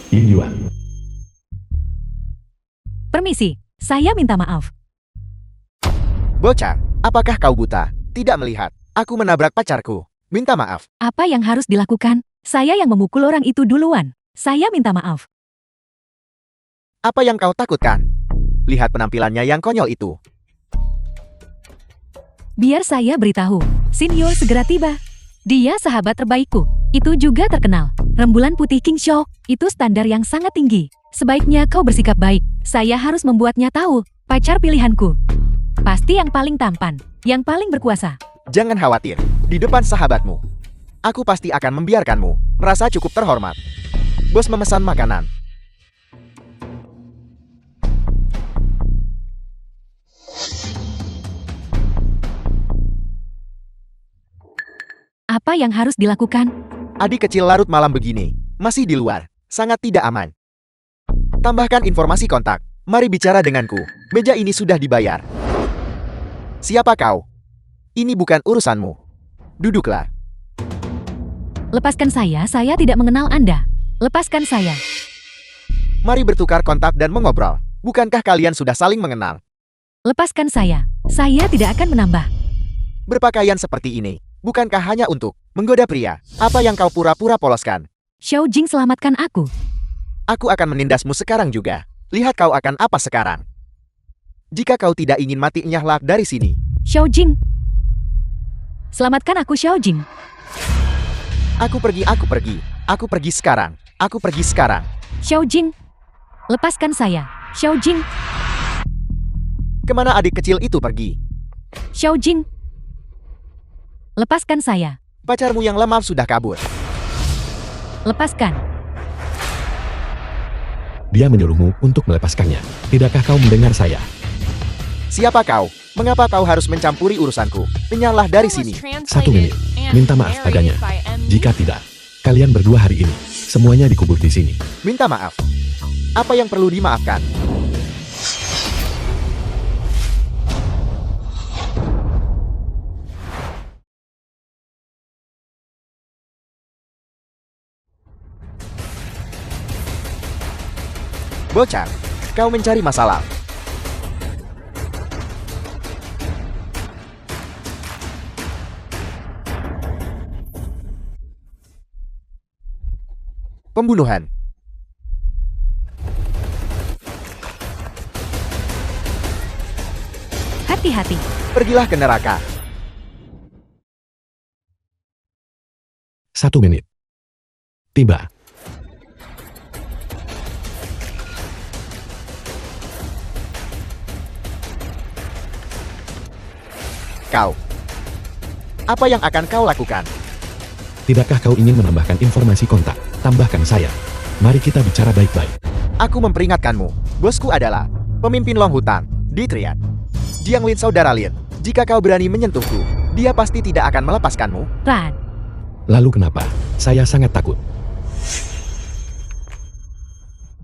Yin Yuan. Permisi, saya minta maaf. Bocah, apakah kau buta? Tidak melihat. Aku menabrak pacarku. Minta maaf. Apa yang harus dilakukan? Saya yang memukul orang itu duluan. Saya minta maaf. Apa yang kau takutkan? Lihat penampilannya yang konyol itu. Biar saya beritahu. Sinyo segera tiba. Dia sahabat terbaikku. Itu juga terkenal. Rembulan putih King Shock. Itu standar yang sangat tinggi. Sebaiknya kau bersikap baik. Saya harus membuatnya tahu. Pacar pilihanku. Pasti yang paling tampan. Yang paling berkuasa. Jangan khawatir. Di depan sahabatmu. Aku pasti akan membiarkanmu merasa cukup terhormat. Bos memesan makanan. Apa yang harus dilakukan? Adik kecil larut malam begini. Masih di luar. Sangat tidak aman. Tambahkan informasi kontak. Mari bicara denganku. Meja ini sudah dibayar. Siapa kau? Ini bukan urusanmu. Duduklah. Lepaskan saya tidak mengenal Anda. Lepaskan saya. Mari bertukar kontak dan mengobrol. Bukankah kalian sudah saling mengenal? Lepaskan saya tidak akan menambah. Berpakaian seperti ini, bukankah hanya untuk menggoda pria? Apa yang kau pura-pura poloskan? Xiao Jing, selamatkan aku. Aku akan menindasmu sekarang juga. Lihat kau akan apa sekarang. Jika kau tidak ingin mati, nyahlah dari sini. Xiao Jing. Selamatkan aku, Xiao Jing. Aku pergi. Aku pergi sekarang. Aku pergi sekarang. Xiao Jing. Lepaskan saya. Xiao Jing. Kemana adik kecil itu pergi? Xiao Jing. Lepaskan saya. Pacarmu yang lemah sudah kabur. Lepaskan. Dia menyuruhmu untuk melepaskannya. Tidakkah kau mendengar saya? Siapa kau? Mengapa kau harus mencampuri urusanku? Menyalahlah dari sini. 1 menit. Minta maaf padanya. Jika tidak, kalian berdua hari ini semuanya dikubur di sini. Minta maaf. Apa yang perlu dimaafkan? Bocah, kau mencari masalah. Pembunuhan. Hati-hati. Pergilah ke neraka. 1 menit. Tiba. Kau. Apa yang akan kau lakukan? Tidakkah kau ingin menambahkan informasi kontak? Tambahkan saya. Mari kita bicara baik-baik. Aku memperingatkanmu. Bosku adalah pemimpin Long Hutan di Triad. Jiang Lin, saudara Lin. Jika kau berani menyentuhku, dia pasti tidak akan melepaskanmu. Rad. Lalu kenapa? Saya sangat takut.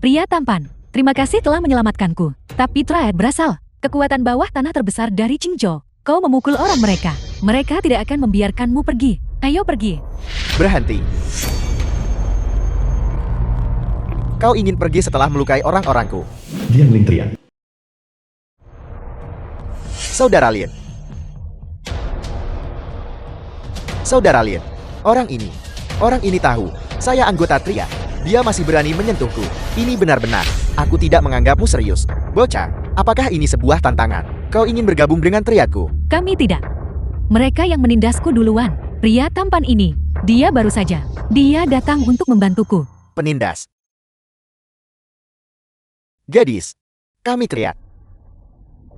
Pria tampan. Terima kasih telah menyelamatkanku. Tapi Triad berasal. Kekuatan bawah tanah terbesar dari Qingzhou. Kau memukul orang mereka. Mereka tidak akan membiarkanmu pergi. Ayo pergi. Berhenti. Kau ingin pergi setelah melukai orang-orangku. Jiang Lin teriak. Saudara Lin. Saudara Lin. Orang ini tahu. Saya anggota Triad. Dia masih berani menyentuhku. Ini benar-benar. Aku tidak menganggapmu serius. Bocah, apakah ini sebuah tantangan? Kau ingin bergabung dengan Triadku? Kami tidak. Mereka yang menindasku duluan. Pria tampan ini. Dia baru saja. Dia datang untuk membantuku. Penindas. Gadis, kami Triad.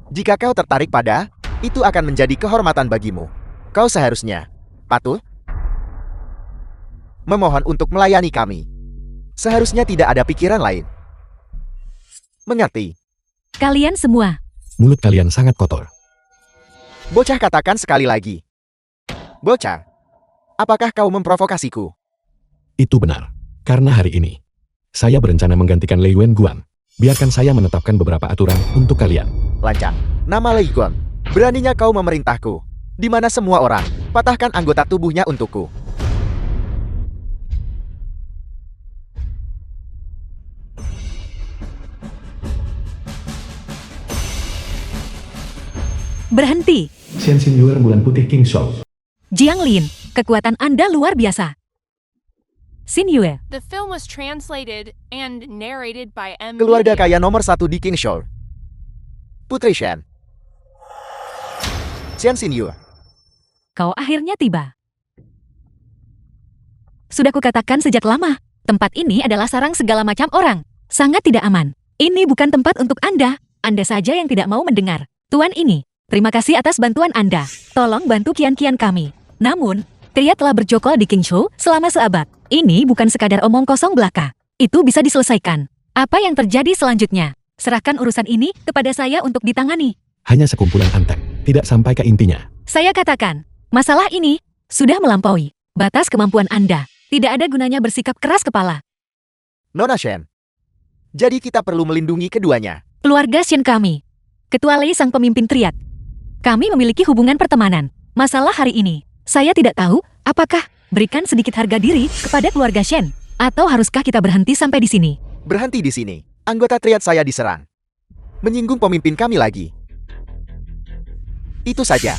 Jika kau tertarik pada, itu akan menjadi kehormatan bagimu. Kau seharusnya patuh memohon untuk melayani kami. Seharusnya tidak ada pikiran lain. Mengerti? Kalian semua. Mulut kalian sangat kotor. Bocah, katakan sekali lagi. Bocah, apakah kau memprovokasiku? Itu benar. Karena hari ini, saya berencana menggantikan Lei Wenguan. Biarkan saya menetapkan beberapa aturan untuk kalian. Lancang. Nama Lei Guan. Beraninya kau memerintahku. Di mana semua orang, patahkan anggota tubuhnya untukku. Berhenti. Shen Xinyu rembulan putih King Show. Jiang Lin, kekuatan Anda luar biasa. Xin Yue, The film was translated and narrated by M. Keluarga Media. kaya nomor 1 di King Shore. Putri Shen. Shen Xinyu. kau akhirnya tiba. Sudah kukatakan sejak lama, tempat ini adalah sarang segala macam orang. Sangat tidak aman. Ini bukan tempat untuk Anda. Anda saja yang tidak mau mendengar. Tuan ini, terima kasih atas bantuan Anda. Tolong bantu kian-kian kami. Namun, pria telah berjokol di King Show selama seabad. Ini bukan sekadar omong kosong belaka. Itu bisa diselesaikan. Apa yang terjadi selanjutnya? Serahkan urusan ini kepada saya untuk ditangani. Hanya sekumpulan antek, tidak sampai ke intinya. Saya katakan, masalah ini sudah melampaui batas kemampuan Anda. Tidak ada gunanya bersikap keras kepala. Nona Shen. Jadi kita perlu melindungi keduanya. Keluarga Shen kami, kecuali sang pemimpin triad. Kami memiliki hubungan pertemanan. Masalah hari ini, saya tidak tahu apakah berikan sedikit harga diri kepada keluarga Shen, atau haruskah kita berhenti sampai di sini? Berhenti di sini. Anggota triad saya diserang. Menyinggung pemimpin kami lagi. Itu saja.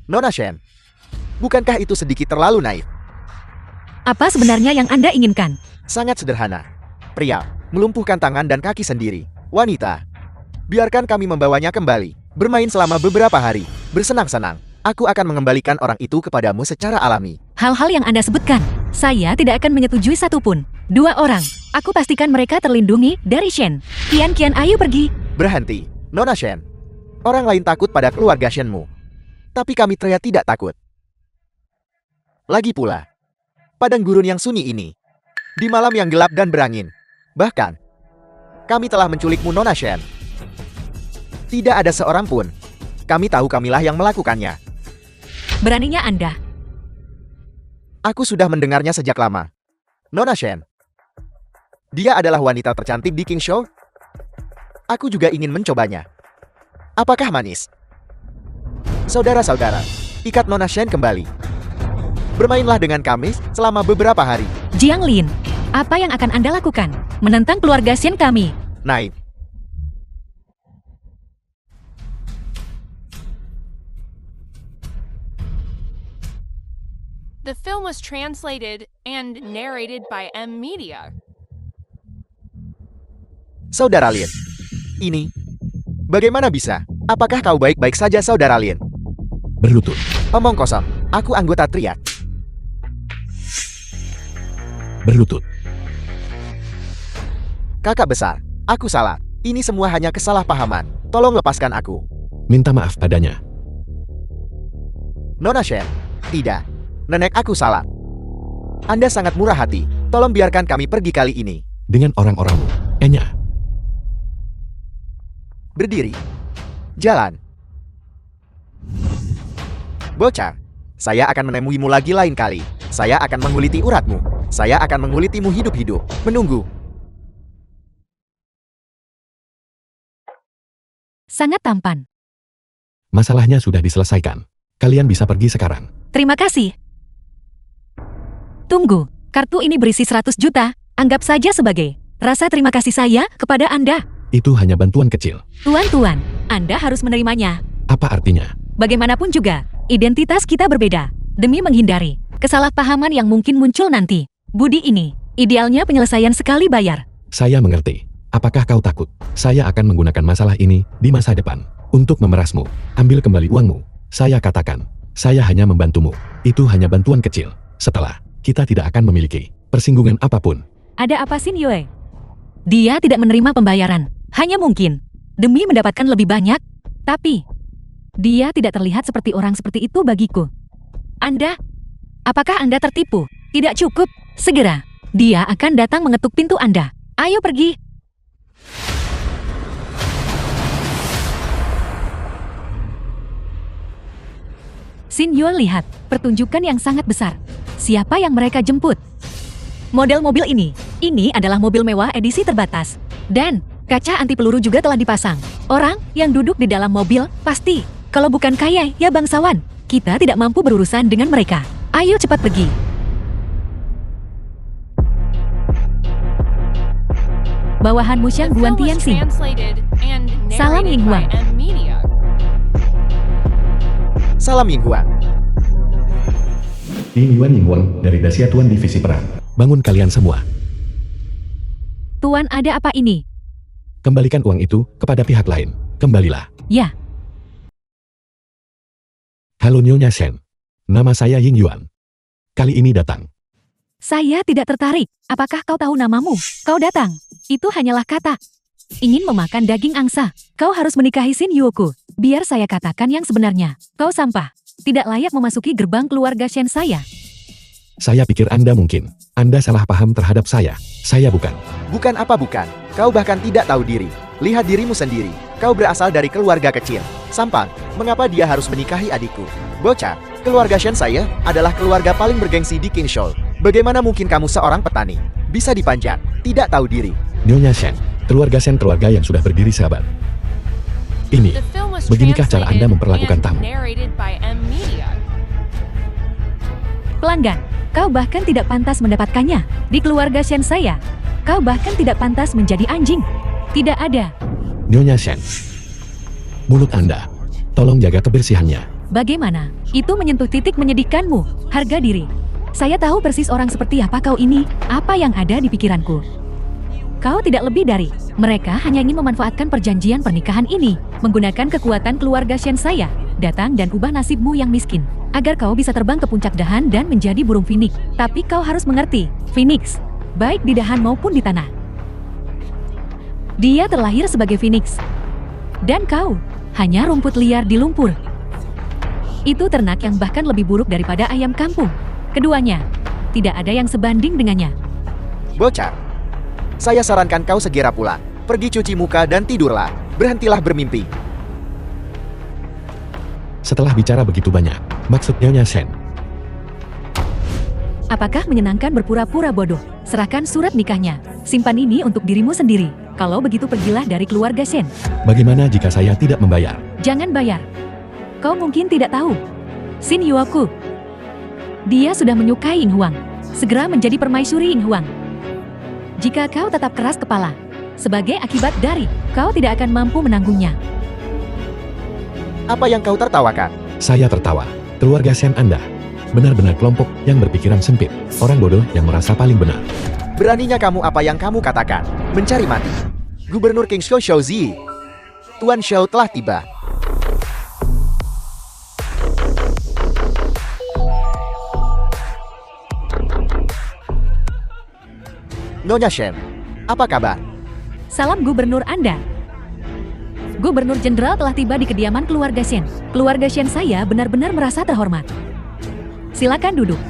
Nona Shen. Bukankah itu sedikit terlalu naif? Apa sebenarnya yang Anda inginkan? Sangat sederhana. Pria, melumpuhkan tangan dan kaki sendiri. Wanita, biarkan kami membawanya kembali. Bermain selama beberapa hari. Bersenang-senang. Aku akan mengembalikan orang itu kepadamu secara alami. Hal-hal yang Anda sebutkan, saya tidak akan menyetujui satupun. 2 orang, aku pastikan mereka terlindungi dari Shen. Kian-kian ayo pergi. Berhenti, Nona Shen. Orang lain takut pada keluarga Shenmu. Tapi kami triad tidak takut. Lagi pula, padang gurun yang sunyi ini, di malam yang gelap dan berangin. Bahkan, kami telah menculikmu Nona Shen. Tidak ada seorang pun. Kami tahu kamilah yang melakukannya. Beraninya Anda. Aku sudah mendengarnya sejak lama. Nona Shen. Dia adalah wanita tercantik di King Show. Aku juga ingin mencobanya. Apakah manis? Saudara-saudara, ikat Nona Shen kembali. Bermainlah dengan kami selama beberapa hari. Jiang Lin, apa yang akan Anda lakukan? Menentang keluarga Shen kami. Naik. The film was translated and narrated by M. Media. Saudara Lin. Ini. Bagaimana bisa? Apakah kau baik-baik saja, Saudara Lin? Berlutut. Omong kosong. Aku anggota triad. Berlutut. Kakak besar. Aku salah. Ini semua hanya kesalahpahaman. Tolong lepaskan aku. Minta maaf padanya. Nona Shen. Tidak. Nenek aku salah. Anda sangat murah hati. Tolong biarkan kami pergi kali ini. Dengan orang-orangmu. Enya. Berdiri. Jalan. Bocah. Saya akan menemuimu lagi lain kali. Saya akan menguliti uratmu. Saya akan mengulitimu hidup-hidup. Menunggu. Sangat tampan. Masalahnya sudah diselesaikan. Kalian bisa pergi sekarang. Terima kasih. Tunggu, kartu ini berisi 100 juta. Anggap saja sebagai rasa terima kasih saya kepada Anda. Itu hanya bantuan kecil. Tuan-tuan, Anda harus menerimanya. Apa artinya? Bagaimanapun juga, identitas kita berbeda. Demi menghindari kesalahpahaman yang mungkin muncul nanti. Budi ini, idealnya penyelesaian sekali bayar. Saya mengerti. Apakah kau takut? Saya akan menggunakan masalah ini di masa depan. Untuk memerasmu. Ambil kembali uangmu. Saya katakan. Saya hanya membantumu. Itu hanya bantuan kecil. Setelah, kita tidak akan memiliki persinggungan apapun. Ada apa Xin Yue? Dia tidak menerima pembayaran. Hanya mungkin. Demi mendapatkan lebih banyak. Tapi, dia tidak terlihat seperti orang seperti itu bagiku. Anda? Apakah Anda tertipu? Tidak cukup. Segera. Dia akan datang mengetuk pintu Anda. Ayo pergi. Xin Yue lihat pertunjukan yang sangat besar. Siapa yang mereka jemput? Model mobil ini adalah mobil mewah edisi terbatas. Dan kaca anti peluru juga telah dipasang. Orang yang duduk di dalam mobil pasti, kalau bukan kaya ya bangsawan. Kita tidak mampu berurusan dengan mereka. Ayo cepat pergi. Bawahan The Musyang film Guan was Tianxing. translated and Salam narrated by Yinghuang. M. Media. Salam Ying Huang. Ying Huang dari Dasia Tuan Divisi Perang. Bangun kalian semua. Tuan, ada apa ini? Kembalikan uang itu kepada pihak lain. Kembalilah. Ya, Halo Nyonya Shen. Nama saya Ying Yuan. Kali ini datang. saya tidak tertarik. Apakah kau tahu namamu? Kau datang. Itu hanyalah kata. Ingin memakan daging angsa. Kau harus menikahi Xin Yuoku. Biar saya katakan yang sebenarnya. Kau sampah. Tidak layak memasuki gerbang keluarga Shen saya. Saya pikir Anda mungkin. Anda salah paham terhadap saya. Saya bukan. Bukan apa bukan. Kau bahkan tidak tahu diri. Lihat dirimu sendiri. Kau berasal dari keluarga kecil. Sampang, mengapa dia harus menikahi adikku? Bocah, keluarga Shen saya adalah keluarga paling bergengsi di Kingshow. Bagaimana mungkin kamu seorang petani bisa dipanjat, tidak tahu diri? Nyonya Shen. Keluarga Shen keluarga yang sudah berdiri sahabat. Ini, The film was beginikah cara Anda translated memperlakukan and tamu? narrated by M Media. Pelanggan, kau bahkan tidak pantas mendapatkannya. Di keluarga Shen saya, kau bahkan tidak pantas menjadi anjing. Tidak ada. Nyonya Shen. Mulut Anda. Tolong jaga kebersihannya. Bagaimana? Itu menyentuh titik menyedihkanmu. Harga diri. Saya tahu persis orang seperti apa kau ini. Apa yang ada di pikiranku. Kau tidak lebih dari. Mereka hanya ingin memanfaatkan perjanjian pernikahan ini. Menggunakan kekuatan keluarga Shen saya. Datang dan ubah nasibmu yang miskin. Agar kau bisa terbang ke puncak dahan dan menjadi burung Phoenix. Tapi kau harus mengerti. Phoenix. Baik di dahan maupun di tanah. Dia terlahir sebagai Phoenix. Dan kau. Hanya rumput liar di lumpur. Itu ternak yang bahkan lebih buruk daripada ayam kampung. Keduanya. Tidak ada yang sebanding dengannya. Bocah, saya sarankan kau segera pulang. Pergi cuci muka dan tidurlah. Berhentilah bermimpi. Setelah bicara begitu banyak, maksud Nyonya Shen. Apakah menyenangkan berpura-pura bodoh? Serahkan surat nikahnya. Simpan ini untuk dirimu sendiri. Kalau begitu pergilah dari keluarga Shen. Bagaimana jika saya tidak membayar? Jangan bayar. Kau mungkin tidak tahu. Xin Yuoku. Dia sudah menyukai Ying Huang. Segera menjadi permaisuri Ying Huang. Jika kau tetap keras kepala, sebagai akibat dari, kau tidak akan mampu menanggungnya. Apa yang kau tertawakan? Saya tertawa. Keluarga Shen Anda. Benar-benar kelompok yang berpikiran sempit. Orang bodoh yang merasa paling benar. Beraninya kamu apa yang kamu katakan? Mencari mati. Gubernur Kingshow Zi. Tuan Xiao telah tiba. Nyonya Shen, apa kabar? Salam Gubernur Anda. Gubernur Jenderal telah tiba di kediaman keluarga Shen. Keluarga Shen saya benar-benar merasa terhormat. Silakan duduk.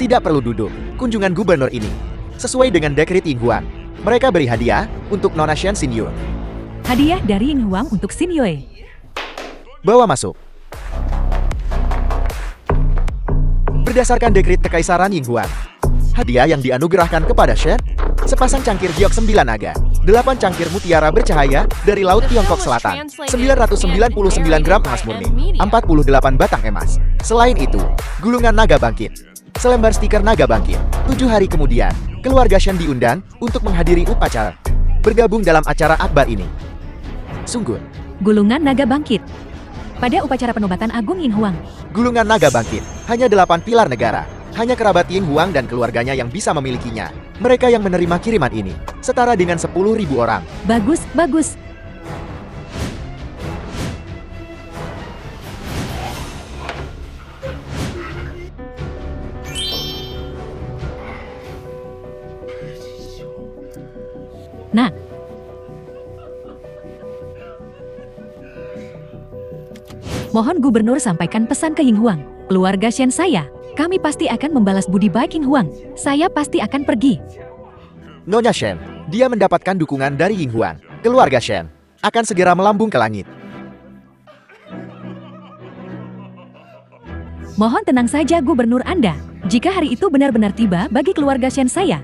Tidak perlu duduk. Kunjungan gubernur ini sesuai dengan dekret Ying Huang. Mereka beri hadiah untuk Nona Shen Xinyu. Hadiah dari Ying Huang untuk Xin Yue. Bawa masuk. Berdasarkan dekret Kekaisaran Ying Huang, hadiah yang dianugerahkan kepada Shen, sepasang cangkir giok 9 naga, 8 cangkir mutiara bercahaya dari Laut Tiongkok Selatan, 999 gram emas murni, 48 batang emas. Selain itu, gulungan naga bangkit, selembar stiker naga bangkit. 7 hari kemudian, keluarga Shen diundang untuk menghadiri upacara bergabung dalam acara akbar ini. Sungguh, Gulungan Naga Bangkit. Pada upacara penobatan Agung Ying Huang, gulungan naga bangkit, hanya 8 pilar negara. Hanya kerabat Ying Huang dan keluarganya yang bisa memilikinya. Mereka yang menerima kiriman ini, setara dengan 10.000 orang. bagus, bagus. Nah, mohon Gubernur sampaikan pesan ke Ying Huang. Keluarga Shen saya, kami pasti akan membalas budi baik Ying Huang. Saya pasti akan pergi. Nyonya Shen, dia mendapatkan dukungan dari Ying Huang. Keluarga Shen akan segera melambung ke langit. Mohon tenang saja Gubernur Anda. Jika hari itu benar-benar tiba bagi keluarga Shen saya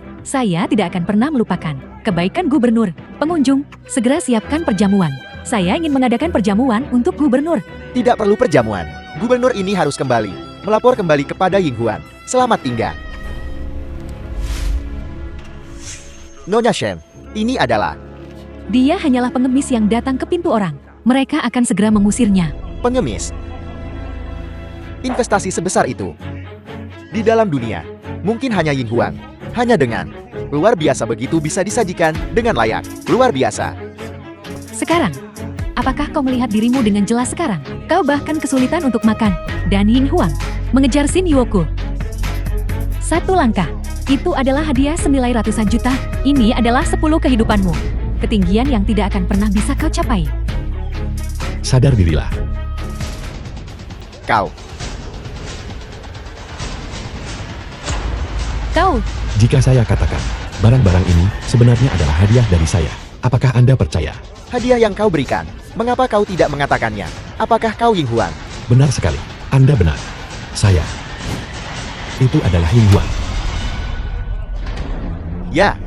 tidak akan pernah melupakan kebaikan Gubernur. Pengunjung, segera siapkan perjamuan. Saya ingin mengadakan perjamuan untuk Gubernur. Tidak perlu perjamuan. Gubernur ini harus kembali, melapor kembali kepada Ying Huang. Selamat tinggal. Nyonya Shen, ini adalah Dia hanyalah pengemis yang datang ke pintu orang. Mereka akan segera mengusirnya. pengemis. investasi sebesar itu. Di dalam dunia, mungkin hanya Ying Huang. Hanya dengan luar biasa begitu bisa disajikan dengan layak. Luar biasa. Sekarang, apakah kau melihat dirimu dengan jelas sekarang? Kau bahkan kesulitan untuk makan. Dan Ying Huang mengejar Shin Yuoku. Satu langkah. Itu adalah hadiah senilai ratusan juta. Ini adalah 10 kehidupanmu. Ketinggian yang tidak akan pernah bisa kau capai. Sadar dirilah. Kau. Jika saya katakan, barang-barang ini sebenarnya adalah hadiah dari saya, apakah Anda percaya? Hadiah yang kau berikan. Mengapa kau tidak mengatakannya? Apakah kau Ying Huang? Benar sekali, Anda benar. Saya. Itu adalah Ying Huang. Ya.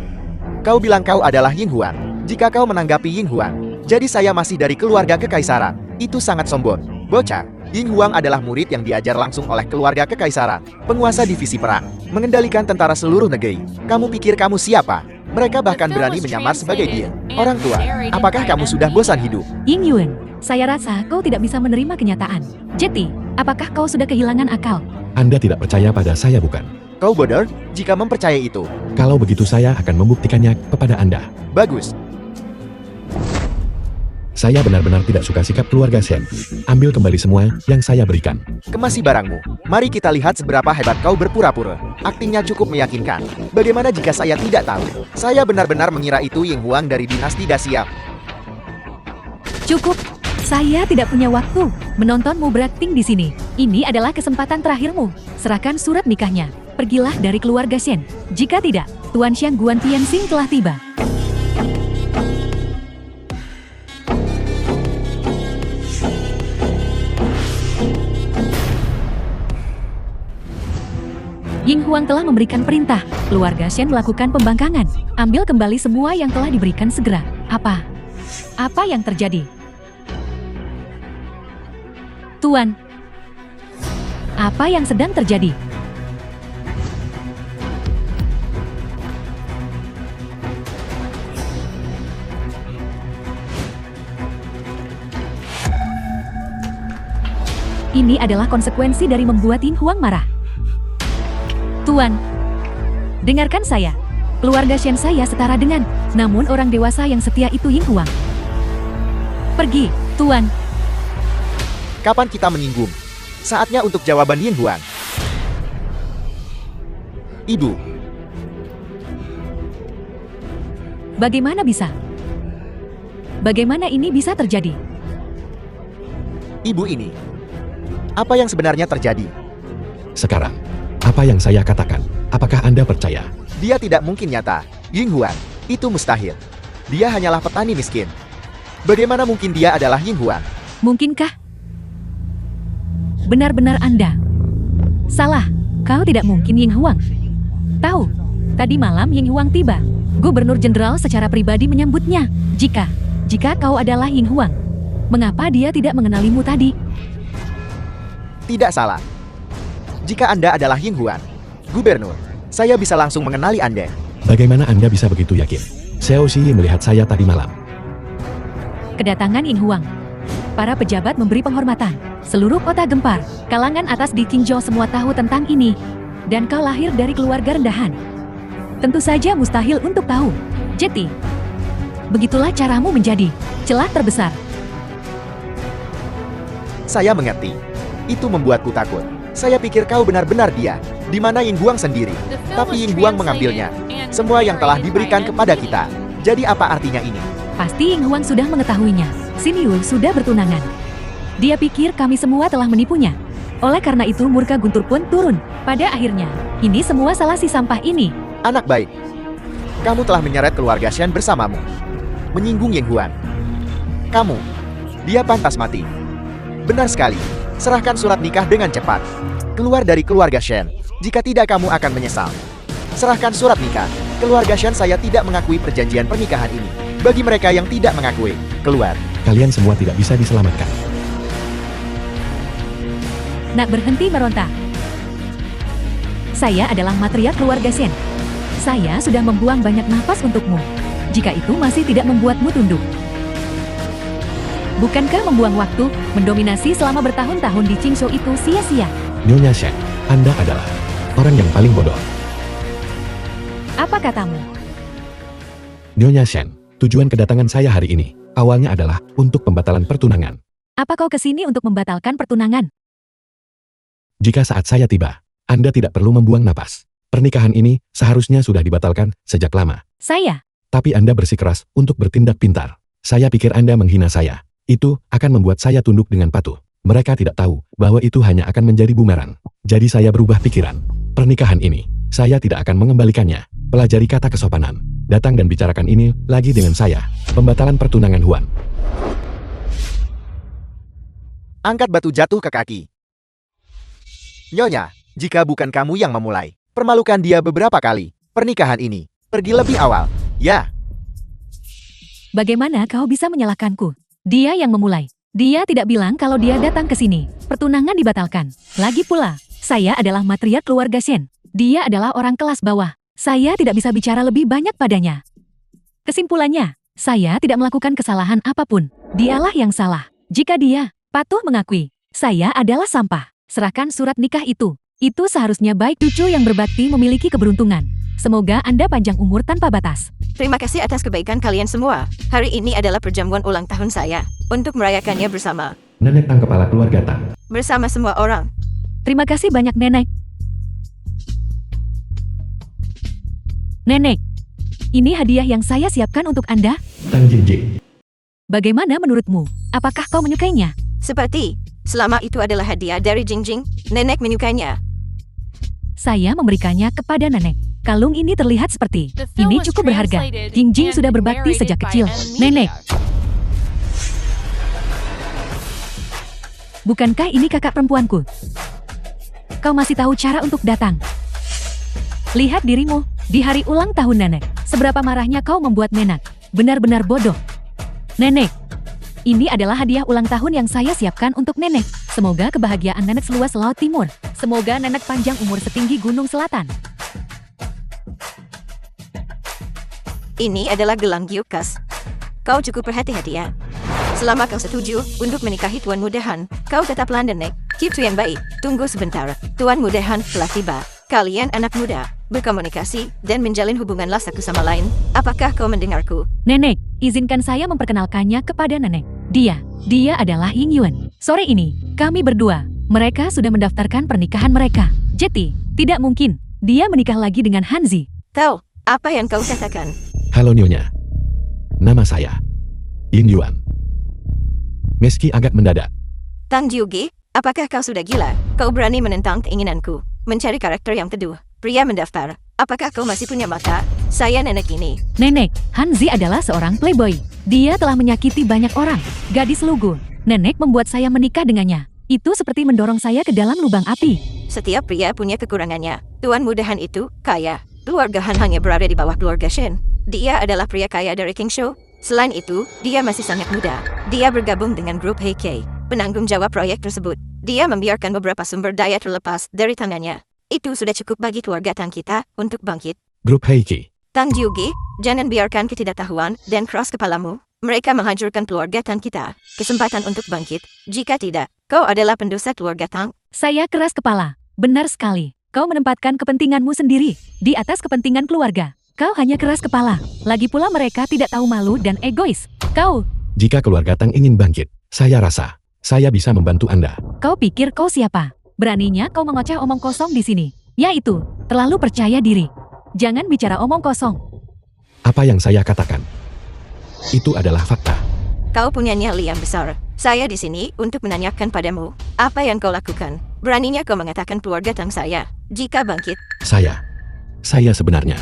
Kau bilang kau adalah Ying Huang. Jika kau menanggapi Ying Huang, jadi saya masih dari keluarga kekaisaran. Itu sangat sombong. Bocah. Ying Huang adalah murid yang diajar langsung oleh keluarga kekaisaran, penguasa divisi perang, mengendalikan tentara seluruh negeri. Kamu pikir kamu siapa? Mereka bahkan berani menyamar sebagai dia. Orang tua, apakah kamu sudah bosan hidup? Ying Yuan, saya rasa kau tidak bisa menerima kenyataan. Jetty, apakah kau sudah kehilangan akal? Anda tidak percaya pada saya bukan? Kau bodoh jika mempercayai itu. Kalau begitu saya akan membuktikannya kepada Anda. Bagus. Saya benar-benar tidak suka sikap keluarga Shen. Ambil kembali semua yang saya berikan. Kemasi barangmu. Mari kita lihat seberapa hebat kau berpura-pura. Aktingnya cukup meyakinkan. Bagaimana jika saya tidak tahu? Saya benar-benar mengira itu Ying Huang dari dinasti Daxiang. Cukup. Saya tidak punya waktu menontonmu berakting di sini. Ini adalah kesempatan terakhirmu. Serahkan surat nikahnya. Pergilah dari keluarga Shen. Jika tidak, Tuan Xiang Guan Tianxing telah tiba. Ying Huang telah memberikan perintah. Keluarga Shen melakukan pembangkangan. Ambil kembali semua yang telah diberikan segera. Apa? Apa yang terjadi? Tuan. Apa yang sedang terjadi? Ini adalah konsekuensi dari membuat Ying Huang marah. Tuan, dengarkan saya. Keluarga Shen saya setara dengan, namun orang dewasa yang setia itu Ying Huang. Pergi, Tuan. Kapan kita menyinggung? Saatnya untuk jawaban Ying Huang. Ibu. Bagaimana bisa? Bagaimana ini bisa terjadi? Ibu ini. Apa yang sebenarnya terjadi? Sekarang, apa yang saya katakan? Apakah Anda percaya? Dia tidak mungkin nyata. Ying Huang. Itu mustahil. Dia hanyalah petani miskin. Bagaimana mungkin dia adalah Ying Huang? Mungkinkah? Benar-benar Anda. Salah. Kau tidak mungkin Ying Huang. Tahu, tadi malam Ying Huang tiba. Gubernur Jenderal secara pribadi menyambutnya. Jika kau adalah Ying Huang, mengapa dia tidak mengenalimu tadi? Tidak salah. Jika Anda adalah Ying Huang, Gubernur, saya bisa langsung mengenali Anda. Bagaimana Anda bisa begitu yakin? Xiao Xi melihat saya tadi malam. Kedatangan Ying Huang. Para pejabat memberi penghormatan. Seluruh kota gempar. Kalangan atas di Qingzhou semua tahu tentang ini. Dan kau lahir dari keluarga rendahan. Tentu saja mustahil untuk tahu. Jetty, begitulah caramu menjadi celah terbesar. Saya mengerti. Itu membuatku takut. Saya pikir kau benar-benar dia. Di mana Ying Huang sendiri. Tapi Ying Huang mengambilnya. Semua yang telah diberikan kepada kita. Jadi apa artinya ini? Pasti Ying Huang sudah mengetahuinya. Xin Yul sudah bertunangan. Dia pikir kami semua telah menipunya. Oleh karena itu murka Guntur pun turun. Pada akhirnya, ini semua salah si sampah ini. Anak baik. Kamu telah menyeret keluarga Shen bersamamu. Menyinggung Ying Huang. Kamu. Dia pantas mati. Benar sekali. Serahkan surat nikah dengan cepat. Keluar dari keluarga Shen. Jika tidak kamu akan menyesal. Serahkan surat nikah. Keluarga Shen saya tidak mengakui perjanjian pernikahan ini. Bagi mereka yang tidak mengakui, keluar. Kalian semua tidak bisa diselamatkan. Nak berhenti meronta. Saya adalah matriark keluarga Shen. Saya sudah membuang banyak nafas untukmu. Jika itu masih tidak membuatmu tunduk. Bukankah membuang waktu, mendominasi selama bertahun-tahun di Qingzhou itu sia-sia? Nyonya Shen, Anda adalah orang yang paling bodoh. Apa katamu? Nyonya Shen, tujuan kedatangan saya hari ini, awalnya adalah untuk pembatalan pertunangan. Apa kau kesini untuk membatalkan pertunangan? Jika saat saya tiba, Anda tidak perlu membuang napas. Pernikahan ini seharusnya sudah dibatalkan sejak lama. Saya? Tapi Anda bersikeras untuk bertindak pintar. Saya pikir Anda menghina saya. Itu akan membuat saya tunduk dengan patuh. Mereka tidak tahu bahwa itu hanya akan menjadi bumerang. Jadi saya berubah pikiran. Pernikahan ini, saya tidak akan mengembalikannya. Pelajari kata kesopanan. Datang dan bicarakan ini lagi dengan saya. Pembatalan pertunangan Huan. Angkat batu jatuh ke kaki. Nyonya, jika bukan kamu yang memulai, permalukan dia beberapa kali. Pernikahan ini, pergi lebih awal. Ya, Bagaimana kau bisa menyalahkanku? Dia yang memulai. Dia tidak bilang kalau dia datang ke sini. Pertunangan dibatalkan. Lagi pula, saya adalah matriark keluarga Shen. Dia adalah orang kelas bawah. Saya tidak bisa bicara lebih banyak padanya. Kesimpulannya, saya tidak melakukan kesalahan apapun. Dialah yang salah. Jika dia patuh mengakui, saya adalah sampah. Serahkan surat nikah itu. Itu seharusnya baik cucu yang berbakti memiliki keberuntungan. Semoga Anda panjang umur tanpa batas. Terima kasih atas kebaikan kalian semua. Hari ini adalah perjamuan ulang tahun saya. Untuk merayakannya bersama. Nenek Tang kepala keluarga Tang. Bersama semua orang. Terima kasih banyak, Nenek. Nenek, ini hadiah yang saya siapkan untuk Anda. Tang Jingjing. Bagaimana menurutmu? Apakah kau menyukainya? Seperti, selama itu adalah hadiah dari Jingjing, nenek menyukainya. Saya memberikannya kepada Nenek. Kalung ini terlihat seperti, The film ini was cukup berharga. translated Jingjing and sudah berbakti narrated sejak by kecil. Emilia. Nenek, bukankah ini kakak perempuanku? Kau masih tahu cara untuk datang. Lihat dirimu, di hari ulang tahun Nenek. Seberapa marahnya kau membuat Nenek. Benar-benar bodoh. Nenek, ini adalah hadiah ulang tahun yang saya siapkan untuk Nenek. Semoga kebahagiaan Nenek seluas Laut Timur. Semoga Nenek panjang umur setinggi Gunung Selatan. Ini adalah gelang Gyukas. Kau cukup berhati-hati ya. Selama kau setuju untuk menikahi Tuan Muda Han, kau tetaplah nenek. Gitu yang baik. Tunggu sebentar. Tuan Muda Han telah tiba. Kalian anak muda, berkomunikasi dan menjalin hubunganlah satu sama lain. Apakah kau mendengarku? Nenek, izinkan saya memperkenalkannya kepada Nenek. Dia adalah Ying Yuan. Sore ini, kami berdua, mereka sudah mendaftarkan pernikahan mereka. Jadi, tidak mungkin, dia menikah lagi dengan Hanzi. Tahu, apa yang kau katakan? Halo Nyonya. Nama saya Yin Yuan. Meski agak mendadak, Tang Jiugi, apakah kau sudah gila? Kau berani menentang keinginanku, mencari karakter yang teduh. Pria mendaftar. Apakah kau masih punya mata? Saya nenek ini. Nenek, Hanzi adalah seorang playboy. Dia telah menyakiti banyak orang. Gadis lugu. Nenek membuat saya menikah dengannya. Itu seperti mendorong saya ke dalam lubang api. Setiap pria punya kekurangannya. Tuan Muda Han itu kaya. Keluarga Han hanya berada di bawah keluarga Shen. Dia adalah pria kaya dari King Shou. Selain itu, dia masih sangat muda. Dia bergabung dengan grup Heikei, penanggung jawab proyek tersebut. Dia membiarkan beberapa sumber daya terlepas dari tangannya. Itu sudah cukup bagi keluarga Tang kita untuk bangkit. grup Heiki. Tang Jiugi, jangan biarkan ketidaktahuan dan keras kepalamu. Mereka menghancurkan keluarga Tang kita. Kesempatan untuk bangkit. Jika tidak, kau adalah pendosa keluarga Tang. Saya keras kepala. Benar sekali. Kau menempatkan kepentinganmu sendiri di atas kepentingan keluarga. Kau hanya keras kepala. Lagi pula mereka tidak tahu malu dan egois. Kau, Jika keluarga Tang ingin bangkit, saya rasa saya bisa membantu Anda. kau pikir kau siapa? Beraninya kau mengoceh omong kosong di sini. Yaitu, terlalu percaya diri. Jangan bicara omong kosong. Apa yang saya katakan itu adalah fakta. Kau punya nyali yang besar. Saya di sini untuk menanyakan padamu, apa yang kau lakukan? Beraninya kau mengatakan keluarga Tang saya. Jika bangkit, Saya sebenarnya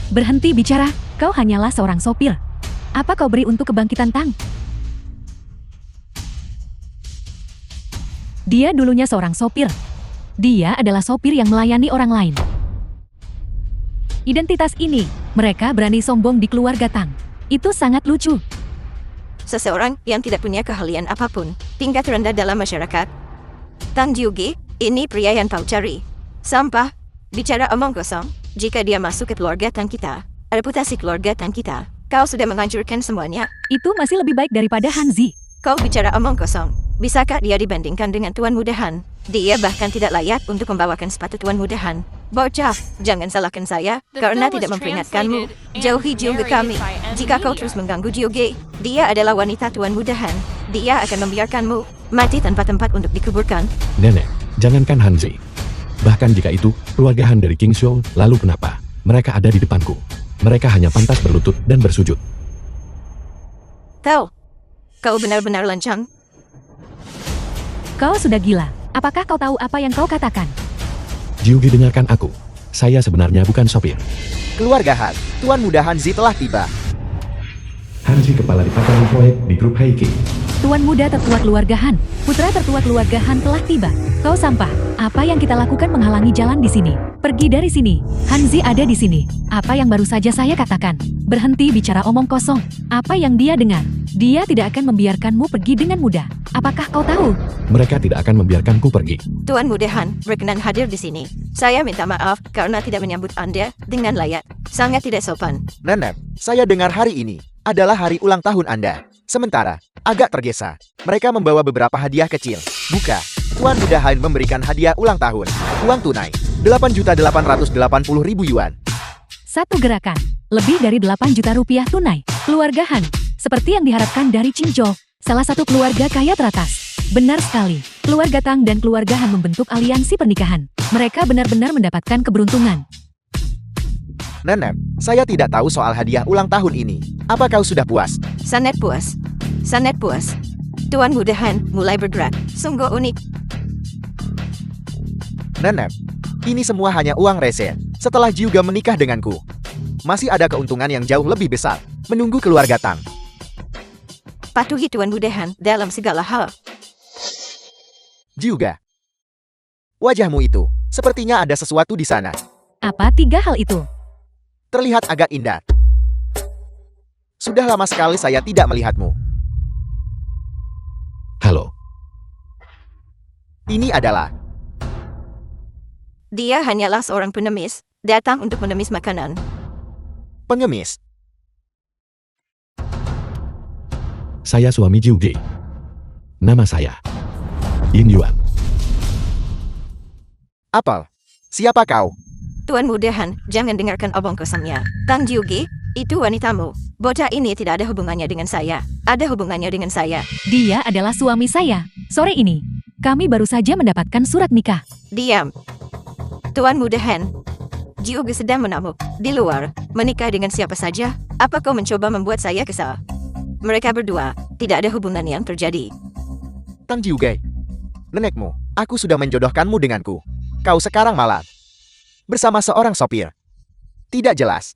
Berhenti bicara, kau hanyalah seorang sopir. Apa kau beri untuk kebangkitan Tang? Dia dulunya seorang sopir. Dia adalah sopir yang melayani orang lain. Identitas ini, mereka berani sombong di keluarga Tang. Itu sangat lucu. seseorang yang tidak punya keahlian apapun, tingkat rendah dalam masyarakat. Tang Jiugi, ini pria yang kau cari. Sampah, bicara omong kosong. Jika dia masuk ke keluarga Tang kita, reputasi keluarga Tang kita, kau sudah menghancurkan semuanya. Itu masih lebih baik daripada Hanzi. Kau bicara omong kosong. Bisakah dia dibandingkan dengan Tuan Muda Han? Dia bahkan tidak layak untuk membawakan sepatu Tuan Mudahan. Bocah, jangan salahkan saya The karena film tidak was memperingatkanmu. translated and Jauhi Jiuge kami. narrated by Jika kau Media. terus mengganggu Jiuge, dia adalah wanita Tuan Mudahan. Dia akan membiarkanmu mati tanpa tempat untuk dikuburkan. Nenek, jangankan Hanzi. Bahkan jika itu keluarga Han dari King Shou, lalu kenapa mereka ada di depanku? Mereka hanya pantas berlutut dan bersujud. Kau benar-benar lancang. Kau sudah gila. Apakah kau tahu apa yang kau katakan? Jiugi, dengarkan aku. Saya sebenarnya bukan sopir. Keluarga Han, Tuan Muda Hanzi telah tiba. Hanzi kepala departemen proyek di grup Heike. Tuan muda tertua keluarga Han, putra tertua keluarga Han telah tiba. Kau sampah. Apa yang kita lakukan menghalangi jalan di sini? Pergi dari sini. Hanzi ada di sini. Apa yang baru saja saya katakan? Berhenti bicara omong kosong. Apa yang dia dengar? Dia tidak akan membiarkanmu pergi dengan mudah. Apakah kau tahu? Mereka tidak akan membiarkanku pergi. Tuan Mudahan berkenan hadir di sini. Saya minta maaf karena tidak menyambut Anda dengan layak. Sangat tidak sopan. Nenek, saya dengar hari ini adalah hari ulang tahun Anda. Sementara, agak tergesa. Mereka membawa beberapa hadiah kecil. Buka. Tuan Muda Han memberikan hadiah ulang tahun. Uang tunai. 8.880.000 yuan. Satu gerakan. Lebih dari 8 juta rupiah tunai. Keluarga Han. Seperti yang diharapkan dari Qingzhou. Salah satu keluarga kaya teratas. Benar sekali. Keluarga Tang dan keluarga Han membentuk aliansi pernikahan. Mereka benar-benar mendapatkan keberuntungan. Nenek, saya tidak tahu soal hadiah ulang tahun ini. Apa kau sudah puas? Sangat puas. Sangat puas. Tuan Mudahan mulai bergerak. Sungguh unik. Nenek, ini semua hanya uang rese. Setelah juga menikah denganku, masih ada keuntungan yang jauh lebih besar menunggu keluarga Tang. Patuhi Tuan Mudahan dalam segala hal. Juga. Wajahmu itu, sepertinya ada sesuatu di sana. Apa 3 hal itu? Terlihat agak indah. Sudah lama sekali saya tidak melihatmu. Halo, Ini adalah Dia hanyalah seorang pengemis, datang untuk mengemis makanan. pengemis. saya suami Jiugi. Nama saya Yin Yuan. Apel. Siapa kau? Tuan Mudahan, jangan dengarkan obong kosongnya. Tang Jiugi, itu wanitamu. Bocah ini tidak ada hubungannya dengan saya. Ada hubungannya dengan saya. Dia adalah suami saya. Sore ini, kami baru saja mendapatkan surat nikah. Diam. Tuan Mudahan. Jiugi sedang menamuk. Di luar, menikah dengan siapa saja? Apa kau mencoba membuat saya kesal? Mereka berdua, tidak ada hubungan yang terjadi. Tang Jiuge. Nenekmu, aku sudah menjodohkanmu denganku. Kau sekarang malah bersama seorang sopir. Tidak jelas.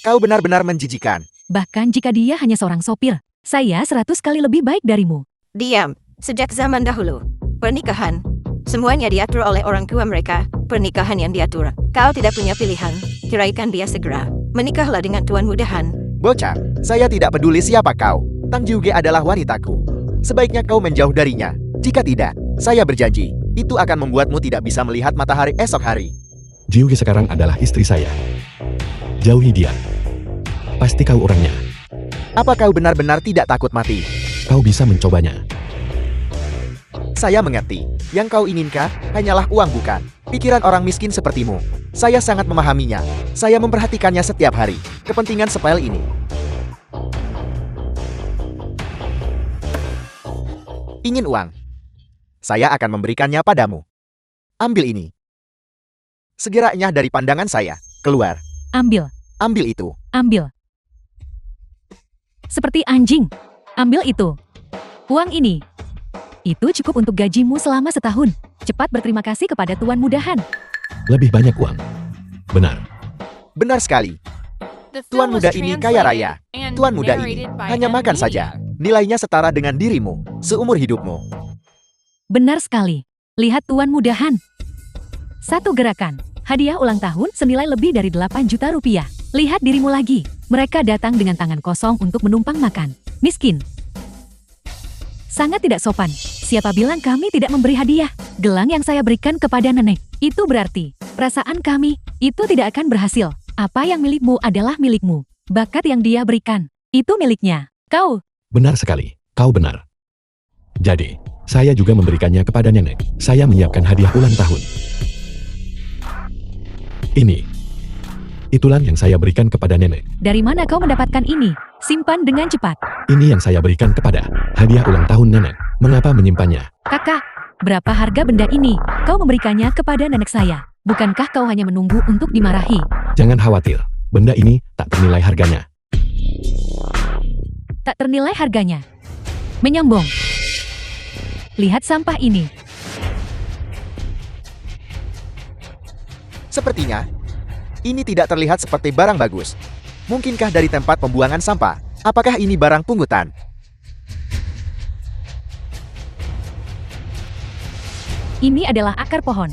Kau benar-benar menjijikan. Bahkan jika dia hanya seorang sopir, saya 100 kali lebih baik darimu. Diam. Sejak zaman dahulu, pernikahan, semuanya diatur oleh orang tua mereka. Pernikahan yang diatur. Kau tidak punya pilihan. Ceraikan dia segera. Menikahlah dengan Tuan Mudahan. Bocah, saya tidak peduli siapa kau. Tang Jiuge adalah wanitaku. Sebaiknya kau menjauh darinya. Jika tidak, saya berjanji, itu akan membuatmu tidak bisa melihat matahari esok hari. Jiugi sekarang adalah istri saya. Jauhi dia. Pasti kau orangnya. Apa kau benar-benar tidak takut mati? Kau bisa mencobanya. Saya mengerti. Yang kau inginkan hanyalah uang, bukan pikiran orang miskin sepertimu. Saya sangat memahaminya. Saya memperhatikannya setiap hari. Kepentingan sepele ini. Ingin uang? Saya akan memberikannya padamu. Ambil ini. Segera enyah dari pandangan saya. Keluar. Ambil, Ambil itu. ambil. Seperti anjing. Ambil itu. Uang ini. Itu cukup untuk gajimu selama setahun. Cepat berterima kasih kepada Tuan Mudahan. Lebih banyak uang. Benar. Benar sekali. The Tuan film was muda ini kaya translated raya. and Tuan muda ini narrated by hanya makan Media. saja. Nilainya setara dengan dirimu seumur hidupmu. Benar sekali. Lihat Tuan Mudahan. Satu gerakan. Hadiah ulang tahun senilai lebih dari 8 juta rupiah. Lihat dirimu lagi. Mereka datang dengan tangan kosong untuk menumpang makan. Miskin. Sangat tidak sopan. Siapa bilang kami tidak memberi hadiah? Gelang yang saya berikan kepada nenek. Itu berarti, perasaan kami, itu tidak akan berhasil. Apa yang milikmu adalah milikmu. Bakat yang dia berikan, itu miliknya. Kau, Benar sekali. Kau benar. Jadi, Saya juga memberikannya kepada nenek. Saya menyiapkan hadiah ulang tahun. Ini. Itulah yang saya berikan kepada nenek. Dari mana kau mendapatkan ini? Simpan dengan cepat. Ini yang saya berikan kepada hadiah ulang tahun nenek. Mengapa menyimpannya? Kakak, berapa harga benda ini? Kau memberikannya kepada nenek saya. Bukankah kau hanya menunggu untuk dimarahi? Jangan khawatir. Benda ini tak ternilai harganya. Tak ternilai harganya. Menyombong. Lihat sampah ini. Sepertinya, ini tidak terlihat seperti barang bagus. Mungkinkah dari tempat pembuangan sampah? Apakah ini barang pungutan? Ini adalah akar pohon.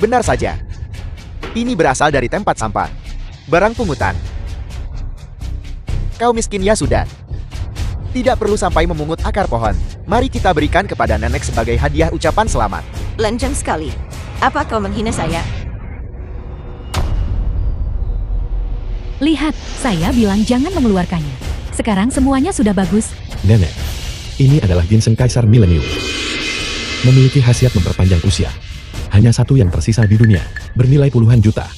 Benar saja. Ini berasal dari tempat sampah. Barang pungutan. Kau miskin ya sudah. Tidak perlu sampai memungut akar pohon. Mari kita berikan kepada nenek sebagai hadiah ucapan selamat. Lancang sekali. Apa kau menghina saya? Lihat, saya bilang jangan mengeluarkannya. Sekarang semuanya sudah bagus. Nenek, Ini adalah ginseng kaisar milenium. Memiliki khasiat memperpanjang usia. Hanya satu yang tersisa di dunia, bernilai puluhan juta.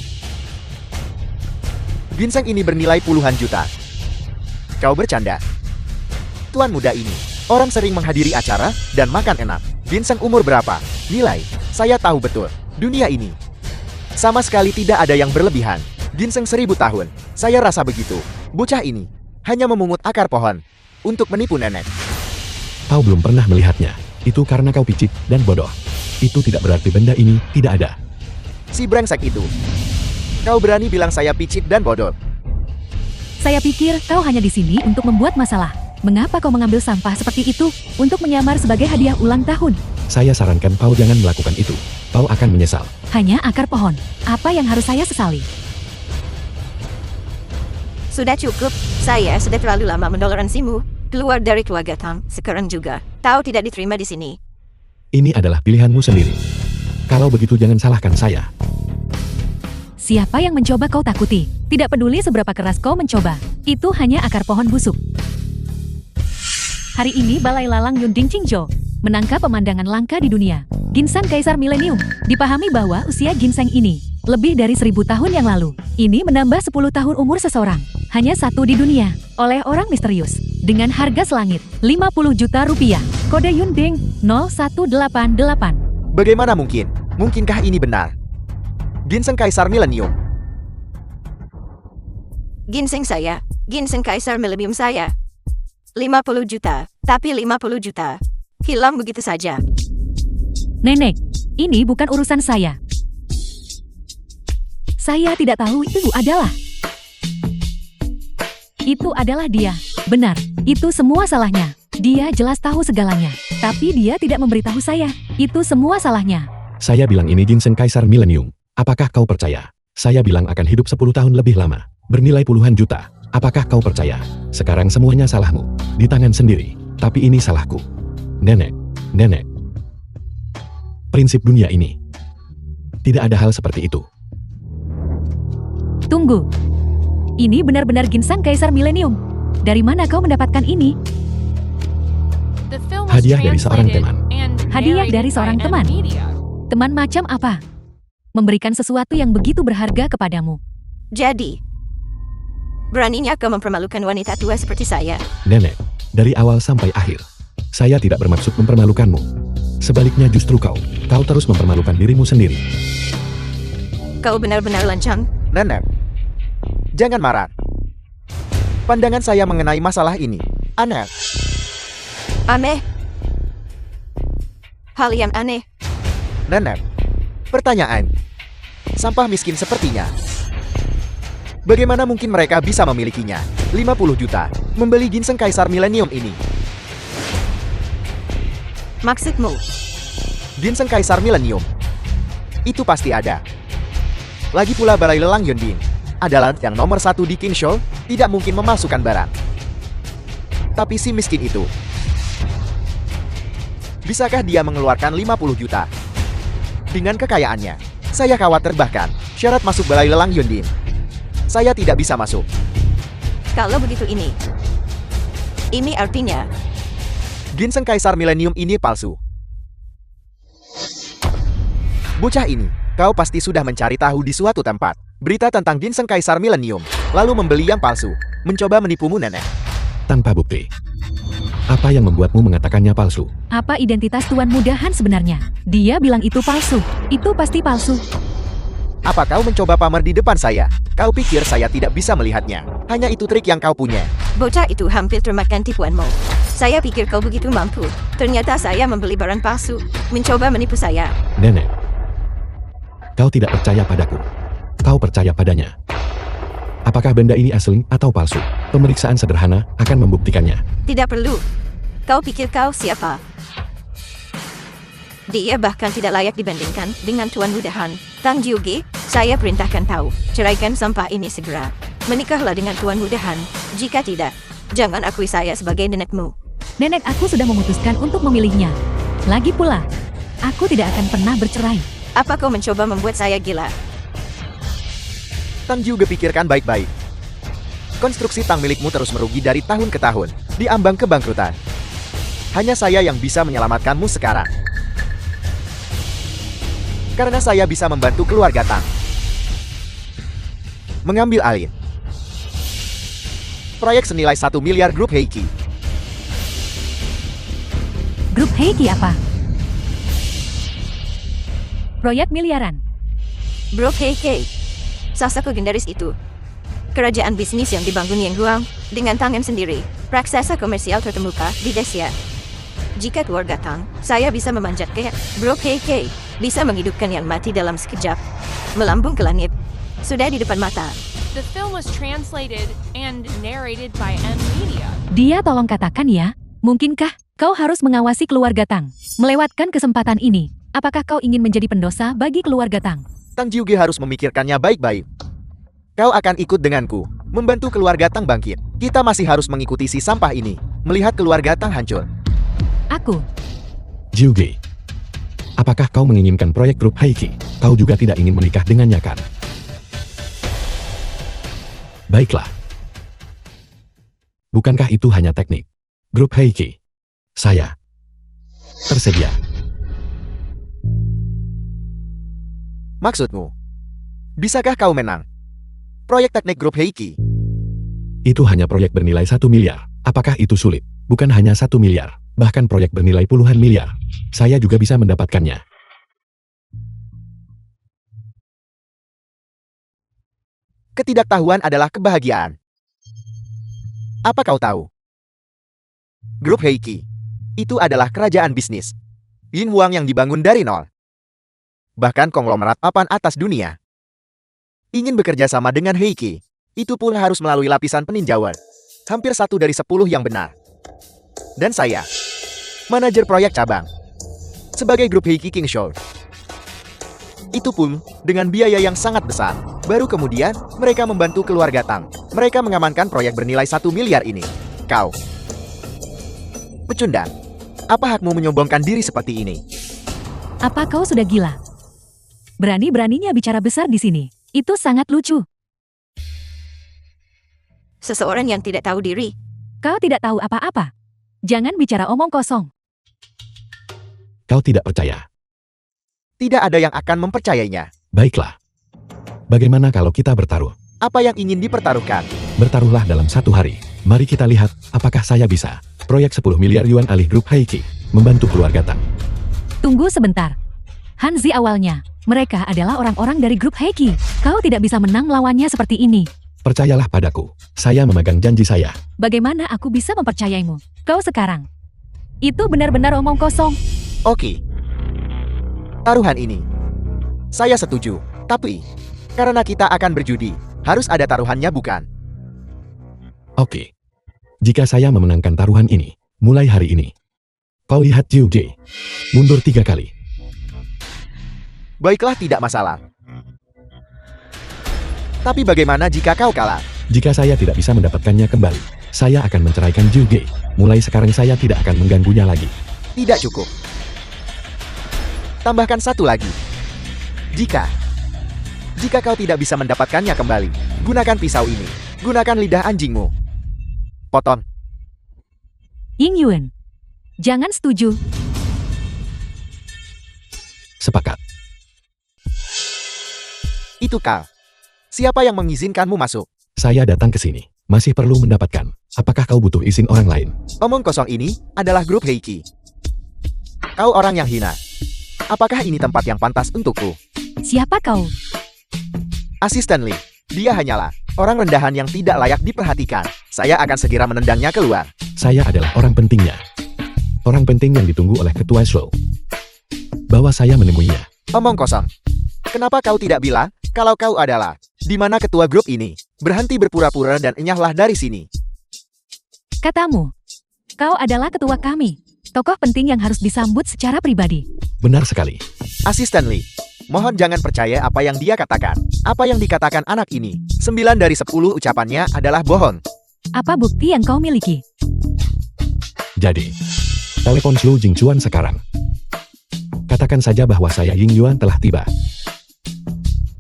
ginseng ini bernilai puluhan juta. Kau bercanda. Tuan muda ini, orang sering menghadiri acara dan makan enak. Ginseng umur berapa? Nilai, saya tahu betul. Dunia ini sama sekali tidak ada yang berlebihan. Ginseng 1000 tahun, saya rasa begitu. Bocah ini hanya memungut akar pohon untuk menipu nenek. Kau belum pernah melihatnya. Itu karena kau picik dan bodoh. Itu tidak berarti benda ini tidak ada. Si brengsek itu. Kau berani bilang saya picik dan bodoh. Saya pikir kau hanya di sini untuk membuat masalah. Mengapa kau mengambil sampah seperti itu untuk menyamar sebagai hadiah ulang tahun? Saya sarankan kau jangan melakukan itu. Kau akan menyesal. Hanya akar pohon. Apa yang harus saya sesali? Sudah cukup, saya sudah terlalu lama mentoleransimu. Keluar dari keluarga Tam, sekarang juga. Tahu tidak diterima di sini. Ini adalah pilihanmu sendiri. Kalau begitu jangan salahkan saya. Siapa yang mencoba kau takuti? Tidak peduli seberapa keras kau mencoba. Itu hanya akar pohon busuk. Hari ini Balai Lalang Yunding Qingzhou menangkap pemandangan langka di dunia. Ginseng Kaisar Milenium. Dipahami bahwa usia ginseng ini lebih dari 1000 tahun yang lalu. Ini menambah 10 tahun umur seseorang. Hanya satu di dunia. Oleh orang misterius. Dengan harga selangit 50 juta rupiah. Kode Yunding 0188. Bagaimana mungkin? Mungkinkah ini benar? Ginseng Kaisar Milenium. Ginseng saya, ginseng Kaisar Milenium saya. 50 juta, tapi 50 juta. Hilang begitu saja. Nenek, ini bukan urusan saya. Saya tidak tahu itu adalah. Itu adalah dia. Benar, itu semua salahnya. Dia jelas tahu segalanya. Tapi dia tidak memberitahu saya. Itu semua salahnya. Saya bilang ini ginseng kaisar milenium. Apakah kau percaya? Saya bilang akan hidup 10 tahun lebih lama. Bernilai puluhan juta. Apakah kau percaya? Sekarang semuanya salahmu. Di tangan sendiri. Tapi ini salahku. Nenek. Prinsip dunia ini. Tidak ada hal seperti itu. Tunggu. Ini benar-benar ginseng Kaisar Milenium. Dari mana kau mendapatkan ini? The film was Hadiah dari seorang translated teman. and Hadiah narrated dari by seorang M teman. Media. Teman macam apa? Memberikan sesuatu yang begitu berharga kepadamu. Jadi, beraninya kau mempermalukan wanita tua seperti saya. Nenek. Dari awal sampai akhir. Saya tidak bermaksud mempermalukanmu. Sebaliknya justru kau terus mempermalukan dirimu sendiri. Kau benar-benar lancang. Nenek, jangan marah. Pandangan saya mengenai masalah ini aneh. Aneh. Hal yang aneh. Nenek, pertanyaan. Sampah miskin sepertinya. Bagaimana mungkin mereka bisa memilikinya? 50 juta. Membeli ginseng Kaisar Milenium ini. Maksudmu? Ginseng Kaisar Milenium. Itu pasti ada. Lagi pula Balai Lelang Yunding adalah yang nomor 1 di Qingzhou, tidak mungkin memasukkan barang. Tapi si miskin itu, bisakah dia mengeluarkan 50 juta? Dengan kekayaannya, saya khawatir bahkan syarat masuk Balai Lelang Yunding. Saya tidak bisa masuk. Kalau begitu ini artinya Ginseng Kaisar Milenium ini palsu. Bocah ini, kau pasti sudah mencari tahu di suatu tempat berita tentang ginseng Kaisar Milenium, lalu membeli yang palsu, mencoba menipumu nenek. Tanpa bukti. Apa yang membuatmu mengatakannya palsu? Apa identitas Tuan Muda Han sebenarnya? Dia bilang itu palsu. Itu pasti palsu. Apa kau mencoba pamer di depan saya? Kau pikir saya tidak bisa melihatnya? Hanya itu trik yang kau punya. Bocah itu hampir termakan tipuanmu. Saya pikir kau begitu mampu. Ternyata saya membeli barang palsu, mencoba menipu saya. Nenek. Kau tidak percaya padaku. Kau percaya padanya. Apakah benda ini asli atau palsu? Pemeriksaan sederhana akan membuktikannya. Tidak perlu. Kau pikir kau siapa? Dia bahkan tidak layak dibandingkan dengan Tuan Muda Han. Tang Jiuge, saya perintahkan kau, ceraikan sampah ini segera. Menikahlah dengan Tuan Muda Han. Jika tidak, jangan akui saya sebagai nenekmu. Nenek aku sudah memutuskan untuk memilihnya. Lagi pula, aku tidak akan pernah bercerai. Apa kau mencoba membuat saya gila? Tang juga pikirkan baik-baik. Konstruksi Tang milikmu terus merugi dari tahun ke tahun, diambang kebangkrutan. Hanya saya yang bisa menyelamatkanmu sekarang. Karena saya bisa membantu keluarga Tang mengambil alih proyek senilai 1 miliar grup Heiki. Grup Heiki apa? Proyek miliaran. Bro KK, salah satu legendaris itu. Kerajaan bisnis yang dibangun Yang Guang dengan tangan sendiri, raksasa komersial terkemuka di Asia. Jika keluarga Tang, saya bisa memanjatkan Bro KK, bisa menghidupkan yang mati dalam sekejap, melambung ke langit, sudah di depan mata. The film was translated and narrated by M Media. Dia tolong katakan ya, mungkinkah kau harus mengawasi keluarga Tang? Melewatkan kesempatan ini, apakah kau ingin menjadi pendosa bagi keluarga Tang? Tang Jiuge harus memikirkannya baik-baik. Kau akan ikut denganku, membantu keluarga Tang bangkit. Kita masih harus mengikuti si sampah ini, melihat keluarga Tang hancur. Aku. Jiuge. Apakah kau menginginkan proyek grup Heiki? Kau juga tidak ingin menikah dengannya kan? Baiklah. Bukankah itu hanya teknik? Grup Heiki. Saya. Tersedia. Maksudmu? Bisakah kau menang? Proyek teknik grup Heiki. Itu hanya proyek bernilai 1 miliar. Apakah itu sulit? Bukan hanya 1 miliar. Bahkan proyek bernilai puluhan miliar. Saya juga bisa mendapatkannya. Ketidaktahuan adalah kebahagiaan. Apa kau tahu? Grup Heiki. Itu adalah kerajaan bisnis. Yin Huang yang dibangun dari nol. Bahkan konglomerat papan atas dunia. Ingin bekerja sama dengan Heiki, itu pun harus melalui lapisan peninjauan. Hampir 1 dari 10 yang benar. Dan saya, manajer proyek cabang. Sebagai grup Heiki King Show. Itu pun dengan biaya yang sangat besar. Baru kemudian, mereka membantu keluarga Tang. Mereka mengamankan proyek bernilai 1 miliar ini. Kau. Pecundang. Apa hakmu menyombongkan diri seperti ini? Apa kau sudah gila? Berani-beraninya bicara besar di sini. Itu sangat lucu. Seseorang yang tidak tahu diri. Kau tidak tahu apa-apa. Jangan bicara omong kosong. Kau tidak percaya. Tidak ada yang akan mempercayainya. Baiklah. Bagaimana kalau kita bertaruh? Apa yang ingin dipertaruhkan? Bertaruhlah dalam 1 hari. Mari kita lihat apakah saya bisa. Proyek 10 miliar yuan alih grup Heiki. Membantu keluarga Tang. Tunggu sebentar. Hanzi awalnya. Mereka adalah orang-orang dari grup Heiki. Kau tidak bisa menang melawannya seperti ini. Percayalah padaku. Saya memegang janji saya. Bagaimana aku bisa mempercayaimu? Kau sekarang. Itu benar-benar omong kosong. Oke. Taruhan ini. Saya setuju. Tapi, karena kita akan berjudi, harus ada taruhannya bukan? Oke. Jika saya memenangkan taruhan ini, mulai hari ini. Kau lihat Jiuge. Mundur 3 kali. Baiklah, tidak masalah. Tapi bagaimana jika kau kalah? Jika saya tidak bisa mendapatkannya kembali, saya akan menceraikan Jiuge. Mulai sekarang saya tidak akan mengganggunya lagi. Tidak cukup. Tambahkan 1 lagi. Jika kau tidak bisa mendapatkannya kembali, gunakan pisau ini. Gunakan lidah anjingmu. Potong. Ying Yuan. Jangan setuju. Sepakat. Itu kau. Siapa yang mengizinkanmu masuk? Saya datang ke sini. Masih perlu mendapatkan. Apakah kau butuh izin orang lain? Omong kosong ini adalah grup Heiki. Kau orang yang hina. Apakah ini tempat yang pantas untukku? Siapa kau? Asisten Lee. Dia hanyalah orang rendahan yang tidak layak diperhatikan. Saya akan segera menendangnya keluar. Saya adalah orang pentingnya. Orang penting yang ditunggu oleh ketua show. Bawa saya menemuinya. Omong kosong. Kenapa kau tidak bilang kalau kau adalah di mana ketua grup ini? Berhenti berpura-pura dan enyahlah dari sini. Katamu. Kau adalah ketua kami. Tokoh penting yang harus disambut secara pribadi. Benar sekali. Asisten Lee. Mohon jangan percaya apa yang dia katakan. Apa yang dikatakan anak ini, 9 dari 10 ucapannya adalah bohong. Apa bukti yang kau miliki? Jadi, telepon Su Jingchuan sekarang. Katakan saja bahwa saya Ying Yuan telah tiba.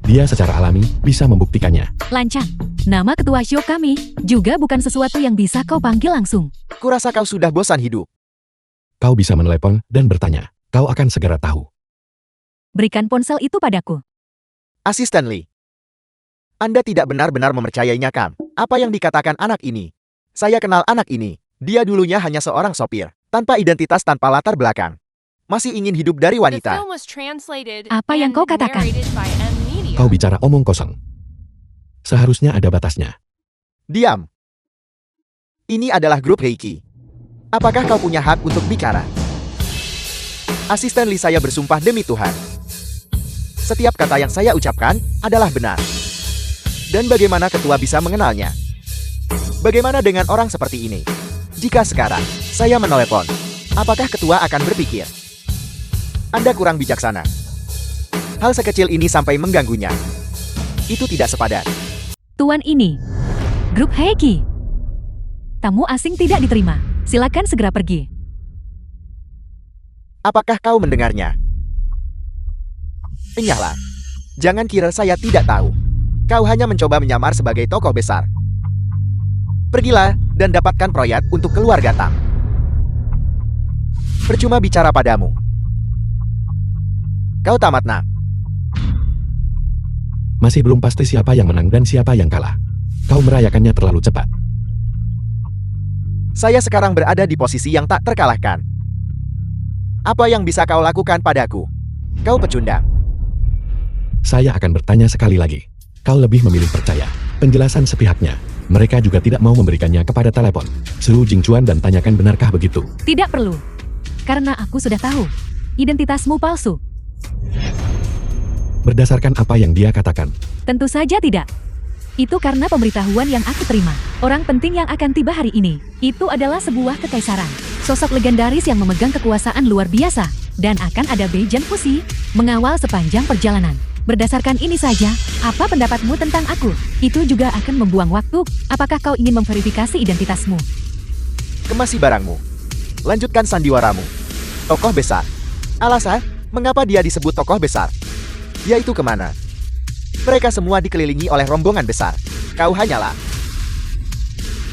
Dia secara alami bisa membuktikannya. Lancang. Nama ketua show kami juga bukan sesuatu yang bisa kau panggil langsung. Kurasa kau sudah bosan hidup. Kau bisa menelepon dan bertanya. Kau akan segera tahu. Berikan ponsel itu padaku. Asisten Lee. Anda tidak benar-benar mempercayainya kan? Apa yang dikatakan anak ini? Saya kenal anak ini. Dia dulunya hanya seorang sopir, tanpa identitas, tanpa latar belakang. Masih ingin hidup dari The wanita. film was translated Apa yang and kau katakan? narrated by M Media. Kau bicara omong kosong. Seharusnya ada batasnya. Diam. Ini adalah grup Heiki. Apakah kau punya hak untuk bicara? Asisten Lee, saya bersumpah demi Tuhan. Setiap kata yang saya ucapkan adalah benar. Dan bagaimana ketua bisa mengenalnya? Bagaimana dengan orang seperti ini? Jika sekarang saya menelepon, apakah ketua akan berpikir Anda kurang bijaksana? Hal sekecil ini sampai mengganggunya. Itu tidak sepadan. Tuan ini. Grup Heiki. Tamu asing tidak diterima. Silakan segera pergi. Apakah kau mendengarnya? Enyahlah. Jangan kira saya tidak tahu. Kau hanya mencoba menyamar sebagai tokoh besar. Pergilah dan dapatkan proyek untuk keluarga Tang. Percuma bicara padamu. Kau tamat, nak. Masih belum pasti siapa yang menang dan siapa yang kalah. Kau merayakannya terlalu cepat. Saya sekarang berada di posisi yang tak terkalahkan. Apa yang bisa kau lakukan padaku? Kau pecundang. Saya akan bertanya sekali lagi. Kau lebih memilih percaya penjelasan sepihaknya. Mereka juga tidak mau memberikannya kepada telepon Su Jingchuan dan tanyakan benarkah begitu. Tidak perlu. Karena aku sudah tahu. Identitasmu palsu. Berdasarkan apa yang dia katakan. Tentu saja tidak. Itu karena pemberitahuan yang aku terima. Orang penting yang akan tiba hari ini. Itu adalah sebuah kekaisaran. Sosok legendaris yang memegang kekuasaan luar biasa. Dan akan ada Beijan Fusi mengawal sepanjang perjalanan. Berdasarkan ini saja, apa pendapatmu tentang aku? Itu juga akan membuang waktu. Apakah kau ingin memverifikasi identitasmu? Kemasi barangmu. Lanjutkan sandiwaramu. Tokoh besar. Alasan, mengapa dia disebut tokoh besar? Yaitu kemana? Mereka semua dikelilingi oleh rombongan besar. Kau hanyalah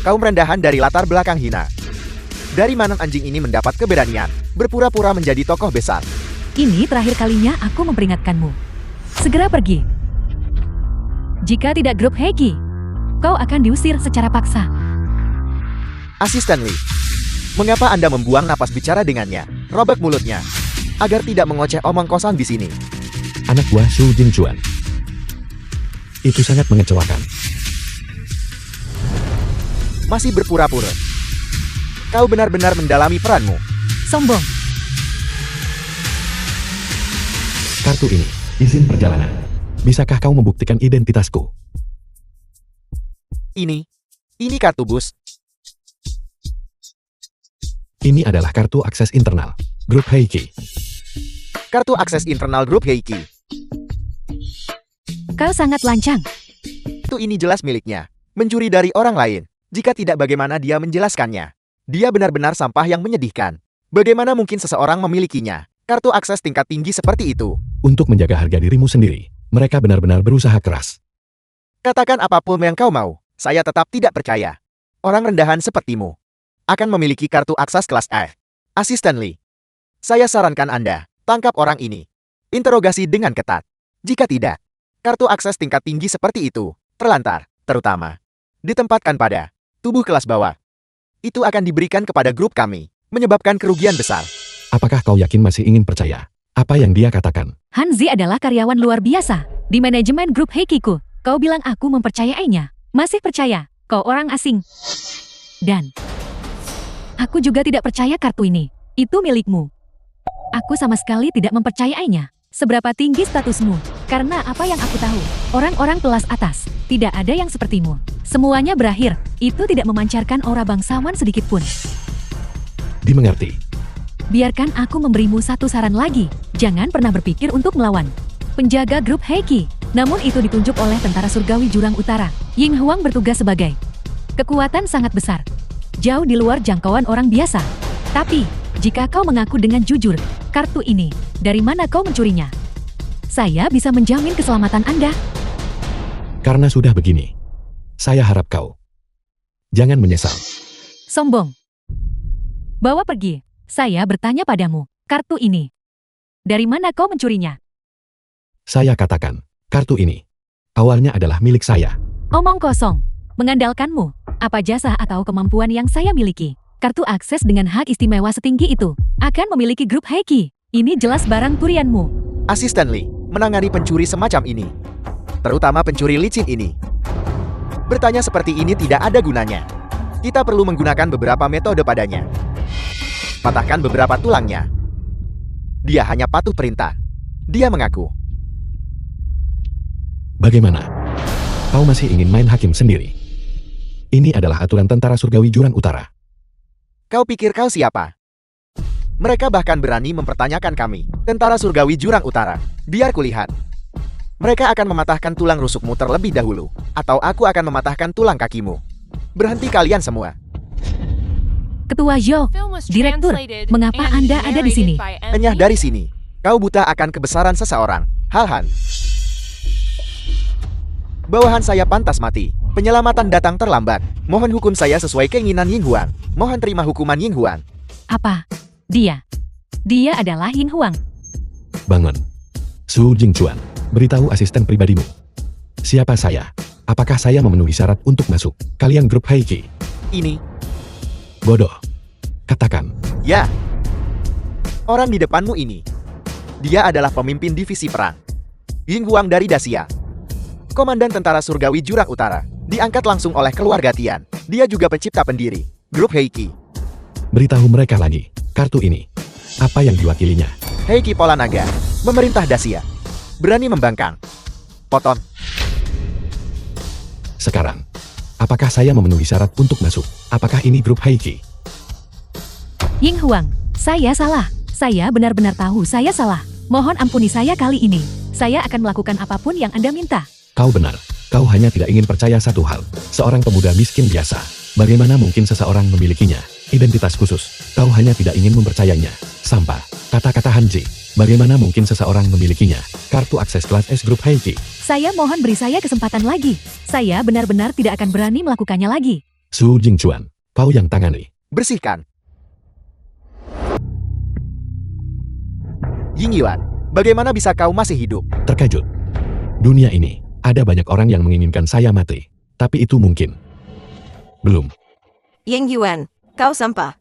kaum rendahan dari latar belakang hina. Dari mana anjing ini mendapat keberanian berpura-pura menjadi tokoh besar? Ini terakhir kalinya aku memperingatkanmu. Segera pergi. Jika tidak grup Heiki, kau akan diusir secara paksa. Asisten Lee, mengapa Anda membuang napas bicara dengannya? Robek mulutnya, agar tidak mengoceh omong kosong di sini. Anak buah Su Jingchuan. Itu sangat mengecewakan. Masih berpura-pura. Kau benar-benar mendalami peranmu. Sombong. Kartu ini, izin perjalanan. Bisakah kau membuktikan identitasku? Ini kartu bus. Ini adalah kartu akses internal. Grup Heiki. Kartu akses internal grup Heiki. Kau sangat lancang. Ini jelas miliknya. Mencuri dari orang lain. Jika tidak, bagaimana dia menjelaskannya? Dia benar-benar sampah yang menyedihkan. Bagaimana mungkin seseorang memilikinya? Kartu akses tingkat tinggi seperti itu. Untuk menjaga harga dirimu sendiri, mereka benar-benar berusaha keras. Katakan apapun yang kau mau, saya tetap tidak percaya. Orang rendahan sepertimu akan memiliki kartu akses kelas A. Asisten Lee, saya sarankan Anda, tangkap orang ini. Interogasi dengan ketat. Jika tidak, kartu akses tingkat tinggi seperti itu, terlantar, terutama, ditempatkan pada tubuh kelas bawah. Itu akan diberikan kepada grup kami, menyebabkan kerugian besar. Apakah kau yakin masih ingin percaya apa yang dia katakan? Hanzi adalah karyawan luar biasa di manajemen grup Heikiku. Kau bilang aku mempercayainya. Masih percaya, kau orang asing. Dan aku juga tidak percaya kartu ini. Itu milikmu. Aku sama sekali tidak mempercayainya. Seberapa tinggi statusmu? Karena apa yang aku tahu, orang-orang kelas atas, tidak ada yang sepertimu. Semuanya berakhir, itu tidak memancarkan aura bangsawan sedikit pun. Dimengerti. Biarkan aku memberimu satu saran lagi, jangan pernah berpikir untuk melawan penjaga grup Heiki. Namun itu ditunjuk oleh tentara surgawi Jurang Utara. Ying Huang bertugas sebagai kekuatan sangat besar, jauh di luar jangkauan orang biasa. Tapi, jika kau mengaku dengan jujur, kartu ini, dari mana kau mencurinya? Saya bisa menjamin keselamatan Anda. Karena sudah begini, saya harap kau jangan menyesal. Sombong. Bawa pergi. Saya bertanya padamu, kartu ini, dari mana kau mencurinya? Saya katakan, kartu ini awalnya adalah milik saya. Omong kosong. Mengandalkanmu, apa jasa atau kemampuan yang saya miliki? Kartu akses dengan hak istimewa setinggi itu akan memiliki grup Heiki. Ini jelas barang curianmu. Asisten Lee, menangani pencuri semacam ini. Terutama pencuri licin ini. Bertanya seperti ini tidak ada gunanya. Kita perlu menggunakan beberapa metode padanya. Patahkan beberapa tulangnya. Dia hanya patuh perintah. Dia mengaku. Bagaimana? Kau masih ingin main hakim sendiri? Ini adalah aturan tentara surgawi Jurang Utara. Kau pikir kau siapa? Mereka bahkan berani mempertanyakan kami, tentara surgawi Jurang Utara. Biar kulihat. Mereka akan mematahkan tulang rusukmu terlebih dahulu, atau aku akan mematahkan tulang kakimu. Berhenti kalian semua. Ketua Zhou, Film was Direktur, translated mengapa and Anda ada di sini? narrated by Enyah M. dari sini. Kau buta akan kebesaran seseorang. Halhan. Bawahan saya pantas mati. Penyelamatan datang terlambat. Mohon hukum saya sesuai keinginan Ying Huang. Mohon terima hukuman Ying Huang. Apa? Dia adalah Ying Huang. Bangun. Su Jingchuan, beritahu asisten pribadimu. Siapa saya? Apakah saya memenuhi syarat untuk masuk kalian grup Heiki? Ini, Bodoh. Katakan. ya. Orang di depanmu ini. Dia adalah pemimpin divisi perang. Ying Huang dari Dacia. Komandan tentara surgawi Jurang Utara. Diangkat langsung oleh keluarga Tian. Dia juga pencipta pendiri grup Heiki. Beritahu mereka lagi, kartu ini. Apa yang diwakilinya? Heiki Polanaga. Memerintah Dacia. Berani membangkang. Poton. Sekarang, apakah saya memenuhi syarat untuk masuk? Apakah ini grup Heiki? Ying Huang, saya salah. Saya benar-benar tahu saya salah. Mohon ampuni saya kali ini. Saya akan melakukan apapun yang Anda minta. Kau benar. Kau hanya tidak ingin percaya satu hal. Seorang pemuda miskin biasa. Bagaimana mungkin seseorang memilikinya? Identitas khusus. Kau hanya tidak ingin mempercayainya. Sampah. Kata-kata Hanji. Bagaimana mungkin seseorang memilikinya? Kartu akses kelas S grup Heiki. Saya mohon beri saya kesempatan lagi. Saya benar-benar tidak akan berani melakukannya lagi. Su Jingchuan, kau yang tangani. Bersihkan. Ying Yuan, bagaimana bisa kau masih hidup? Terkejut. Dunia ini, ada banyak orang yang menginginkan saya mati. Tapi itu mungkin. Belum. Ying Yuan, kau sampah.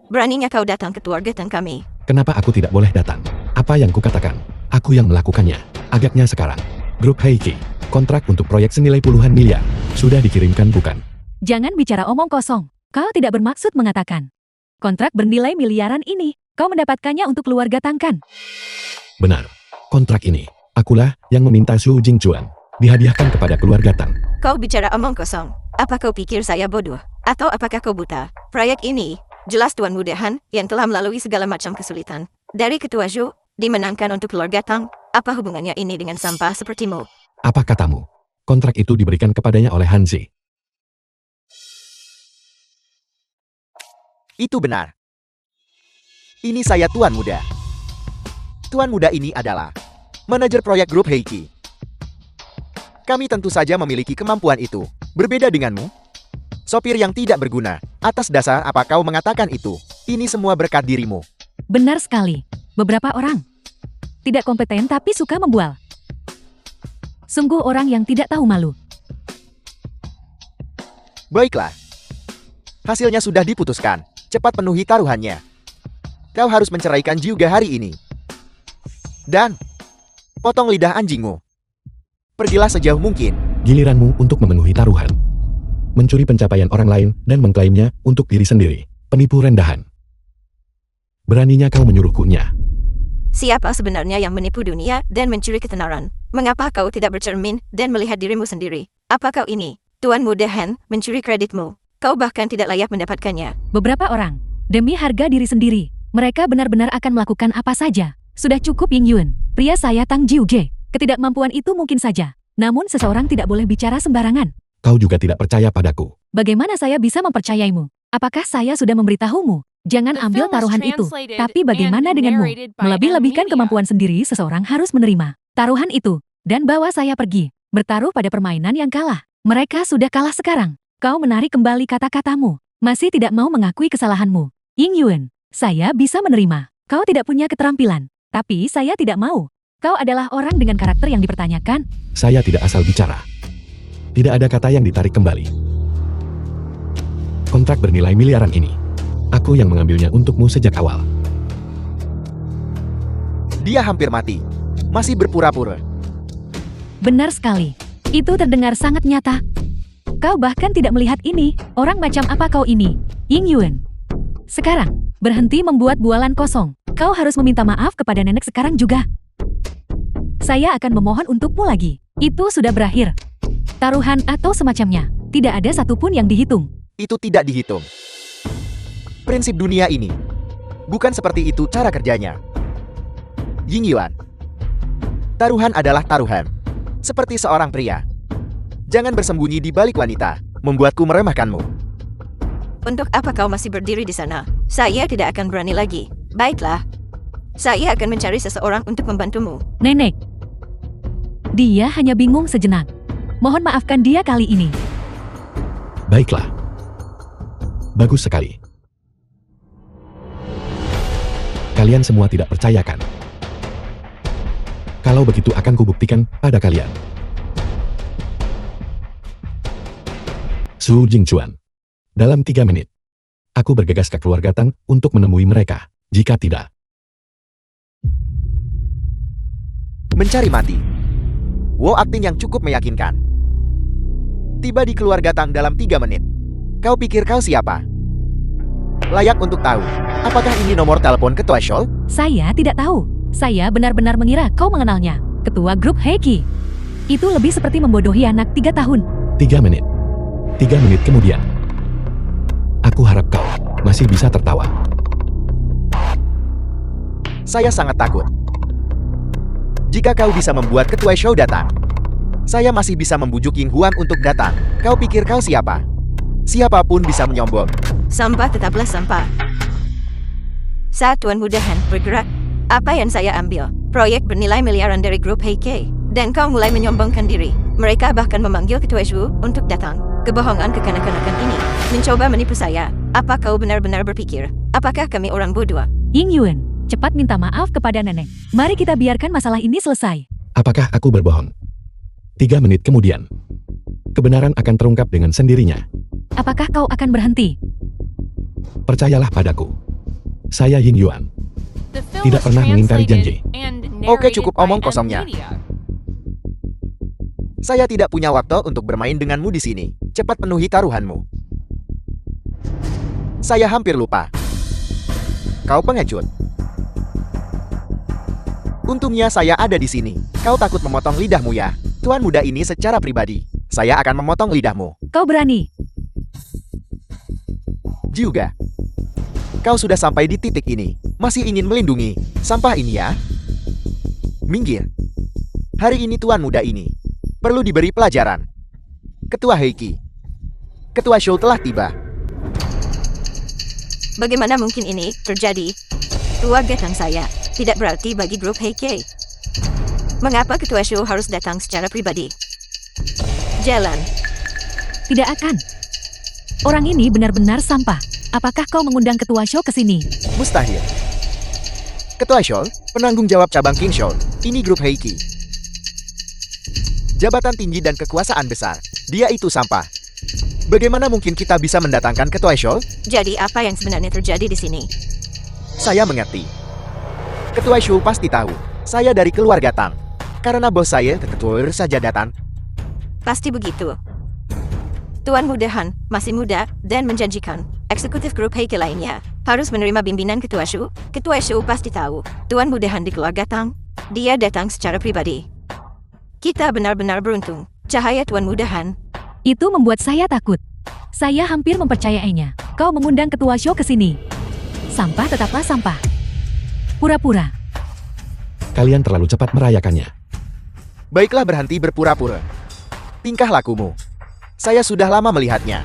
Beraninya kau datang ke keluarga kami. Kenapa aku tidak boleh datang? Apa yang kukatakan? Aku yang melakukannya. Agaknya sekarang. Grup Heiki, kontrak untuk proyek senilai puluhan miliar. Sudah dikirimkan bukan? Jangan bicara omong kosong. Kau tidak bermaksud mengatakan. Kontrak bernilai miliaran ini, kau mendapatkannya untuk keluarga Tangkan. Benar. Kontrak ini, akulah yang meminta Su Jingchuan. Dihadiahkan kepada keluarga Tang. Kau bicara omong kosong. Apa kau pikir saya bodoh? Atau apakah kau buta? Proyek ini, jelas Tuan Muda Han yang telah melalui segala macam kesulitan. Dari Ketua Zhou, dimenangkan untuk keluarga Tang. Apa hubungannya ini dengan sampah sepertimu? Apa katamu? Kontrak itu diberikan kepadanya oleh Hanzi. Itu benar. Ini saya Tuan Muda. Tuan Muda ini adalah manajer proyek grup Heiki. Kami tentu saja memiliki kemampuan itu. Berbeda denganmu. Sopir yang tidak berguna. Atas dasar apa kau mengatakan itu? Ini semua berkat dirimu. Benar sekali. Beberapa orang tidak kompeten tapi suka membual. Sungguh orang yang tidak tahu malu. Baiklah. Hasilnya sudah diputuskan. Cepat penuhi taruhannya. Kau harus menceraikan Jiuga hari ini. Dan potong lidah anjingmu. Pergilah sejauh mungkin. Giliranmu untuk memenuhi taruhan. Mencuri pencapaian orang lain dan mengklaimnya untuk diri sendiri. Penipu rendahan. Beraninya kau menyuruhkunya. Siapa sebenarnya yang menipu dunia dan mencuri ketenaran? Mengapa kau tidak bercermin dan melihat dirimu sendiri? Apa kau ini, Tuan Muda Han, mencuri kreditmu? Kau bahkan tidak layak mendapatkannya. Beberapa orang, demi harga diri sendiri, mereka benar-benar akan melakukan apa saja. Sudah cukup Ying Yuan, pria saya Tang Jiuge. Ketidakmampuan itu mungkin saja. Namun seseorang tidak boleh bicara sembarangan. Kau juga tidak percaya padaku. Bagaimana saya bisa mempercayaimu? Apakah saya sudah memberitahumu? Jangan The ambil film was taruhan itu. translated Tapi bagaimana and denganmu? narrated by Melebih-lebihkan M-Media. kemampuan sendiri seseorang harus menerima taruhan itu. Dan bawa saya pergi. Bertaruh pada permainan yang kalah. Mereka sudah kalah sekarang. Kau menarik kembali kata-katamu. Masih tidak mau mengakui kesalahanmu. Ying Yuan, saya bisa menerima. Kau tidak punya keterampilan. Tapi saya tidak mau. Kau adalah orang dengan karakter yang dipertanyakan. Saya tidak asal bicara. Tidak ada kata yang ditarik kembali. Kontrak bernilai miliaran ini. Aku yang mengambilnya untukmu sejak awal. Dia hampir mati. Masih berpura-pura. Benar sekali. Itu terdengar sangat nyata. Kau bahkan tidak melihat ini. Orang macam apa kau ini? Ying Yuan. Sekarang, berhenti membuat bualan kosong. Kau harus meminta maaf kepada nenek sekarang juga. Saya akan memohon untukmu lagi. Itu sudah berakhir. Taruhan atau semacamnya. Tidak ada satupun yang dihitung. Itu tidak dihitung. Prinsip dunia ini. Bukan seperti itu cara kerjanya. Ying Yuan. Taruhan adalah taruhan. Seperti seorang pria. Jangan bersembunyi di balik wanita. Membuatku meremehkanmu. Untuk apa kau masih berdiri di sana? Saya tidak akan berani lagi. Baiklah. Saya akan mencari seseorang untuk membantumu. Nenek. Dia hanya bingung sejenak. Mohon maafkan dia kali ini. Baiklah. Bagus sekali. Kalian semua tidak percayakan. Kalau begitu akan kubuktikan pada kalian. Su Jingchuan. Dalam 3 menit. Aku bergegas ke keluarga Tang untuk menemui mereka. Jika tidak, Mencari mati. Wow, akting yang cukup meyakinkan. Tiba di keluarga Tang dalam 3 menit. Kau pikir kau siapa? Layak untuk tahu. Apakah ini nomor telepon Ketua Shoal? Saya tidak tahu. Saya benar-benar mengira kau mengenalnya. Ketua grup Heiki. Itu lebih seperti membodohi anak 3 tahun. 3 menit. 3 menit kemudian. Aku harap kau masih bisa tertawa. Saya sangat takut. Jika kau bisa membuat Ketua Show datang, saya masih bisa membujuk Ying Huan untuk datang. Kau pikir kau siapa? Siapapun bisa menyombong. Sampah tetaplah sampah. Saat Tuan Muda Han bergerak, apa yang saya ambil? Proyek bernilai miliaran dari grup Heike. Dan kau mulai menyombongkan diri. Mereka bahkan memanggil Ketua Shu untuk datang. Kebohongan kekanak-kanakan ini mencoba menipu saya. Apa kau benar-benar berpikir? Apakah kami orang bodoh? Ying Yuan, cepat minta maaf kepada nenek. Mari kita biarkan masalah ini selesai. Apakah aku berbohong? 3 menit kemudian. Kebenaran akan terungkap dengan sendirinya. Apakah kau akan berhenti? Percayalah padaku. Saya Ying Yuan. The film Tidak was pernah mengingkari translated janji. and Oke, narrated cukup by omong kosongnya. M-Media. Saya tidak punya waktu untuk bermain denganmu di sini. Cepat penuhi taruhanmu. Saya hampir lupa. Kau pengecut. Untungnya saya ada di sini. Kau takut memotong lidahmu ya? Tuan muda ini secara pribadi. Saya akan memotong lidahmu. Kau berani. Juga. Kau sudah sampai di titik ini. Masih ingin melindungi sampah ini ya? Minggir. Hari ini tuan muda ini perlu diberi pelajaran. Ketua Heiki. Ketua Show telah tiba. Bagaimana mungkin ini terjadi? Keluarga Tang saya tidak berarti bagi grup Heike. Mengapa Ketua Shu harus datang secara pribadi? Jalan. Tidak akan. Orang ini benar-benar sampah. Apakah kau mengundang ketua show ke sini? Mustahil. Ketua Show, penanggung jawab cabang King Show, ini grup Heiki. Jabatan tinggi dan kekuasaan besar, dia itu sampah. Bagaimana mungkin kita bisa mendatangkan Ketua Show? Jadi apa yang sebenarnya terjadi di sini? Saya mengerti. Ketua Show pasti tahu, saya dari keluarga Tang. Karena bos saya ketua saja datang. Pasti begitu. Tuan Mudahan masih muda dan menjanjikan. Eksekutif grup Heike lainnya harus menerima bimbingan Ketua Shu. Ketua Shu pasti tahu Tuan Mudahan di keluarga Tang. Dia datang secara pribadi. Kita benar-benar beruntung. Cahaya Tuan Mudahan. Itu membuat saya takut. Saya hampir mempercayainya. Kau mengundang ketua show ke sini. Sampah tetaplah sampah. Pura-pura. Kalian terlalu cepat merayakannya. Baiklah, berhenti berpura-pura. Tingkah lakumu. Saya sudah lama melihatnya.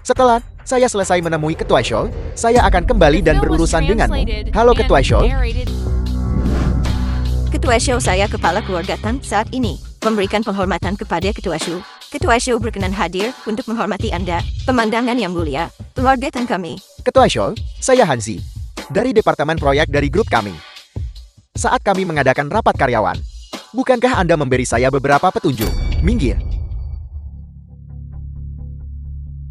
Setelah saya selesai menemui Ketua Show, saya akan kembali dan berurusan denganmu. Halo Ketua Show. Ketua Shu, saya kepala keluarga Tang saat ini. Memberikan penghormatan kepada Ketua Shu. Ketua Shu berkenan hadir untuk menghormati Anda. Pemandangan yang mulia. Keluarga Tang kami. Ketua Show, saya Hansi. Dari Departemen Proyek dari grup kami. Saat kami mengadakan rapat karyawan, bukankah Anda memberi saya beberapa petunjuk? Minggir.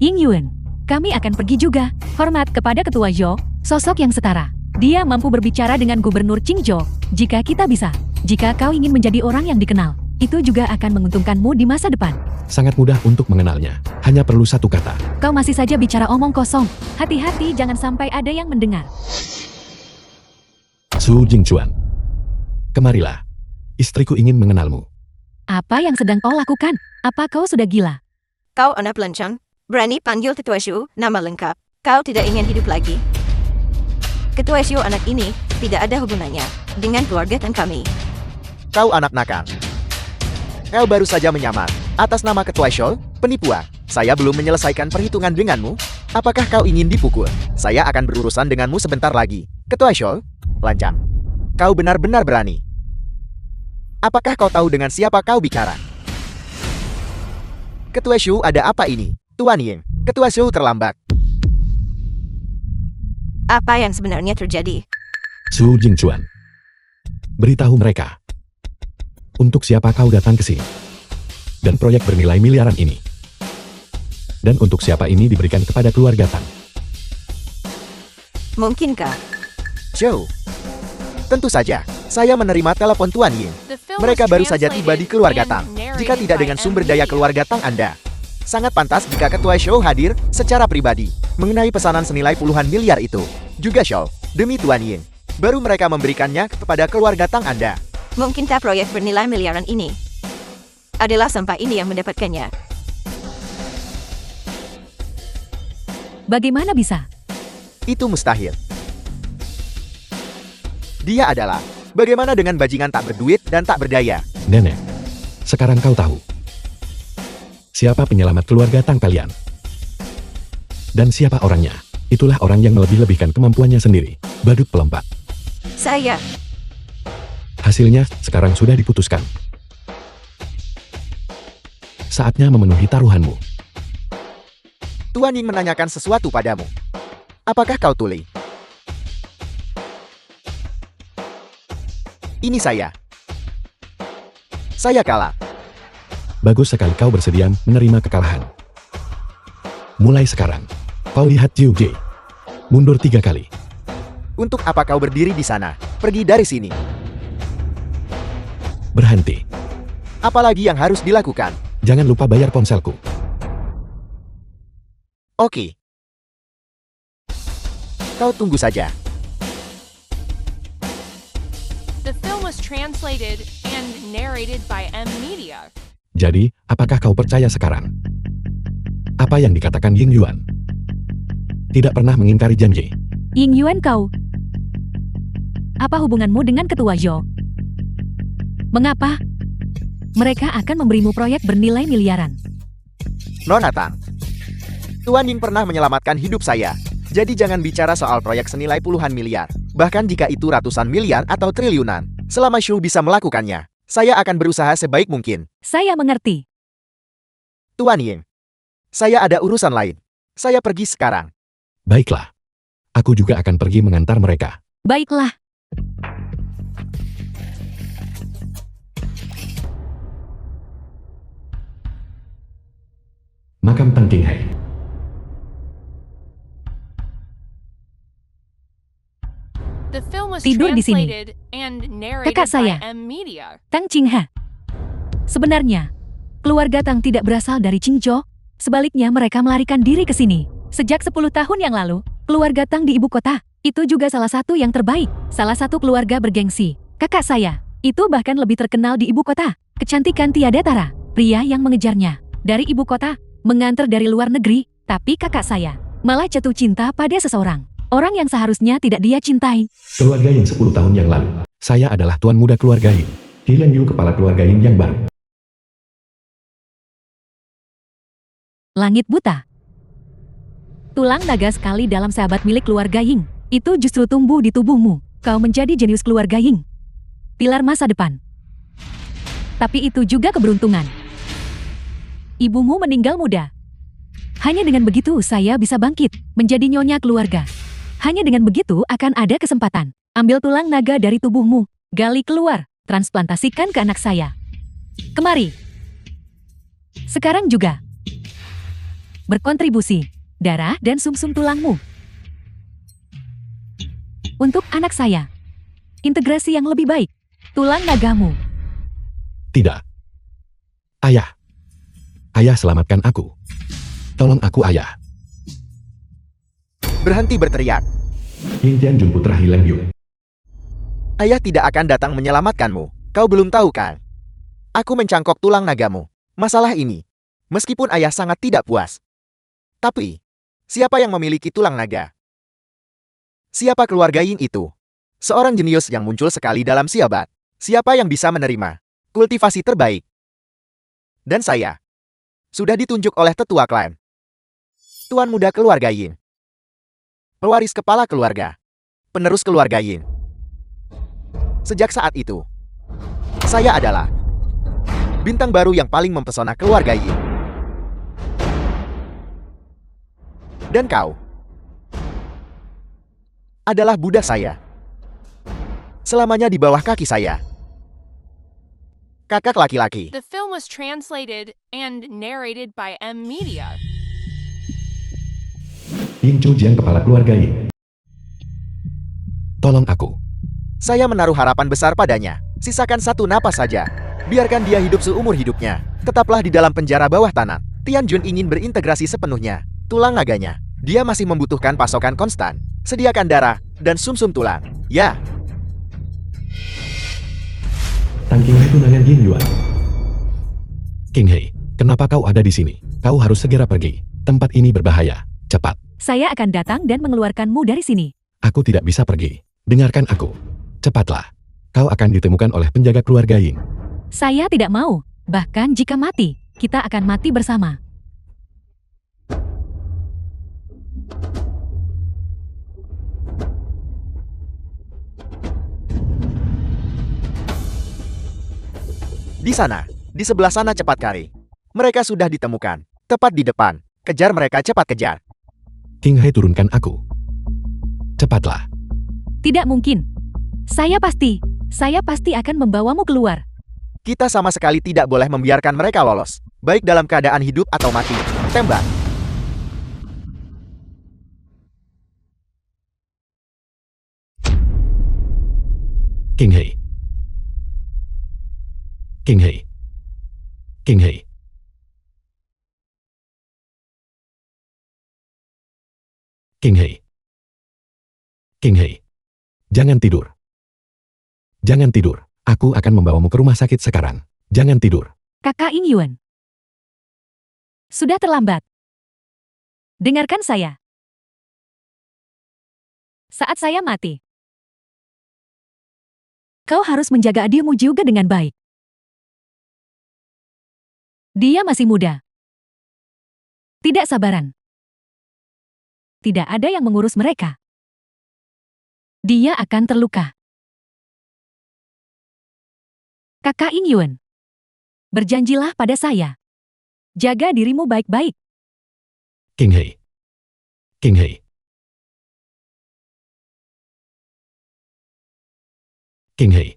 Ying Yuan, kami akan pergi juga. Hormat kepada Ketua Zhou, sosok yang setara. Dia mampu berbicara dengan Gubernur Qingzhou. Jika kita bisa, jika kau ingin menjadi orang yang dikenal, itu juga akan menguntungkanmu di masa depan. Sangat mudah untuk mengenalnya. Hanya perlu satu kata. Kau masih saja bicara omong kosong. Hati-hati jangan sampai ada yang mendengar. Su Jingchuan. Kemarilah. Istriku ingin mengenalmu. Apa yang sedang kau lakukan? Apa kau sudah gila? Kau anak pelancong. Berani panggil Ketua Shu nama lengkap. Kau tidak ingin hidup lagi. Ketua Shu anak ini tidak ada hubungannya dengan keluarga Tang kami. Kau anak nakal. Kau baru saja menyamar atas nama Ketua Show, penipuan. Saya belum menyelesaikan perhitungan denganmu. Apakah kau ingin dipukul? Saya akan berurusan denganmu sebentar lagi. Ketua Show, lancang. Kau benar-benar berani. Apakah kau tahu dengan siapa kau bicara? Ketua Shu, ada apa ini? Tuan Ying, Ketua Shu terlambat. Apa yang sebenarnya terjadi? Su Jingchuan. Beritahu mereka. Untuk siapa kau datang ke sini? Dan proyek bernilai miliaran ini. Dan untuk siapa ini diberikan kepada keluarga Tang? Mungkinkah? Show. Tentu saja, saya menerima telepon Tuan Ying. Mereka baru saja tiba di keluarga Tang. Jika tidak dengan sumber daya keluarga Tang Anda, sangat pantas jika Ketua Show hadir secara pribadi mengenai pesanan senilai puluhan miliar itu. Juga Show, demi Tuan Ying, baru mereka memberikannya kepada keluarga Tang Anda. Mungkinkah proyek bernilai miliaran ini adalah sampah ini yang mendapatkannya? Bagaimana bisa? Itu mustahil. Dia adalah, bagaimana dengan bajingan tak berduit dan tak berdaya? Nenek. Sekarang kau tahu. Siapa penyelamat keluarga Tang kalian? Dan siapa orangnya? Itulah orang yang melebih-lebihkan kemampuannya sendiri. Badut pelompat. Saya. Hasilnya sekarang sudah diputuskan. Saatnya memenuhi taruhanmu. Tuan Ying menanyakan sesuatu padamu. Apakah kau tuli? Ini saya. Saya kalah. Bagus sekali kau bersedia menerima kekalahan. Mulai sekarang, kau lihat Jiu Jie. Mundur 3 kali. Untuk apa kau berdiri di sana? Pergi dari sini. Berhenti. Apalagi yang harus dilakukan? Jangan lupa bayar ponselku. Oke. Kau tunggu saja. The film was translated and narrated by M Media. Jadi, apakah kau percaya sekarang? Apa yang dikatakan Ying Yuan? Tidak pernah mengingkari janji. Ying Yuan kau. Apa hubunganmu dengan Ketua Zhou? Mengapa? Mereka akan memberimu proyek bernilai miliaran. Nona Tang. Tuan Ying pernah menyelamatkan hidup saya. Jadi jangan bicara soal proyek senilai puluhan miliar. Bahkan jika itu ratusan miliar atau triliunan. Selama Shu bisa melakukannya, saya akan berusaha sebaik mungkin. Saya mengerti. Tuan Ying. Saya ada urusan lain. Saya pergi sekarang. Baiklah. Aku juga akan pergi mengantar mereka. Baiklah. Makam Tang Qinghai. The film was Tidur di sini. translated and narrated Kakak saya. by M Media. Tang Qingha. Sebenarnya, keluarga Tang tidak berasal dari Qingzhou. Sebaliknya mereka melarikan diri ke sini. Sejak 10 tahun yang lalu, keluarga Tang di ibu kota. Itu juga salah satu yang terbaik. Salah satu keluarga bergengsi. Kakak saya. Itu bahkan lebih terkenal di ibu kota. Kecantikan tiada tara. Pria yang mengejarnya. Dari ibu kota. Mengantar dari luar negeri. Tapi kakak saya malah jatuh cinta pada seseorang. Orang yang seharusnya tidak dia cintai. Keluarga Ying 10 tahun yang lalu. Saya adalah tuan muda keluarga Ying. Dylan Yu kepala keluarga Ying yang baru. Langit buta. Tulang naga sekali dalam sahabat milik keluarga Ying. Itu justru tumbuh di tubuhmu. Kau menjadi jenius keluarga Ying. Pilar masa depan. Tapi itu juga keberuntungan. Ibumu meninggal muda. Hanya dengan begitu saya bisa bangkit, menjadi nyonya keluarga. Hanya dengan begitu akan ada kesempatan. Ambil tulang naga dari tubuhmu, gali keluar, transplantasikan ke anak saya. Kemari. Sekarang juga. Berkontribusi, darah dan sumsum tulangmu. Untuk anak saya. Integrasi yang lebih baik. Tulang nagamu. Tidak. Ayah. Ayah selamatkan aku. Tolong aku ayah. Berhenti berteriak. Ying Tianjun putra Hilang Yu. Ayah tidak akan datang menyelamatkanmu. Kau belum tahu kan? Aku mencangkok tulang nagamu. Masalah ini. Meskipun ayah sangat tidak puas. Tapi, siapa yang memiliki tulang naga? Siapa keluarga Ying itu? Seorang jenius yang muncul sekali dalam Siabat. Siapa yang bisa menerima kultivasi terbaik? Dan saya sudah ditunjuk oleh tetua klan. Tuan muda keluarga Ying. Pewaris kepala keluarga. Penerus keluarga Ying. Sejak saat itu, saya adalah bintang baru yang paling mempesona keluarga Ying. Dan kau adalah budak saya. Selamanya di bawah kaki saya. Kakak laki-laki. The film was translated and narrated by M Media. Ying Chu Jiang kepala keluarga Ying. Tolong aku. Saya menaruh harapan besar padanya. Sisakan satu napas saja. Biarkan dia hidup seumur hidupnya. Tetaplah di dalam penjara bawah tanah. Tianjun ingin berintegrasi sepenuhnya. Tulang naganya. Dia masih membutuhkan pasokan konstan. Sediakan darah dan sumsum tulang. Ya. Tang Qinghai tunangan Ying Yuan. Qinghai, kenapa kau ada di sini? Kau harus segera pergi. Tempat ini berbahaya. Cepat. Saya akan datang dan mengeluarkanmu dari sini. Aku tidak bisa pergi. Dengarkan aku. Cepatlah. Kau akan ditemukan oleh penjaga keluarga Ying. Saya tidak mau. Bahkan jika mati, kita akan mati bersama. Di sana. Di sebelah sana cepat kari. Mereka sudah ditemukan. Tepat di depan. Kejar mereka, cepat kejar. Qinghai turunkan aku. Cepatlah. Tidak mungkin. Saya pasti akan membawamu keluar. Kita sama sekali tidak boleh membiarkan mereka lolos. Baik dalam keadaan hidup atau mati. Tembak. Qinghai. Qinghai. Qinghai. Qinghai. Qinghai. Jangan tidur. Jangan tidur. Aku akan membawamu ke rumah sakit sekarang. Jangan tidur. Kakak Ying Yuan. Sudah terlambat. Dengarkan saya. Saat saya mati, kau harus menjaga adikmu juga dengan baik. Dia masih muda. Tidak sabaran. Tidak ada yang mengurus mereka. Dia akan terluka. Kakak Ying Yuan, berjanjilah pada saya. Jaga dirimu baik-baik. Qinghai. Qinghai. King Hei.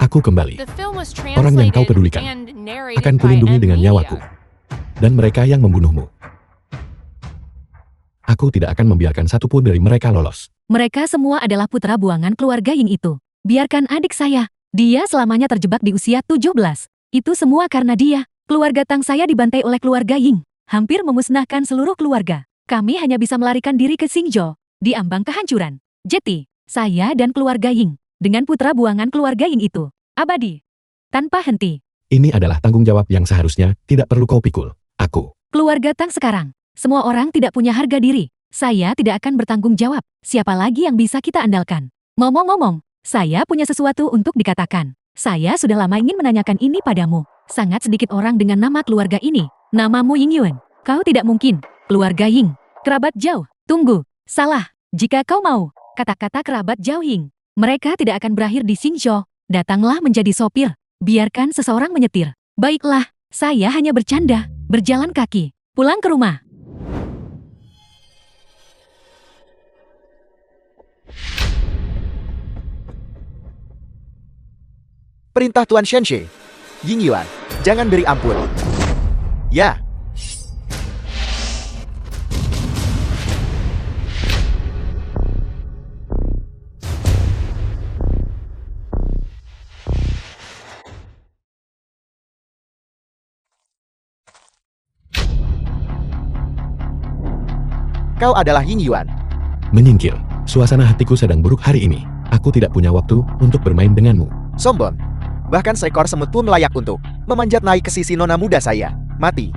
Aku kembali. The film was Orang yang kau translated pedulikan and narrated akan by kulindungi M dengan Media. nyawaku. Dan mereka yang membunuhmu. Aku tidak akan membiarkan satupun dari mereka lolos. Mereka semua adalah putra buangan keluarga Ying itu. Biarkan adik saya. Dia selamanya terjebak di usia 17. Itu semua karena dia. Keluarga Tang saya dibantai oleh keluarga Ying. Hampir memusnahkan seluruh keluarga. Kami hanya bisa melarikan diri ke Xingzhou. Di ambang kehancuran. Jeti, saya dan keluarga Ying. Dengan putra buangan keluarga Ying itu. Abadi. Tanpa henti. Ini adalah tanggung jawab yang seharusnya tidak perlu kau pikul. Aku. Keluarga Tang sekarang. Semua orang tidak punya harga diri. Saya tidak akan bertanggung jawab. Siapa lagi yang bisa kita andalkan? Ngomong-ngomong, saya punya sesuatu untuk dikatakan. Saya sudah lama ingin menanyakan ini padamu. Sangat sedikit orang dengan nama keluarga ini. Namamu Ying Yuan. Kau tidak mungkin. Keluarga Ying. Kerabat jauh. Tunggu. Salah. Jika kau mau. Kata-kata kerabat jauh Ying. Mereka tidak akan berakhir di Xingzhou. Datanglah menjadi sopir. Biarkan seseorang menyetir. Baiklah. Saya hanya bercanda. Berjalan kaki. Pulang ke rumah. Perintah Tuan Shenshi. Ying Yuan, jangan beri ampun. Ya. Kau adalah Ying Yuan. Menyingkir. Suasana hatiku sedang buruk hari ini. Aku tidak punya waktu untuk bermain denganmu. Sombong. Bahkan seekor semut pun layak untuk memanjat naik ke sisi nona muda saya. Mati.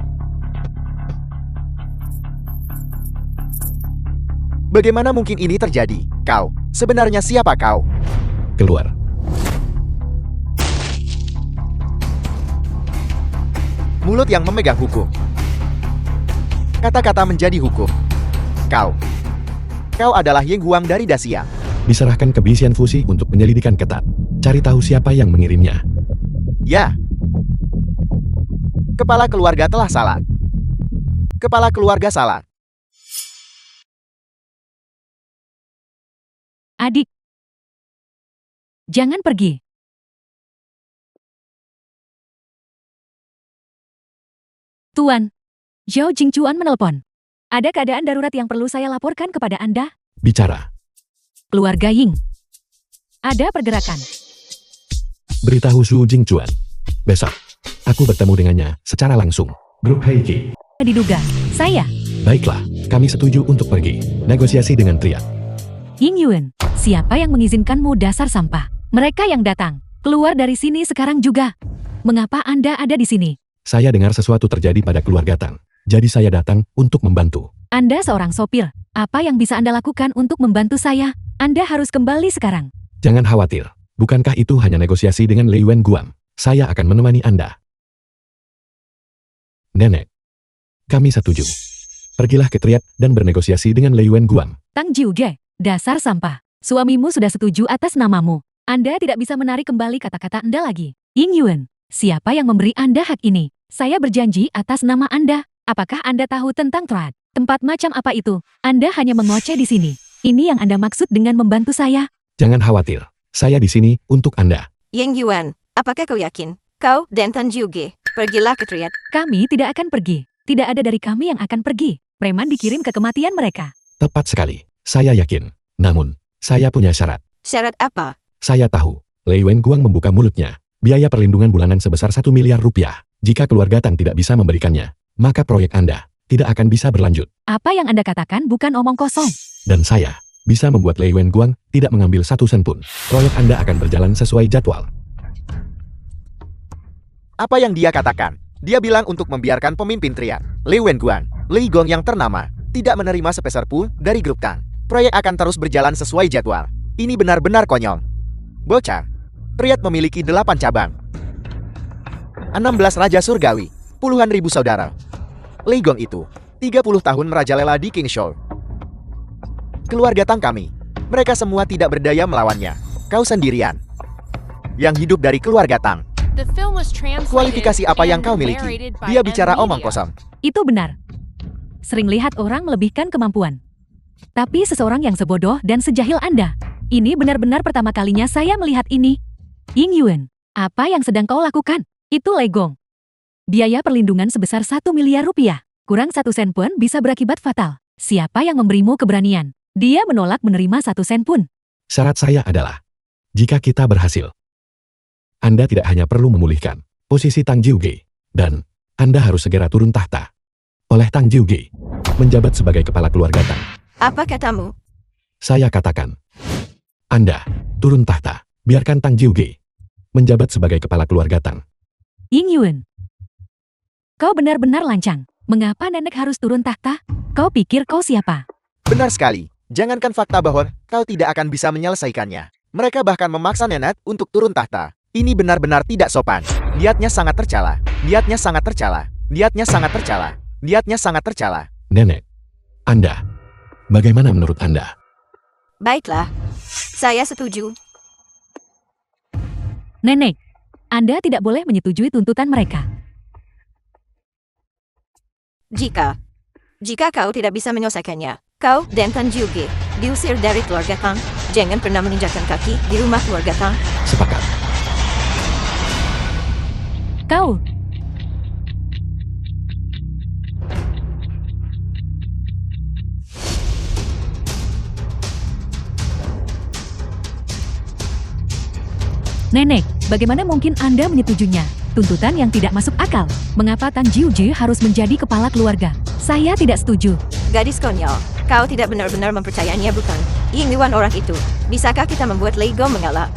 Bagaimana mungkin ini terjadi? Kau, sebenarnya siapa kau? Keluar. Mulut yang memegang hukum. Kata-kata menjadi hukum. Kau adalah Ying Huang dari Daxia. Diserahkan ke Bisian Fusi untuk penyelidikan ketat. Cari tahu siapa yang mengirimnya. Ya. Kepala keluarga telah salah. Kepala keluarga salah. Adik. Jangan pergi. Tuan. Zhao Jingchuan menelpon. Ada keadaan darurat yang perlu saya laporkan kepada Anda? Bicara. Keluarga Ying. Ada pergerakan. Beritahu Su Jingchuan. Besok, aku bertemu dengannya secara langsung. Grup Heiji. Diduga. Saya. Baiklah, kami setuju untuk pergi. Negosiasi dengan Triad. Ying Yuan. Siapa yang mengizinkanmu dasar sampah? Mereka yang datang. Keluar dari sini sekarang juga. Mengapa Anda ada di sini? Saya dengar sesuatu terjadi pada keluarga Tang. Jadi saya datang untuk membantu. Anda seorang sopir. Apa yang bisa Anda lakukan untuk membantu saya? Anda harus kembali sekarang. Jangan khawatir. Bukankah itu hanya negosiasi dengan Lei Wen Guam? Saya akan menemani Anda. Nenek. Kami setuju. Pergilah ke Triad dan bernegosiasi dengan Lei Wen Guam. Tang Jiuge. Dasar sampah. Suamimu sudah setuju atas namamu. Anda tidak bisa menarik kembali kata-kata Anda lagi. Ying Yuan. Siapa yang memberi Anda hak ini? Saya berjanji atas nama Anda. Apakah Anda tahu tentang Triad? Tempat macam apa itu? Anda hanya mengoceh di sini. Ini yang Anda maksud dengan membantu saya? Jangan khawatir. Saya di sini untuk Anda. Ying Yuan, apakah kau yakin? Kau dan Tan Jiuge, pergilah ke Triad. Kami tidak akan pergi. Tidak ada dari kami yang akan pergi. Preman dikirim ke kematian mereka. Tepat sekali. Saya yakin. Namun, saya punya syarat. Syarat apa? Saya tahu. Lei Wen Guang membuka mulutnya. Biaya perlindungan bulanan sebesar 1 miliar rupiah. Jika keluarga Tang tidak bisa memberikannya, maka proyek Anda tidak akan bisa berlanjut. Apa yang Anda katakan bukan omong kosong. Dan saya bisa membuat Lei Wen Guang tidak mengambil satu sen pun. Proyek Anda akan berjalan sesuai jadwal. Apa yang dia katakan? Dia bilang untuk membiarkan pemimpin Triad, Lei Wen Guang, Lei Gong yang ternama, tidak menerima sepeser pun dari grup Tang. Proyek akan terus berjalan sesuai jadwal. Ini benar-benar konyol. Bocah. Triad memiliki 8 cabang. 16 raja surgawi, puluhan ribu saudara. Lei Gong itu 30 tahun merajalela di Qingzhou. Keluarga Tang kami, mereka semua tidak berdaya melawannya. Kau sendirian yang hidup dari keluarga Tang. The film was translated Kualifikasi apa yang and kau miliki? narrated by Dia bicara M omong Media. kosong. Itu benar. Sering lihat orang melebihkan kemampuan. Tapi seseorang yang sebodoh dan sejahil Anda. Ini benar-benar pertama kalinya saya melihat ini. Ying Yuan, apa yang sedang kau lakukan? Itu legong. Biaya perlindungan sebesar 1 miliar rupiah. Kurang 1 sen pun bisa berakibat fatal. Siapa yang memberimu keberanian? Dia menolak menerima 1 sen pun. Syarat saya adalah, jika kita berhasil, Anda tidak hanya perlu memulihkan posisi Tang Jiuge, dan Anda harus segera turun tahta oleh Tang Jiuge, menjabat sebagai kepala keluarga Tang. Apa katamu? Saya katakan, Anda turun tahta, biarkan Tang Jiuge menjabat sebagai kepala keluarga Tang. Ying Yuan, kau benar-benar lancang. Mengapa nenek harus turun tahta? Kau pikir kau siapa? Benar sekali. Jangankan fakta bahwa kau tidak akan bisa menyelesaikannya. Mereka bahkan memaksa nenek untuk turun tahta. Ini benar-benar tidak sopan. Niatnya sangat tercela. Niatnya sangat tercela. Niatnya sangat tercela. Niatnya sangat tercela. Nenek, Anda, bagaimana menurut Anda? Baiklah. Saya setuju. Nenek, Anda tidak boleh menyetujui tuntutan mereka. Jika kau tidak bisa menyelesaikannya, kau dan Tan Jiuge diusir dari keluarga Tang. Jangan pernah menginjakkan kaki di rumah keluarga Tang. Sepakat. Kau, Nenek, bagaimana mungkin Anda menyetujuinya? Tuntutan yang tidak masuk akal. Mengapa Tang Jiuji harus menjadi kepala keluarga? Saya tidak setuju. Gadis konyol, kau tidak benar-benar mempercayainya bukan? Ying Yuan orang itu. Bisakah kita membuat Lei Gong mengalah?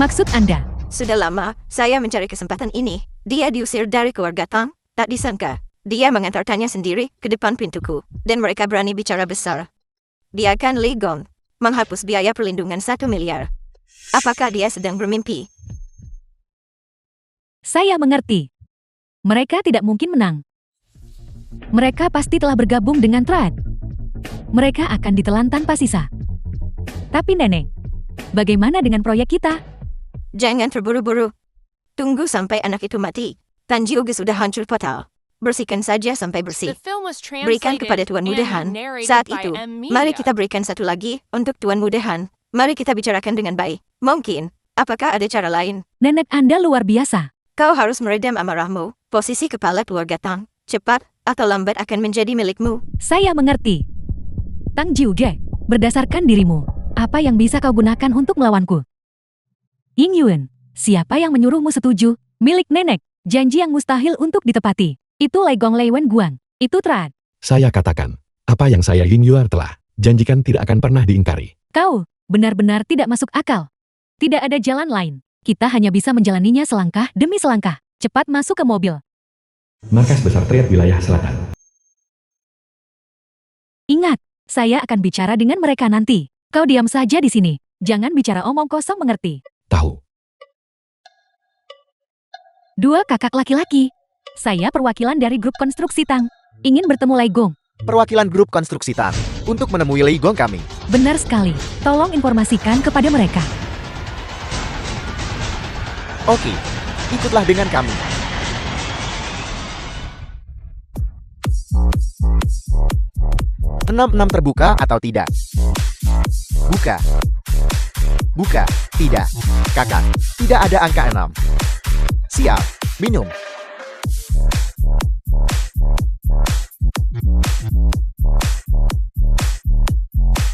Maksud Anda? Sudah lama, saya mencari kesempatan ini. Dia diusir dari keluarga Tang. Tak disangka, dia mengantarkannya sendiri ke depan pintuku. Dan mereka berani bicara besar. Biarkan Lei Gong menghapus biaya perlindungan 1 miliar. Apakah dia sedang bermimpi? Saya mengerti. Mereka tidak mungkin menang. Mereka pasti telah bergabung dengan Trad. Mereka akan ditelan tanpa sisa. Tapi nenek, bagaimana dengan proyek kita? Jangan terburu-buru. Tunggu sampai anak itu mati. Tan Jiuge sudah hancur total. Bersihkan saja sampai bersih. The film was Berikan translated kepada Tuan and Mudahan. narrated Saat by itu, M. Media. mari kita berikan satu lagi untuk Tuan Mudahan. Mari kita bicarakan dengan baik. Mungkin, apakah ada cara lain? Nenek Anda luar biasa. Kau harus meredam amarahmu. Posisi kepala keluarga Tang, cepat atau lambat akan menjadi milikmu. Saya mengerti. Tang Jiuge, berdasarkan dirimu, apa yang bisa kau gunakan untuk melawanku? Ying Yuan, siapa yang menyuruhmu setuju? Milik nenek, janji yang mustahil untuk ditepati. Itu Lei Gong Lei Wen Guang. Itu Trad. Saya katakan, apa yang saya Ying Yuan telah janjikan tidak akan pernah diingkari. Kau, benar-benar tidak masuk akal. Tidak ada jalan lain. Kita hanya bisa menjalaninya selangkah demi selangkah. Cepat masuk ke mobil. Markas Besar Triad Wilayah Selatan. Ingat, saya akan bicara dengan mereka nanti. Kau diam saja di sini. Jangan bicara omong kosong, mengerti? Tahu. 2 kakak laki-laki. Saya perwakilan dari grup konstruksi Tang. Ingin bertemu Lei Gong. Perwakilan grup konstruksi Tang untuk menemui Lei Gong kami. Benar sekali. Tolong informasikan kepada mereka. Oke, ikutlah dengan kami. Enam terbuka atau tidak? Buka. Buka. Tidak. Kakak. Tidak ada angka 6. Siap. Minum.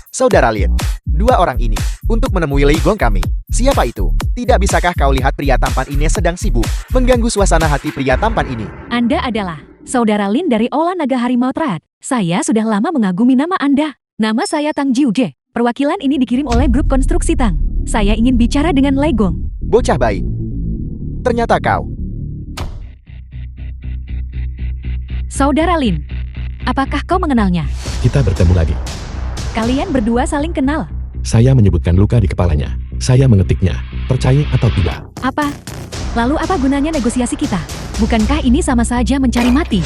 Saudara Lin, 2 orang ini untuk menemui Lei Gong kami. Siapa itu? Tidak bisakah kau lihat pria tampan ini sedang sibuk mengganggu suasana hati pria tampan ini? Anda adalah Saudara Lin dari Olah Naga Harimau Trad. Saya sudah lama mengagumi nama Anda. Nama saya Tang Jiuge. Perwakilan ini dikirim oleh grup konstruksi Tang. Saya ingin bicara dengan Lei Gong. Bocah baik. Ternyata kau. Saudara Lin, apakah kau mengenalnya? Kita bertemu lagi. Kalian berdua saling kenal. Saya menyebutkan luka di kepalanya. Saya mengetiknya. Percaya atau tidak? Apa? Lalu apa gunanya negosiasi kita? Bukankah ini sama saja mencari mati?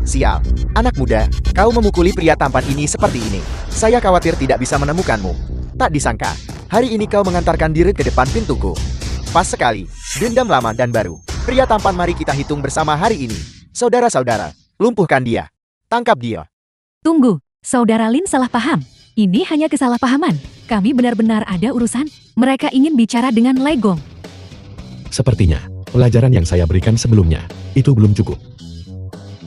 Sial. Anak muda, kau memukuli pria tampan ini seperti ini. Saya khawatir tidak bisa menemukanmu. Tak disangka, hari ini kau mengantarkan diri ke depan pintuku. Pas sekali, dendam lama dan baru. Pria tampan, mari kita hitung bersama hari ini. Saudara-saudara, lumpuhkan dia. Tangkap dia. Tunggu, Saudara Lin salah paham. Ini hanya kesalahpahaman. Kami benar-benar ada urusan. Mereka ingin bicara dengan Lei Gong. Sepertinya, pelajaran yang saya berikan sebelumnya, itu belum cukup.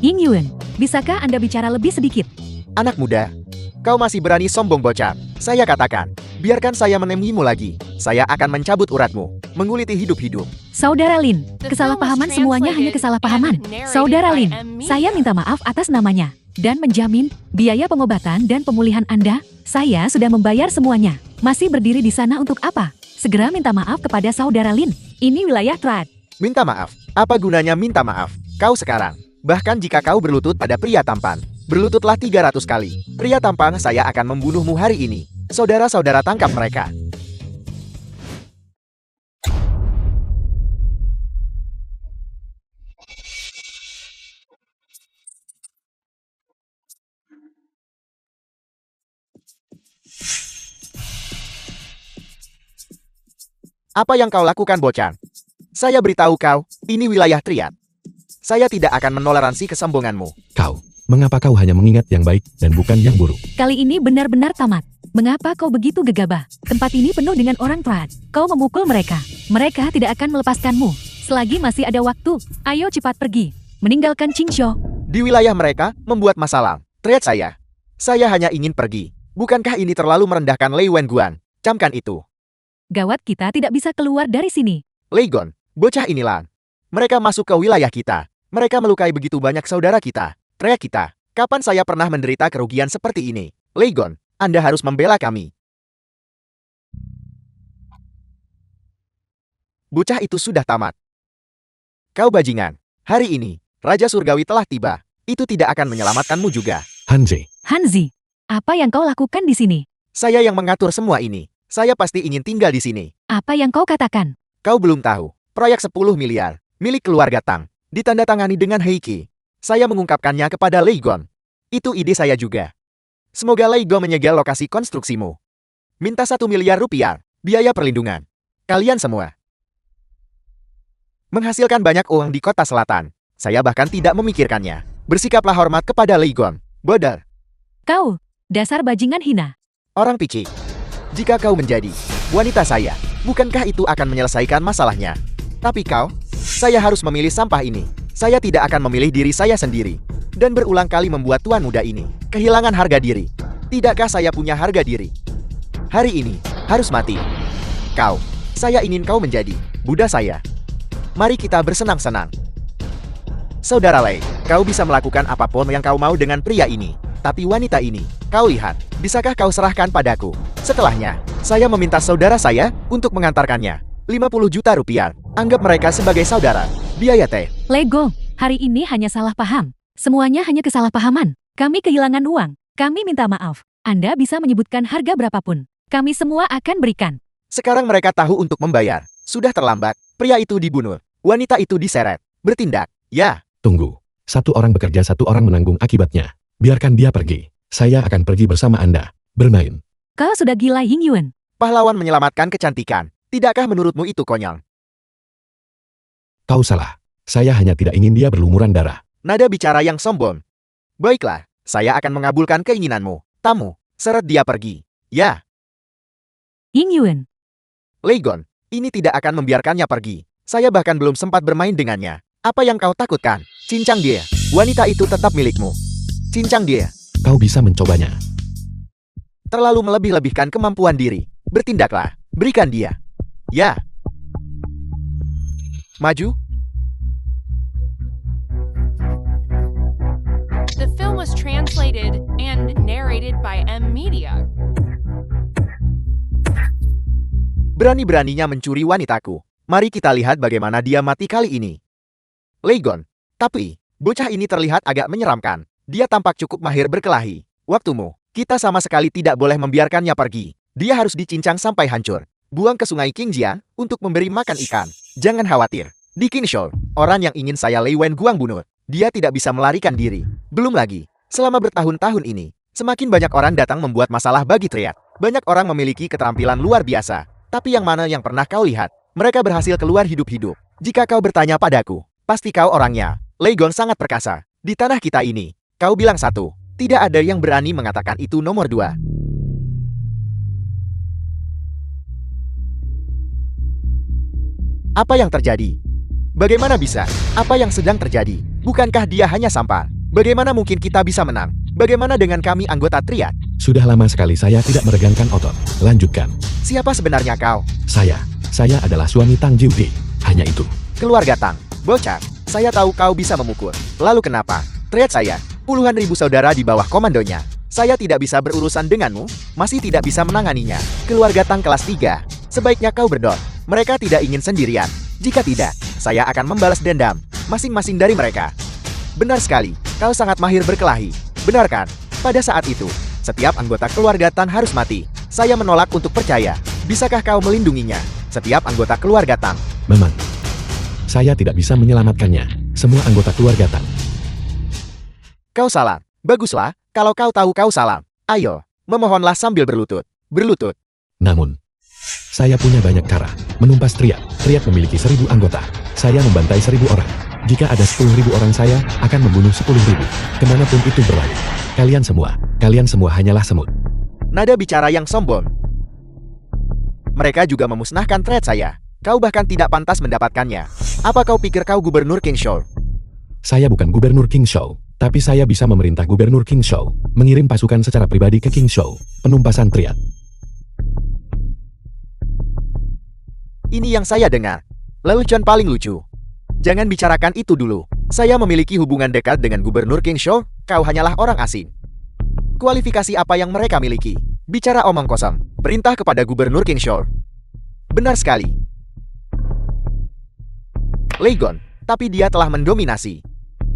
Ying Yuan, bisakah Anda bicara lebih sedikit? Anak muda, kau masih berani sombong bocah. Saya katakan, biarkan saya menemuimu lagi. Saya akan mencabut uratmu, menguliti hidup-hidup. Saudara Lin, kesalahpahaman semuanya hanya kesalahpahaman. Saudara Lin, saya minta maaf atas namanya. Dan menjamin, biaya pengobatan dan pemulihan Anda, saya sudah membayar semuanya. Masih berdiri di sana untuk apa? Segera minta maaf kepada Saudara Lin. Ini wilayah Trad. Minta maaf. Apa gunanya minta maaf? Kau sekarang. Bahkan jika kau berlutut pada pria tampan, berlututlah 300 kali. Pria tampan, saya akan membunuhmu hari ini. Saudara-saudara, tangkap mereka. Apa yang kau lakukan, bocah? Saya beritahu kau, ini wilayah Triad. Saya tidak akan menoleransi kesombonganmu. Kau, mengapa kau hanya mengingat yang baik dan bukan yang buruk? Kali ini benar-benar tamat. Mengapa kau begitu gegabah? Tempat ini penuh dengan orang Trad. Kau memukul mereka. Mereka tidak akan melepaskanmu. Selagi masih ada waktu, ayo cepat pergi. Meninggalkan Qingxiu. Di wilayah mereka, membuat masalah. Triad saya. Saya hanya ingin pergi. Bukankah ini terlalu merendahkan Lei Wenguan? Camkan itu. Gawat, kita tidak bisa keluar dari sini. Lei Gong, bocah inilah. Mereka masuk ke wilayah kita. Mereka melukai begitu banyak saudara kita. Triad kita. Kapan saya pernah menderita kerugian seperti ini? Lei Gong, Anda harus membela kami. Bocah itu sudah tamat. Kau bajingan. Hari ini, Raja Surgawi telah tiba. Itu tidak akan menyelamatkanmu juga. Hanze, Hanzi, apa yang kau lakukan di sini? Saya yang mengatur semua ini. Saya pasti ingin tinggal di sini. Apa yang kau katakan? Kau belum tahu. Proyek 10 miliar, milik keluarga Tang, ditandatangani dengan Heike. Saya mengungkapkannya kepada Lei Gong. Itu ide saya juga. Semoga Lei Gong menyegel lokasi konstruksimu. Minta 1 miliar rupiah, biaya perlindungan. Kalian semua menghasilkan banyak uang di kota selatan. Saya bahkan tidak memikirkannya. Bersikaplah hormat kepada Lei Gong. Bodoh. Kau, dasar bajingan hina. Orang picik. Jika kau menjadi wanita saya, bukankah itu akan menyelesaikan masalahnya? Tapi kau, saya harus memilih sampah ini. Saya tidak akan memilih diri saya sendiri. Dan berulang kali membuat tuan muda ini kehilangan harga diri. Tidakkah saya punya harga diri? Hari ini, harus mati. Kau, saya ingin kau menjadi budak saya. Mari kita bersenang-senang. Saudara Lei, kau bisa melakukan apapun yang kau mau dengan pria ini. Tapi wanita ini, kau lihat, bisakah kau serahkan padaku? Setelahnya, saya meminta saudara saya untuk mengantarkannya. 50 juta rupiah. Anggap mereka sebagai saudara. Biaya teh. Lei Gong, hari ini hanya salah paham. Semuanya hanya kesalahpahaman. Kami kehilangan uang. Kami minta maaf. Anda bisa menyebutkan harga berapapun. Kami semua akan berikan. Sekarang mereka tahu untuk membayar. Sudah terlambat. Pria itu dibunuh. Wanita itu diseret. Bertindak. Ya. tunggu. Satu orang bekerja, satu orang menanggung akibatnya. Biarkan dia pergi. Saya akan pergi bersama Anda. Bermain. Kau sudah gila, Ying Yuan. Pahlawan menyelamatkan kecantikan. Tidakkah menurutmu itu konyol? Kau salah. Saya hanya tidak ingin dia berlumuran darah. Nada bicara yang sombong. Baiklah, saya akan mengabulkan keinginanmu. Tamu, seret dia pergi. Ya. Ying Yuan. Lei Gong, ini tidak akan membiarkannya pergi. Saya bahkan belum sempat bermain dengannya. Apa yang kau takutkan? Cincang dia. Wanita itu tetap milikmu. Cincang dia. Kau bisa mencobanya. Terlalu melebih-lebihkan kemampuan diri. Bertindaklah. Berikan dia. Ya. Maju. The film was translated and narrated by M Media. Berani-beraninya mencuri wanitaku. Mari kita lihat bagaimana dia mati kali ini. Lei Gong, tapi bocah ini terlihat agak menyeramkan. Dia tampak cukup mahir berkelahi. Waktumu, kita sama sekali tidak boleh membiarkannya pergi. Dia harus dicincang sampai hancur. Buang ke sungai Qingjian untuk memberi makan ikan. Jangan khawatir. Di Qingshou, orang yang ingin saya Lei Wenguang bunuh, dia tidak bisa melarikan diri. Belum lagi, selama bertahun-tahun ini, semakin banyak orang datang membuat masalah bagi Triad. Banyak orang memiliki keterampilan luar biasa. Tapi yang mana yang pernah kau lihat? Mereka berhasil keluar hidup-hidup. Jika kau bertanya padaku, pasti kau orangnya. Lei Gong sangat perkasa. Di tanah kita ini, kau bilang 1, Tidak ada yang berani mengatakan itu nomor 2. Apa yang terjadi? Bagaimana bisa? Apa yang sedang terjadi? Bukankah dia hanya sampah? Bagaimana mungkin kita bisa menang? Bagaimana dengan kami anggota Triad? Sudah lama sekali saya tidak meregangkan otot. Lanjutkan. Siapa sebenarnya kau? Saya adalah suami Tang Jiudi. Hanya itu. Keluarga Tang. Bocah, saya tahu kau bisa memukul. Lalu kenapa? Triad saya, puluhan ribu saudara di bawah komandonya. Saya tidak bisa berurusan denganmu, masih tidak bisa menanganinya. Keluarga Tang kelas 3. Sebaiknya kau berdor. Mereka tidak ingin sendirian. Jika tidak, saya akan membalas dendam masing-masing dari mereka. Benar sekali, kau sangat mahir berkelahi. Benar kan? Pada saat itu, setiap anggota keluarga Tang harus mati. Saya menolak untuk percaya. Bisakah kau melindunginya? Setiap anggota keluarga Tang. Memang, saya tidak bisa menyelamatkannya. Semua anggota keluarga Tang. Kau salah. Baguslah, kalau kau tahu kau salah. Ayo, memohonlah sambil berlutut. Berlutut. Namun, saya punya banyak cara. Menumpas Triad. Triad memiliki 1000 anggota. Saya membantai 1000 orang. Jika ada 10.000 orang saya akan membunuh 10.000. Kemanapun itu berlalu. Kalian semua hanyalah semut. Nada bicara yang sombong. Mereka juga memusnahkan Triad saya. Kau bahkan tidak pantas mendapatkannya. Apa kau pikir kau gubernur King Shou? Saya bukan gubernur King Shou, tapi saya bisa memerintah gubernur King Shou, mengirim pasukan secara pribadi ke King Shou. Penumpasan Triad. Ini yang saya dengar. Lelucon paling lucu. Jangan bicarakan itu dulu. Saya memiliki hubungan dekat dengan gubernur King Shou, kau hanyalah orang asing. Kualifikasi apa yang mereka miliki? Bicara omong kosong. Perintah kepada gubernur King Shou. Benar sekali. Lei Gon, tapi dia telah mendominasi.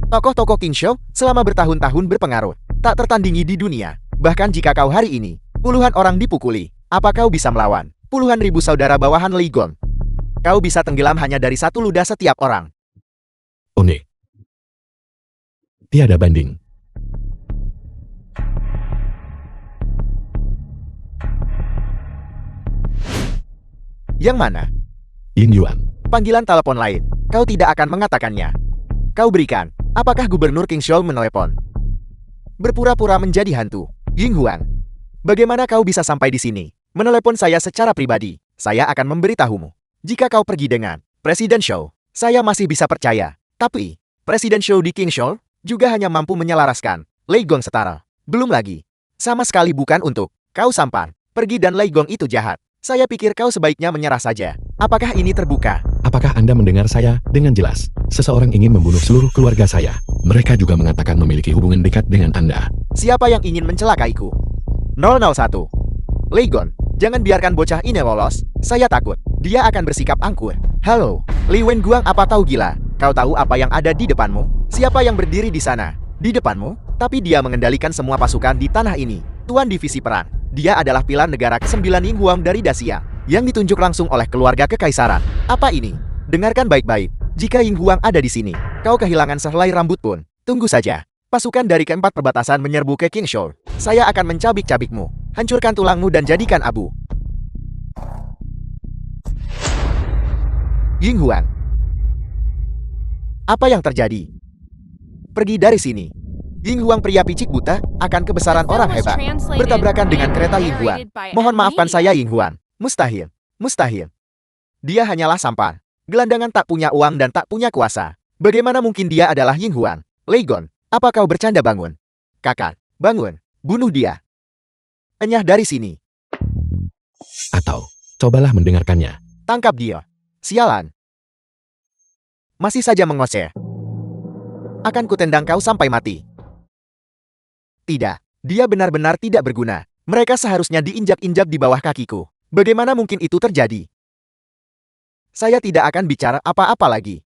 Tokoh-tokoh King Shou selama bertahun-tahun berpengaruh, tak tertandingi di dunia. Bahkan jika kau hari ini, puluhan orang dipukuli, apa kau bisa melawan puluhan ribu saudara bawahan Lei Gon? Kau bisa tenggelam hanya dari satu ludah setiap orang. Unik. Tiada banding. Yang mana? Yin Yuan. Panggilan telepon lain. Kau tidak akan mengatakannya. Kau berikan. Apakah gubernur King Shou menelepon? Berpura-pura menjadi hantu. Ying Huang. Bagaimana kau bisa sampai di sini? Menelepon saya secara pribadi. Saya akan memberitahumu. Jika kau pergi dengan Presiden Shou, saya masih bisa percaya. Tapi, Presiden Shou di King Shou juga hanya mampu menyelaraskan Lei Gong setara. Belum lagi. Sama sekali bukan untuk kau sampan. Pergi dan Lei Gong itu jahat. Saya pikir kau sebaiknya menyerah saja. Apakah ini terbuka? Apakah Anda mendengar saya dengan jelas? Seseorang ingin membunuh seluruh keluarga saya. Mereka juga mengatakan memiliki hubungan dekat dengan Anda. Siapa yang ingin mencelakaiku? 001. Lei Gon, jangan biarkan bocah ini lolos. Saya takut. Dia akan bersikap angkuh. Halo, Li Wenguang, apa tahu gila? Kau tahu apa yang ada di depanmu? Siapa yang berdiri di sana? Di depanmu? Tapi dia mengendalikan semua pasukan di tanah ini. Tuan Divisi Perang. Dia adalah pilar negara ke-9 Ying Huang dari Daxia, yang ditunjuk langsung oleh keluarga kekaisaran. Apa ini? Dengarkan baik-baik. Jika Ying Huang ada di sini, kau kehilangan sehelai rambut pun. Tunggu saja. Pasukan dari keempat perbatasan menyerbu ke King Shou. Saya akan mencabik-cabikmu, hancurkan tulangmu dan jadikan abu. Ying Huang. Apa yang terjadi? Pergi dari sini. Ying Huang, pria picik buta, akan kebesaran orang hebat. Bertabrakan dengan kereta Ying Huang. Mohon maafkan saya Ying Huang. Mustahil. Mustahil. Dia hanyalah sampan. Gelandangan tak punya uang dan tak punya kuasa. Bagaimana mungkin dia adalah Ying Huang? Lei Gon, apa kau bercanda? Bangun. Kakak, bangun. Bunuh dia. Enyah dari sini. Atau, cobalah mendengarkannya. Tangkap dia. Sialan. Masih saja mengoceh. Akan kutendang kau sampai mati. Tidak. Dia benar-benar tidak berguna. Mereka seharusnya diinjak-injak di bawah kakiku. Bagaimana mungkin itu terjadi? Saya tidak akan bicara apa-apa lagi.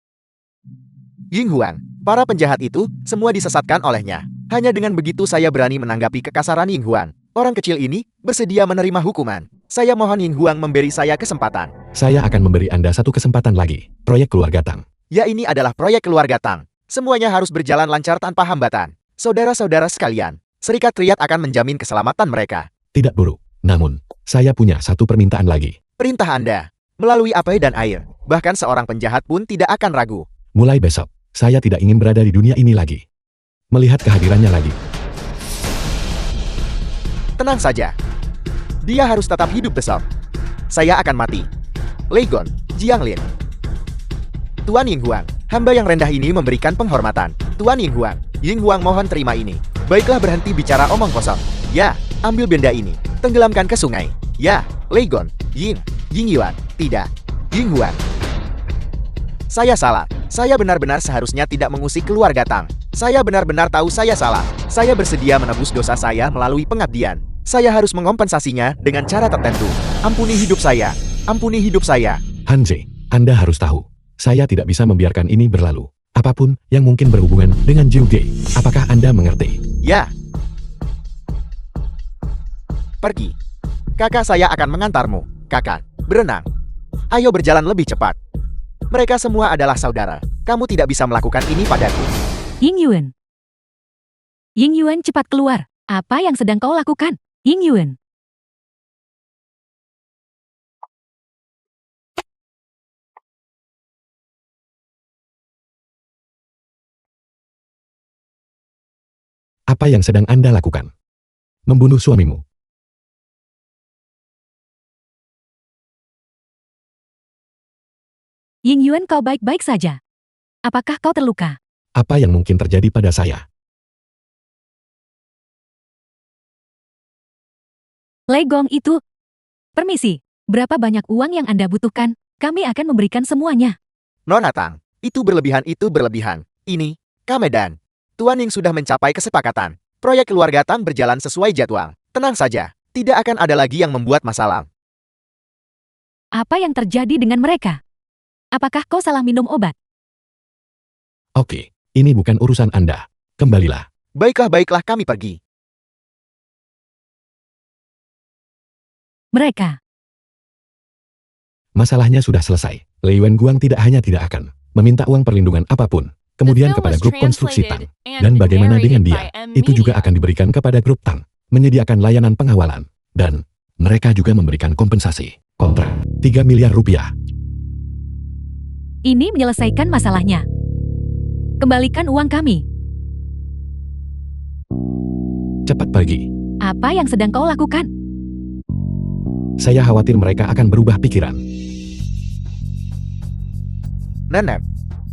Ying Huang, para penjahat itu, semua disesatkan olehnya. Hanya dengan begitu saya berani menanggapi kekasaran Ying Huang. Orang kecil ini bersedia menerima hukuman. Saya mohon Ying Huang memberi saya kesempatan. Saya akan memberi Anda satu kesempatan lagi. Proyek keluarga Tang. Ya, ini adalah proyek keluarga Tang. Semuanya harus berjalan lancar tanpa hambatan. Saudara-saudara sekalian, Serikat Triad akan menjamin keselamatan mereka. Tidak buruk. Namun, saya punya satu permintaan lagi. Perintah Anda, melalui api dan air, bahkan seorang penjahat pun tidak akan ragu. Mulai besok, saya tidak ingin berada di dunia ini lagi. Melihat kehadirannya lagi. Tenang saja. Dia harus tetap hidup besok. Saya akan mati. Leigon, Jianglin. Tuan Yinghuang, hamba yang rendah ini memberikan penghormatan. Tuan Yinghuang, Yinghuang mohon terima ini. Baiklah, berhenti bicara omong kosong. Ya, ambil benda ini. Tenggelamkan ke sungai. Ya, Leigon, Yingyuan. Tidak, Yinghuang. Saya salah. Saya benar-benar seharusnya tidak mengusik keluarga Tang. Saya benar-benar tahu saya salah. Saya bersedia menebus dosa saya melalui pengabdian. Saya harus mengompensasinya dengan cara tertentu. Ampuni hidup saya. Ampuni hidup saya. Hanze, Anda harus tahu. Saya tidak bisa membiarkan ini berlalu. Apapun yang mungkin berhubungan dengan Jiu Ge. Apakah Anda mengerti? Ya. Pergi. Kakak saya akan mengantarmu. Kakak, berenang. Ayo berjalan lebih cepat. Mereka semua adalah saudara. Kamu tidak bisa melakukan ini padaku. Yingyuan. Yingyuan, cepat keluar. Apa yang sedang kau lakukan? Yingyuan. Apa yang sedang Anda lakukan? Membunuh suamimu. Yingyuan, kau baik-baik saja. Apakah kau terluka? Apa yang mungkin terjadi pada saya? Leigong itu. Permisi, berapa banyak uang yang Anda butuhkan? Kami akan memberikan semuanya. Nona Tang, itu berlebihan, itu berlebihan. Ini, Kamedan. Tuan Ying sudah mencapai kesepakatan. Proyek keluarga Tang berjalan sesuai jadwal. Tenang saja, tidak akan ada lagi yang membuat masalah. Apa yang terjadi dengan mereka? Apakah kau salah minum obat? Oke, ini bukan urusan Anda. Kembalilah. Baiklah, baiklah, kami pergi. Mereka. Masalahnya sudah selesai. Lei Wenguang tidak akan meminta uang perlindungan apapun. Kemudian kepada grup konstruksi Tang. Dan bagaimana dengan dia? Itu juga akan diberikan kepada grup Tang. Menyediakan layanan pengawalan. Dan mereka juga memberikan kompensasi. Kontrak 3 miliar rupiah. Ini menyelesaikan masalahnya. Kembalikan uang kami. Cepat pergi. Apa yang sedang kau lakukan? Saya khawatir mereka akan berubah pikiran. Nenek,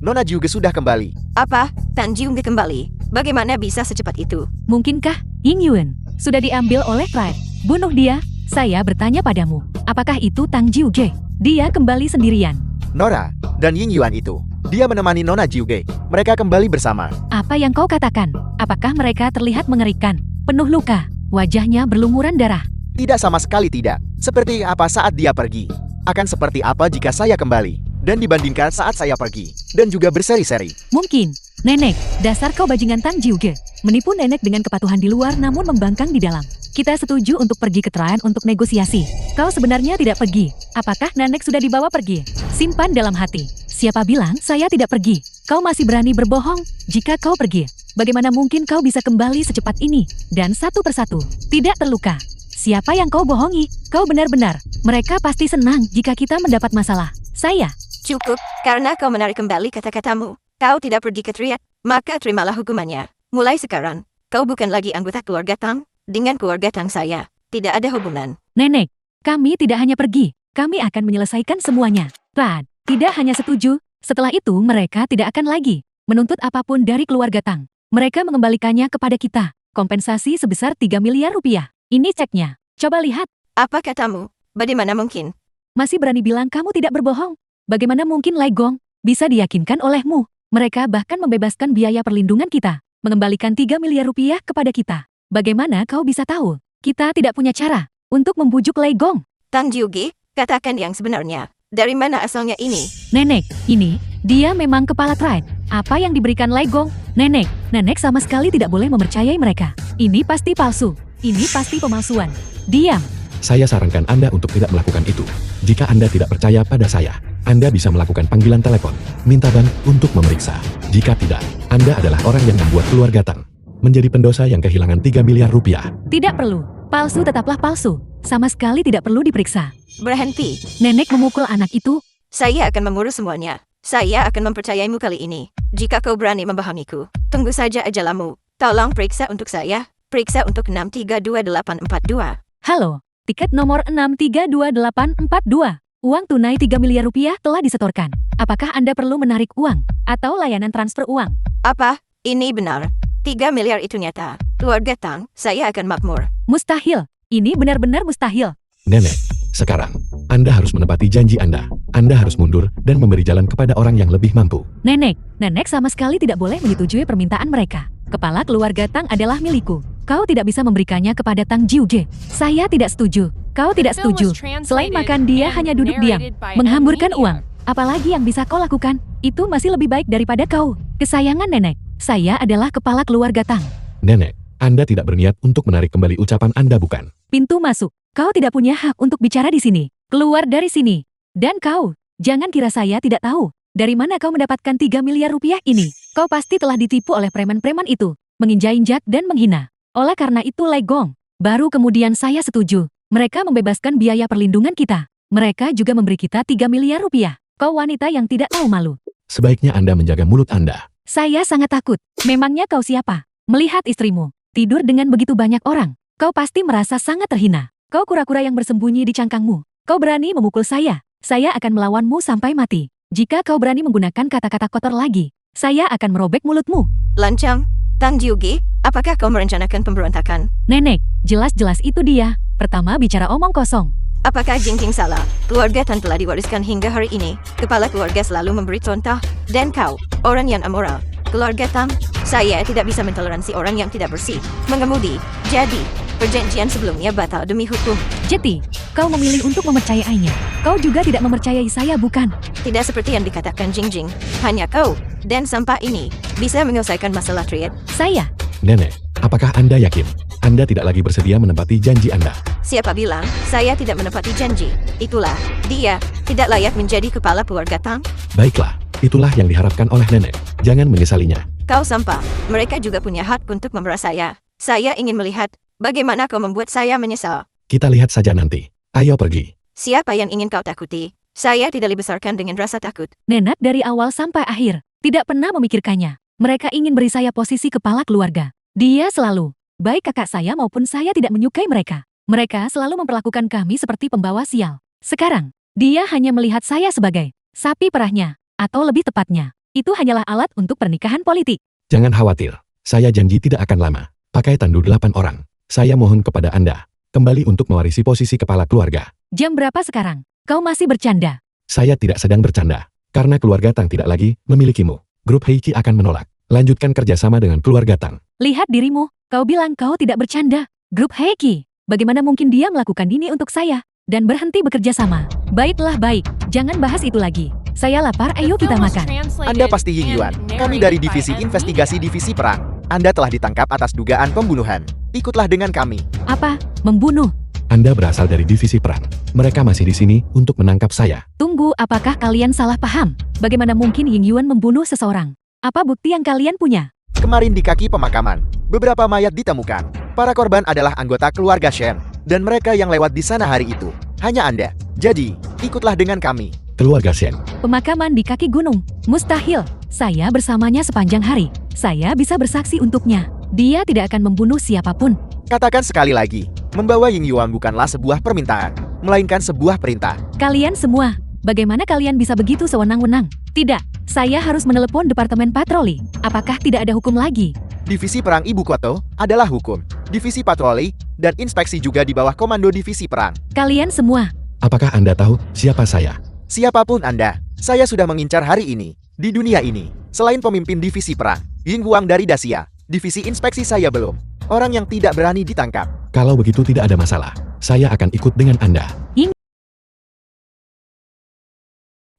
Nona juga sudah kembali. Apa? Tan Jiung kembali? Bagaimana bisa secepat itu? Mungkinkah Yingyuan sudah diambil oleh Pride? Bunuh dia. Saya bertanya padamu. Apakah itu Tang Jiuge? Dia kembali sendirian. Nora dan Yingyuan itu. Dia menemani Nona Jiuge. Mereka kembali bersama. Apa yang kau katakan? Apakah mereka terlihat mengerikan? Penuh luka. Wajahnya berlumuran darah. Tidak, sama sekali tidak. Seperti apa saat dia pergi? Akan seperti apa jika saya kembali? Dan dibandingkan saat saya pergi. Dan juga berseri-seri. Mungkin. Nenek, dasar kau bajingan Tang Jiuge. Menipu nenek dengan kepatuhan di luar namun membangkang di dalam. Kita setuju untuk pergi ke Traan untuk negosiasi. Kau sebenarnya tidak pergi. Apakah nenek sudah dibawa pergi? Simpan dalam hati. Siapa bilang saya tidak pergi? Kau masih berani berbohong? Jika kau pergi, bagaimana mungkin kau bisa kembali secepat ini? Dan satu persatu, tidak terluka. Siapa yang kau bohongi? Kau benar-benar. Mereka pasti senang jika kita mendapat masalah. Saya. Cukup, karena kau menarik kembali kata-katamu. Kau tidak pergi ke Triad, maka terimalah hukumannya. Mulai sekarang, kau bukan lagi anggota keluarga Tang. Dengan keluarga Tang saya, tidak ada hubungan. Nenek, kami tidak hanya pergi. Kami akan menyelesaikan semuanya. Rad, tidak hanya setuju. Setelah itu mereka tidak akan lagi menuntut apapun dari keluarga Tang. Mereka mengembalikannya kepada kita. Kompensasi sebesar 3 miliar rupiah. Ini ceknya. Coba lihat. Apa katamu? Bagaimana mungkin? Masih berani bilang kamu tidak berbohong? Bagaimana mungkin Leigong bisa diyakinkan olehmu? Mereka bahkan membebaskan biaya perlindungan kita. Mengembalikan 3 miliar rupiah kepada kita. Bagaimana kau bisa tahu? Kita tidak punya cara untuk membujuk Leigong. Tang Jiuge, katakan yang sebenarnya. Dari mana asalnya ini? Nenek, ini, dia memang kepala Trade. Apa yang diberikan Leigong? Nenek sama sekali tidak boleh mempercayai mereka. Ini pasti palsu. Ini pasti pemalsuan. Diam. Saya sarankan Anda untuk tidak melakukan itu. Jika Anda tidak percaya pada saya, Anda bisa melakukan panggilan telepon. Minta Ban untuk memeriksa. Jika tidak, Anda adalah orang yang membuat keluarga Tang menjadi pendosa yang kehilangan 3 miliar rupiah. Tidak perlu. Palsu tetaplah palsu. Sama sekali tidak perlu diperiksa. Berhenti. Nenek memukul anak itu. Saya akan mengurus semuanya. Saya akan mempercayaimu kali ini. Jika kau berani membohongiku, tunggu saja ajalmu. Tolong periksa untuk saya. Periksa untuk 632842. Halo, tiket nomor 632842. Uang tunai 3 miliar rupiah telah disetorkan. Apakah Anda perlu menarik uang atau layanan transfer uang? Apa? Ini benar. 3 miliar itu nyata. Keluarga Tang, saya akan makmur. Mustahil. Ini benar-benar mustahil. Nenek, sekarang, Anda harus menepati janji Anda. Anda harus mundur dan memberi jalan kepada orang yang lebih mampu. Nenek sama sekali tidak boleh menyetujui permintaan mereka. Kepala keluarga Tang adalah milikku. Kau tidak bisa memberikannya kepada Tang Jiuje. Saya tidak setuju. Kau tidak The film setuju. was translated Selain makan, dia and hanya duduk diam, narrated by menghamburkan Media. uang. Apalagi yang bisa kau lakukan? Itu masih lebih baik daripada kau. Kesayangan nenek, saya adalah kepala keluarga Tang. Nenek, Anda tidak berniat untuk menarik kembali ucapan Anda bukan? Pintu masuk. Kau tidak punya hak untuk bicara di sini. Keluar dari sini. Dan kau, jangan kira saya tidak tahu. Dari mana kau mendapatkan 3 miliar rupiah ini? Kau pasti telah ditipu oleh preman-preman itu, menginjak-injak dan menghina. Oleh karena itu legong. Baru kemudian saya setuju. Mereka membebaskan biaya perlindungan kita. Mereka juga memberi kita 3 miliar rupiah. Kau wanita yang tidak tahu malu. Sebaiknya Anda menjaga mulut Anda. Saya sangat takut. Memangnya kau siapa? Melihat istrimu tidur dengan begitu banyak orang. Kau pasti merasa sangat terhina. Kau kura-kura yang bersembunyi di cangkangmu. Kau berani memukul saya. Saya akan melawanmu sampai mati. Jika kau berani menggunakan kata-kata kotor lagi, saya akan merobek mulutmu. Lancang, Tang Jiuge, apakah kau merencanakan pemberontakan? Nenek, jelas-jelas itu dia. Pertama bicara omong kosong. Apakah Jingjing salah? Keluarga Tan telah diwariskan hingga hari ini. Kepala keluarga selalu memberi contoh. Dan kau, orang yang amoral. Keluarga Tang, saya tidak bisa mentoleransi orang yang tidak bersih. Mengemudi. Jadi, perjanjian sebelumnya batal demi hukum. Jeti, kau memilih untuk mempercayainya. Kau juga tidak mempercayai saya, bukan? Tidak seperti yang dikatakan Jingjing. Hanya kau dan sampah ini bisa menyelesaikan masalah triad. Saya. Nenek, apakah Anda yakin? Anda tidak lagi bersedia menempati janji Anda. Siapa bilang saya tidak menepati janji? Itulah, dia tidak layak menjadi kepala keluarga Tang. Baiklah, itulah yang diharapkan oleh nenek. Jangan menyesalinya. Kau sampah. Mereka juga punya hak untuk memerah saya. Saya ingin melihat bagaimana kau membuat saya menyesal. Kita lihat saja nanti. Ayo pergi. Siapa yang ingin kau takuti? Saya tidak dibesarkan dengan rasa takut. Nenek dari awal sampai akhir tidak pernah memikirkannya. Mereka ingin beri saya posisi kepala keluarga. Dia selalu, baik kakak saya maupun saya tidak menyukai mereka. Mereka selalu memperlakukan kami seperti pembawa sial. Sekarang, dia hanya melihat saya sebagai sapi perahnya, atau lebih tepatnya, itu hanyalah alat untuk pernikahan politik. Jangan khawatir. Saya janji tidak akan lama. Pakai tandu 8 orang. Saya mohon kepada Anda, kembali untuk mewarisi posisi kepala keluarga. Jam berapa sekarang? Kau masih bercanda. Saya tidak sedang bercanda. Karena keluarga Tang tidak lagi memilikimu. Grup Heiki akan menolak. Lanjutkan kerjasama dengan keluarga Tang. Lihat dirimu, kau bilang kau tidak bercanda. Grup Heiki, bagaimana mungkin dia melakukan ini untuk saya? Dan berhenti bekerja sama. Baiklah baik, jangan bahas itu lagi. Saya lapar, ayo The kita film was makan. translated Anda pasti Ying and Yuan. Kami narrated dari by Divisi M. Investigasi Media. Divisi Perang. Anda telah ditangkap atas dugaan pembunuhan. Ikutlah dengan kami. Apa? Membunuh? Anda berasal dari divisi perang. Mereka masih di sini untuk menangkap saya. Tunggu, apakah kalian salah paham? Bagaimana mungkin Ying Yuan membunuh seseorang? Apa bukti yang kalian punya? Kemarin di kaki pemakaman, beberapa mayat ditemukan. Para korban adalah anggota keluarga Shen. Dan mereka yang lewat di sana hari itu. Hanya Anda. Jadi, ikutlah dengan kami. Keluarga Shen. Pemakaman di kaki gunung. Mustahil. Saya bersamanya sepanjang hari. Saya bisa bersaksi untuknya. Dia tidak akan membunuh siapapun. Katakan sekali lagi, membawa Ying Yuan bukanlah sebuah permintaan, melainkan sebuah perintah. Kalian semua, bagaimana kalian bisa begitu sewenang-wenang? Tidak, saya harus menelepon Departemen Patroli. Apakah tidak ada hukum lagi? Divisi Perang Ibu Koto adalah hukum. Divisi Patroli dan Inspeksi juga di bawah Komando Divisi Perang. Kalian semua, Apakah Anda tahu siapa saya? Siapapun Anda, saya sudah mengincar hari ini, di dunia ini. Selain pemimpin Divisi Perang, Ying Huang dari Dacia, Divisi Inspeksi saya belum. Orang yang tidak berani ditangkap. Kalau begitu tidak ada masalah. Saya akan ikut dengan Anda.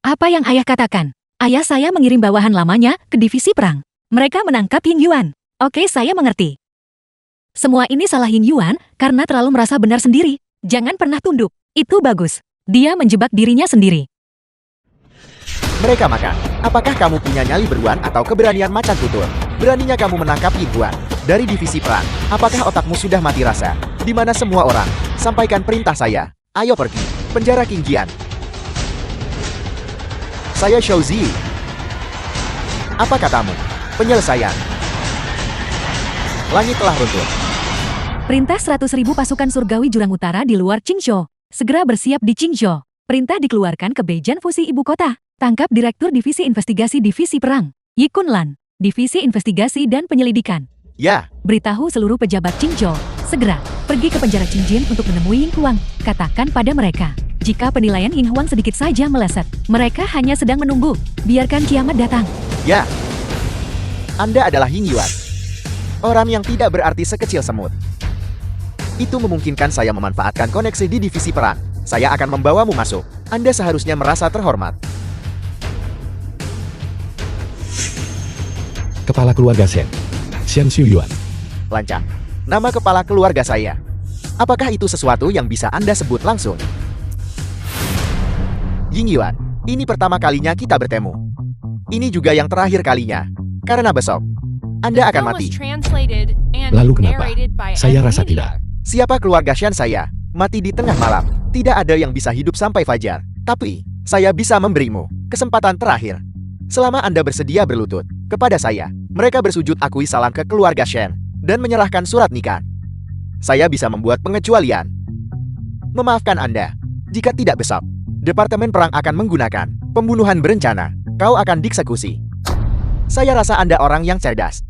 apa yang ayah katakan? Ayah saya mengirim bawahan lamanya ke divisi perang. Mereka menangkap Ying Yuan. Oke, saya mengerti. Semua ini salah Ying Yuan karena terlalu merasa benar sendiri. Jangan pernah tunduk. Itu bagus. Dia menjebak dirinya sendiri. Mereka makan. Apakah kamu punya nyali beruan atau keberanian macan tutur? Beraninya kamu menangkap Ying Huan dari divisi perang. Apakah otakmu sudah mati rasa? Di mana semua orang? Sampaikan perintah saya. Ayo pergi. Penjara King Jian. Saya Shou Zi. Apa katamu? Penyelesaian. Langit telah runtuh. Perintah 100.000 pasukan surgawi Jurang Utara di luar Qingzhou. Segera bersiap di Qingzhou. Perintah dikeluarkan ke Bejan Fusi Ibu Kota. Tangkap Direktur Divisi Investigasi Divisi Perang, Yi Kunlan. Divisi Investigasi dan Penyelidikan. Ya, Beritahu seluruh pejabat Qingzhou. Segera, pergi ke penjara Qingjin untuk menemui Ying Huang. Katakan pada mereka, jika penilaian Ying Huang sedikit saja meleset, mereka hanya sedang menunggu. Biarkan kiamat datang. ya. Anda adalah Ying Yuan. Orang yang tidak berarti sekecil semut. Itu memungkinkan saya memanfaatkan koneksi di divisi perang. Saya akan membawamu masuk. Anda seharusnya merasa terhormat. Kepala keluarga Shen. Xian Yuan. Lancang. Nama kepala keluarga saya. Apakah itu sesuatu yang bisa Anda sebut langsung? Ying Yuan, ini pertama kalinya kita bertemu. Ini juga yang terakhir kalinya. Karena besok, Anda akan Film mati. was translated and Lalu kenapa? narrated by Saya M rasa Media. tidak. Siapa keluarga Shen saya? Mati di tengah malam. Tidak ada yang bisa hidup sampai fajar. Tapi, saya bisa memberimu kesempatan terakhir. Selama Anda bersedia berlutut kepada saya, mereka bersujud akui salam ke keluarga Shen dan menyerahkan surat nikah. Saya bisa membuat pengecualian. Memaafkan Anda. Jika tidak besok, Departemen Perang akan menggunakan pembunuhan berencana. Kau akan dieksekusi. Saya rasa Anda orang yang cerdas.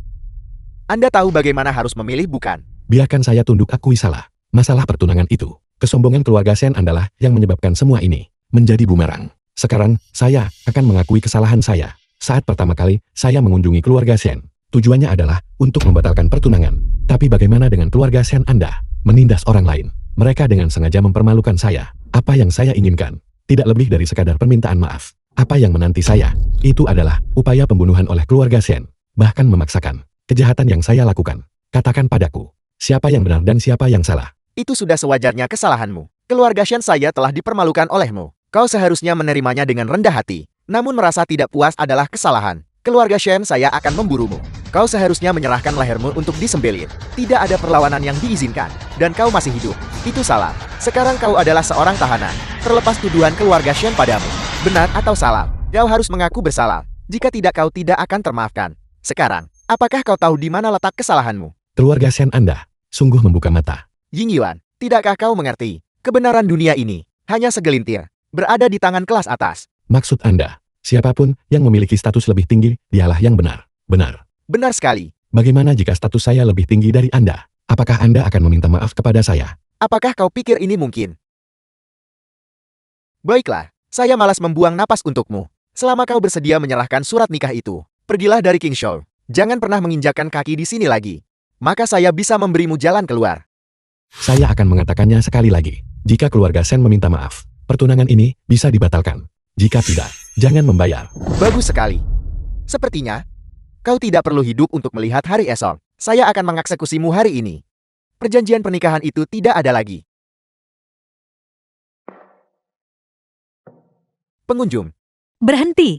Anda tahu bagaimana harus memilih, bukan? Biarkan saya tunduk akui salah. Masalah pertunangan itu. Kesombongan keluarga Shen adalah yang menyebabkan semua ini menjadi bumerang. Sekarang, saya akan mengakui kesalahan saya. Saat pertama kali, saya mengunjungi keluarga Shen. Tujuannya adalah untuk membatalkan pertunangan. Tapi bagaimana dengan keluarga Shen Anda? Menindas orang lain. Mereka dengan sengaja mempermalukan saya. Apa yang saya inginkan? Tidak lebih dari sekadar permintaan maaf. Apa yang menanti saya? Itu adalah upaya pembunuhan oleh keluarga Shen. Bahkan memaksakan. Kejahatan yang saya lakukan. Katakan padaku. Siapa yang benar dan siapa yang salah? Itu sudah sewajarnya kesalahanmu. Keluarga Shen saya telah dipermalukan olehmu. Kau seharusnya menerimanya dengan rendah hati. Namun merasa tidak puas adalah kesalahan. Keluarga Shen saya akan memburumu. Kau seharusnya menyerahkan lehermu untuk disembelih. Tidak ada perlawanan yang diizinkan. Dan kau masih hidup. Itu salah. Sekarang kau adalah seorang tahanan. Terlepas tuduhan keluarga Shen padamu. Benar atau salah, kau harus mengaku bersalah. Jika tidak, kau tidak akan termaafkan. Sekarang, apakah kau tahu di mana letak kesalahanmu? Keluarga Shen Anda sungguh membuka mata. Ying Yuan, tidakkah kau mengerti? Kebenaran dunia ini hanya segelintir. Berada di tangan kelas atas. Maksud Anda, siapapun yang memiliki status lebih tinggi, dialah yang benar. Benar. Benar sekali. Bagaimana jika status saya lebih tinggi dari Anda? Apakah Anda akan meminta maaf kepada saya? Apakah kau pikir ini mungkin? Baiklah, saya malas membuang napas untukmu. Selama kau bersedia menyerahkan surat nikah itu, pergilah dari Qingzhou. Jangan pernah menginjakkan kaki di sini lagi. Maka saya bisa memberimu jalan keluar. Saya akan mengatakannya sekali lagi. Jika keluarga Shen meminta maaf, pertunangan ini bisa dibatalkan. Jika tidak, jangan membayar. Bagus sekali. Sepertinya, kau tidak perlu hidup untuk melihat hari esok. Saya akan mengeksekusimu hari ini. Perjanjian pernikahan itu tidak ada lagi. Pengunjung, Berhenti.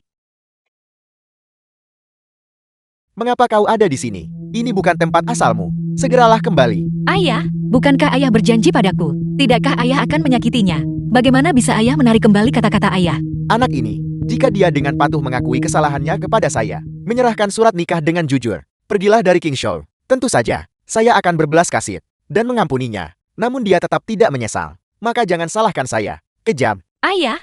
mengapa kau ada di sini? Ini bukan tempat asalmu. Segeralah kembali. Ayah, bukankah ayah berjanji padaku? Tidakkah ayah akan menyakitinya? Bagaimana bisa ayah menarik kembali kata-kata ayah? Anak ini, jika dia dengan patuh mengakui kesalahannya kepada saya, menyerahkan surat nikah dengan jujur, pergilah dari Qingzhou. Tentu saja, saya akan berbelas kasih dan mengampuninya. Namun dia tetap tidak menyesal. Maka jangan salahkan saya. Kejam. Ayah.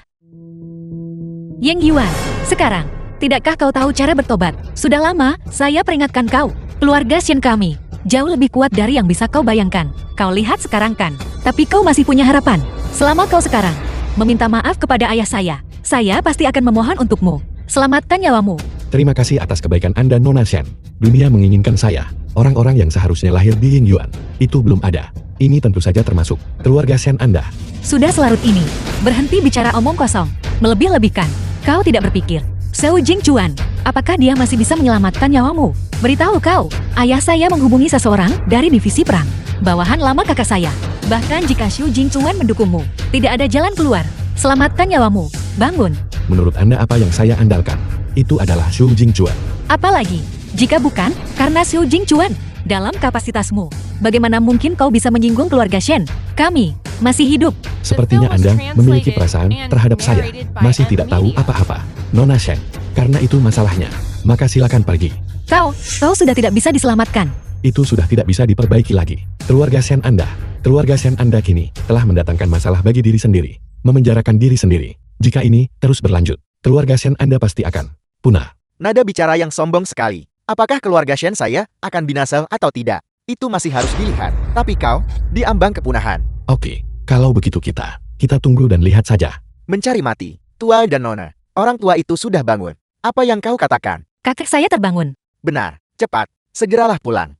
Yang Yuan, sekarang, tidakkah kau tahu cara bertobat? Sudah lama, saya peringatkan kau. Keluarga Shen kami, jauh lebih kuat dari yang bisa kau bayangkan. Kau lihat sekarang kan, tapi kau masih punya harapan. Selama kau sekarang meminta maaf kepada ayah saya pasti akan memohon untukmu. Selamatkan nyawamu. Terima kasih atas kebaikan Anda, Nona Shen. Dunia menginginkan saya. Orang-orang yang seharusnya lahir di Ying Yuan, itu belum ada. Ini tentu saja termasuk keluarga Shen Anda. Sudah selarut ini, berhenti bicara omong kosong. Melebih-lebihkan, kau tidak berpikir. Seu Jingchuan, apakah dia masih bisa menyelamatkan nyawamu? Beritahu kau, ayah saya menghubungi seseorang dari divisi perang. Bawahan lama kakak saya. Bahkan jika Xu Jingchuan mendukungmu, tidak ada jalan keluar. Selamatkan nyawamu. Bangun. Menurut Anda apa yang saya andalkan? Itu adalah Xu Jingchuan. Apalagi, jika bukan karena Xu Jingchuan, dalam kapasitasmu, bagaimana mungkin kau bisa menyinggung keluarga Shen? Kami masih hidup. Sepertinya Anda memiliki perasaan terhadap saya. Masih tidak tahu apa-apa, Nona Shen. Karena itu masalahnya. Maka silakan pergi. Kau sudah tidak bisa diselamatkan. Itu sudah tidak bisa diperbaiki lagi. Keluarga Shen Anda kini telah mendatangkan masalah bagi diri sendiri, memenjarakan diri sendiri. Jika ini terus berlanjut, keluarga Shen Anda pasti akan punah. Nada bicara yang sombong sekali. Apakah keluarga Shen saya akan binasa atau tidak? Itu masih harus dilihat. Tapi kau, diambang kepunahan. Oke, kalau begitu kita tunggu dan lihat saja. Mencari mati. Tua dan Nona. Orang tua itu sudah bangun. Apa yang kau katakan? Kakek saya terbangun. Benar. Cepat. Segeralah pulang.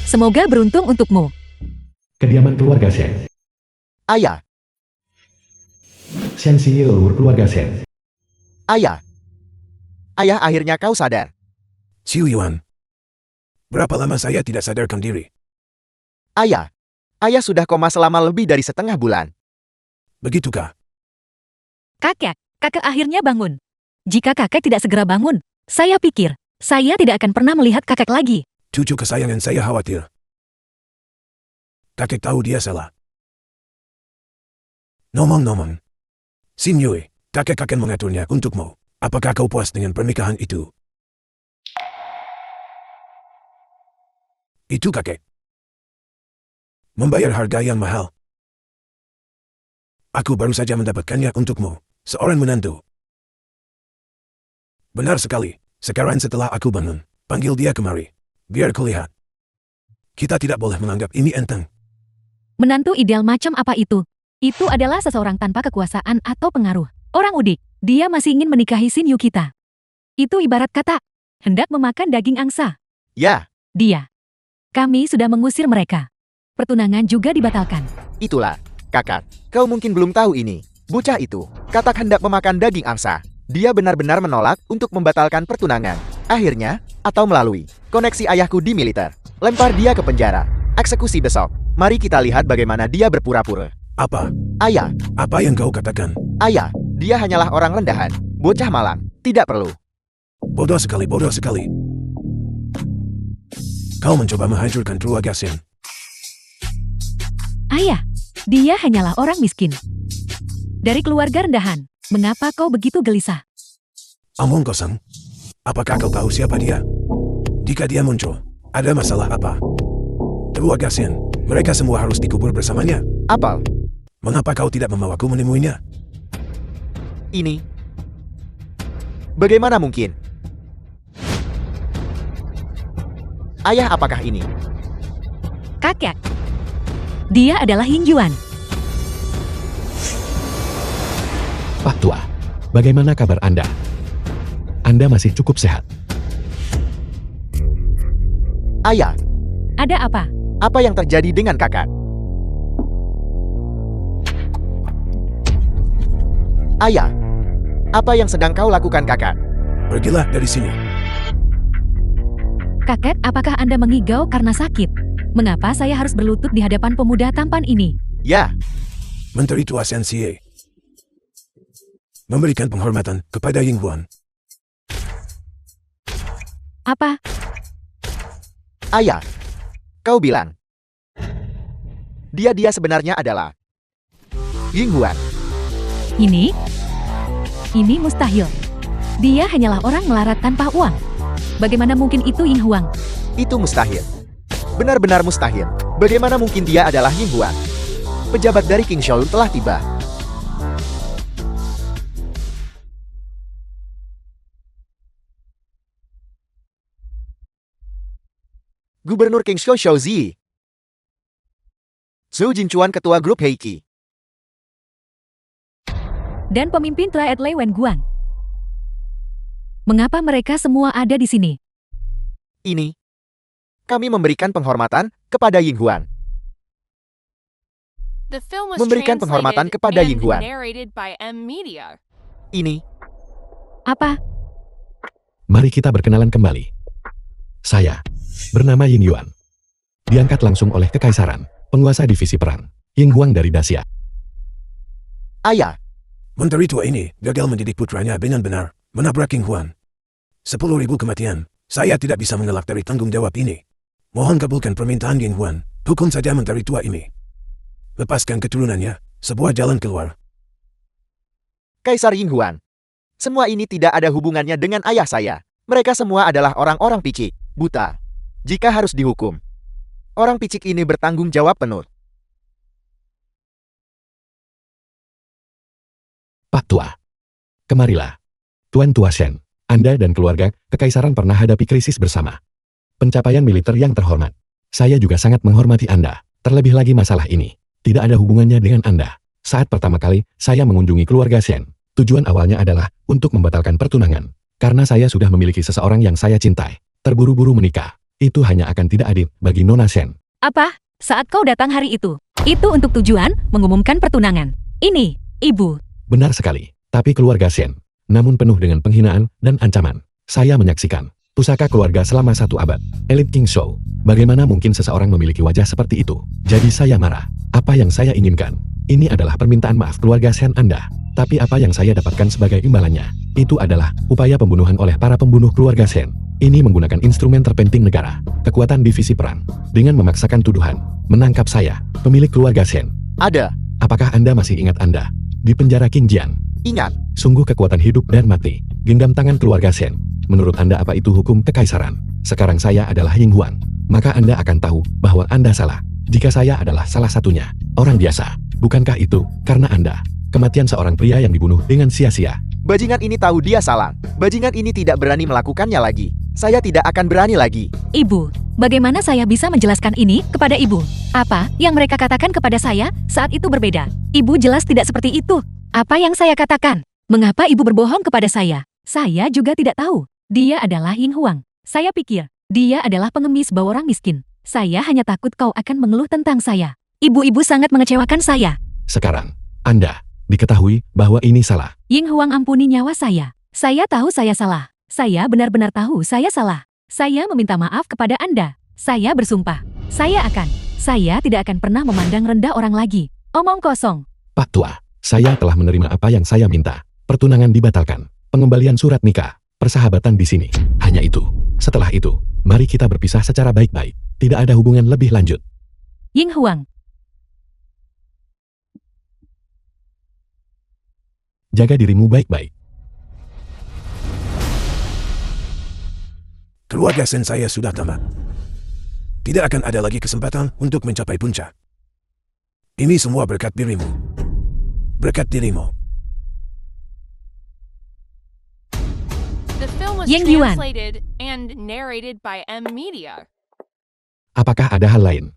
Semoga beruntung untukmu. Kediaman keluarga Shen. Ayah. Shen Xie leluhur keluarga Shen. Ayah. Ayah, akhirnya kau sadar. Xiu Yuan. Berapa lama saya tidak sadarkan diri? Ayah. Ayah sudah koma selama lebih dari setengah bulan. Begitukah? Kakek akhirnya bangun. Jika kakek tidak segera bangun, saya pikir, saya tidak akan pernah melihat kakek lagi. Cucu kesayangan saya khawatir. Kakek tahu dia salah. Ngomong-ngomong. Xin Yue, kakek akan mengaturnya untukmu. Apakah kau puas dengan pernikahan itu? Itu kakek. Membayar harga yang mahal. Aku baru saja mendapatkannya untukmu, seorang menantu. Benar sekali. Sekarang setelah aku bangun, panggil dia kemari. Biar kulihat. Kita tidak boleh menganggap ini enteng. Menantu ideal macam apa itu? Itu adalah seseorang tanpa kekuasaan atau pengaruh. Orang udik, dia masih ingin menikahi Xin Yu kita. Itu ibarat kata, hendak memakan daging angsa. Ya, Dia. Kami sudah mengusir mereka. Pertunangan juga dibatalkan. itulah. Kakak, kau mungkin belum tahu ini. Bocah itu, katak hendak memakan daging angsa. Dia benar-benar menolak untuk membatalkan pertunangan. Akhirnya, atau melalui koneksi ayahku di militer, lempar dia ke penjara. Eksekusi besok. Mari kita lihat bagaimana dia berpura-pura. Apa? Ayah, Apa yang kau katakan? ayah, dia hanyalah orang rendahan. Bocah malang, tidak perlu. Bodoh sekali, bodoh sekali. Kau mencoba menghancurkan keluarga Shen. Ayah, dia hanyalah orang miskin. Dari keluarga rendahan, mengapa kau begitu gelisah? Omong kosong. Apakah kau tahu siapa dia? Jika dia muncul, ada masalah apa? Keluarga Shen, mereka semua harus dikubur bersamanya. Apel, Mengapa kau tidak membawaku menemuinya? ini. Bagaimana mungkin? Ayah, apakah ini? Kakek. Dia adalah Ying Yuan. Pak Tua, bagaimana kabar Anda? Anda masih cukup sehat. Ayah, Ada apa? apa yang terjadi dengan kakak? Ayah, apa yang sedang kau lakukan kakak? Pergilah dari sini. Kakek, apakah Anda mengigau karena sakit? Mengapa saya harus berlutut di hadapan pemuda tampan ini? Ya, Menteri Tua Shen Xie memberikan penghormatan kepada Ying Huan. Apa? ayah. Kau bilang. Dia sebenarnya adalah Ying Huan. Ini? Ini mustahil. Dia hanyalah orang melarat tanpa uang. Bagaimana mungkin itu Ying Huang? Itu mustahil. Benar-benar mustahil. Bagaimana mungkin dia adalah Ying Huan? Pejabat dari King Shaolun telah tiba. Gubernur King Shou Zi. Zhou Jinchuan, ketua grup Heiki. Dan pemimpin Triad Lei Wen Guan. Mengapa mereka semua ada di sini? Ini. Kami memberikan penghormatan kepada Ying Huan. The film was Memberikan penghormatan translated kepada and Ying Huan. narrated by M Media. Ini. Apa? Mari kita berkenalan kembali. Saya bernama Ying Yuan. Diangkat langsung oleh Kekaisaran, penguasa divisi perang, Ying Huang dari Dacia. Ayah, Menteri Tua ini gagal mendidik putranya dengan benar, menabrak Ying Huan. 10.000 kematian. Saya tidak bisa mengelak dari tanggung jawab ini. Mohon kabulkan permintaan Ying Huan. Hukum saja Menteri Tua ini. Lepaskan keturunannya, sebuah jalan keluar. Kaisar Ying Huan. Semua ini tidak ada hubungannya dengan ayah saya. Mereka semua adalah orang-orang picik, buta. Jika harus dihukum, orang picik ini bertanggung jawab penuh. Pak Tua. Kemarilah. Tuan Tua Shen, Anda dan keluarga kekaisaran pernah hadapi krisis bersama. Pencapaian militer yang terhormat. Saya juga sangat menghormati Anda. Terlebih lagi masalah ini tidak ada hubungannya dengan Anda. Saat pertama kali saya mengunjungi keluarga Shen, tujuan awalnya adalah untuk membatalkan pertunangan. Karena saya sudah memiliki seseorang yang saya cintai. Terburu-buru menikah. Itu hanya akan tidak adil bagi Nona Shen. Apa? Saat kau datang hari itu untuk tujuan mengumumkan pertunangan. Ini, Ibu. Benar sekali. Tapi keluarga Shen, namun penuh dengan penghinaan dan ancaman. Saya menyaksikan pusaka keluarga selama 1 abad. Elite King Show. Bagaimana mungkin seseorang memiliki wajah seperti itu? Jadi saya marah. Apa yang saya inginkan? Ini adalah permintaan maaf keluarga Shen Anda. Tapi apa yang saya dapatkan sebagai imbalannya? Itu adalah upaya pembunuhan oleh para pembunuh keluarga Shen. Ini menggunakan instrumen terpenting negara, kekuatan divisi perang, dengan memaksakan tuduhan, menangkap saya, pemilik keluarga Shen. Ada. Apakah Anda masih ingat Anda? Di penjara King Jian. Ingat. Sungguh kekuatan hidup dan mati. Genggam tangan keluarga Shen. Menurut Anda apa itu hukum kekaisaran? Sekarang saya adalah Ying Huang. Maka Anda akan tahu bahwa Anda salah. Jika saya adalah salah satunya, orang biasa. Bukankah itu karena Anda? Kematian seorang pria yang dibunuh dengan sia-sia. Bajingan ini tahu dia salah. Bajingan ini tidak berani melakukannya lagi. Saya tidak akan berani lagi. Ibu, bagaimana saya bisa menjelaskan ini kepada Ibu? Apa yang mereka katakan kepada saya saat itu berbeda? Ibu jelas tidak seperti itu. Apa yang saya katakan? Mengapa Ibu berbohong kepada saya? Saya juga tidak tahu. Dia adalah Ying Huang. Saya pikir, dia adalah pengemis bawa orang miskin. Saya hanya takut kau akan mengeluh tentang saya. Ibu-ibu sangat mengecewakan saya. Sekarang, Anda diketahui bahwa ini salah. Ying Huang ampuni nyawa saya. Saya tahu saya salah. Saya benar-benar tahu saya salah. Saya meminta maaf kepada Anda. Saya bersumpah. Saya tidak akan pernah memandang rendah orang lagi. Omong kosong. Pak Tua, saya telah menerima apa yang saya minta. Pertunangan dibatalkan. Pengembalian surat nikah. Persahabatan di sini. Hanya itu. Setelah itu, mari kita berpisah secara baik-baik. Tidak ada hubungan lebih lanjut. Ying Huang. Jaga dirimu baik-baik. Keluarga Shen saya sudah tamat. Tidak akan ada lagi kesempatan untuk mencapai puncak. Ini semua berkat dirimu. Berkat dirimu. The film was Yang Yuan. translated and narrated by M Media. Apakah ada hal lain?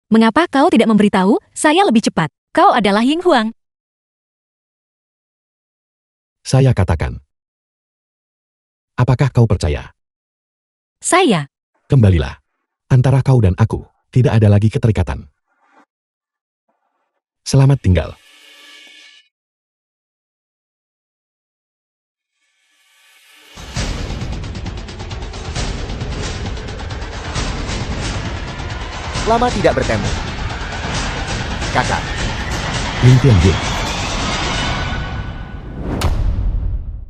Mengapa kau tidak memberitahu saya lebih cepat? Kau adalah Ying Huang. Saya katakan. Apakah kau percaya? Saya. Kembalilah. Antara kau dan aku, tidak ada lagi keterikatan. Selamat tinggal. Lama tidak bertemu. Kakak. Lin Tianjin.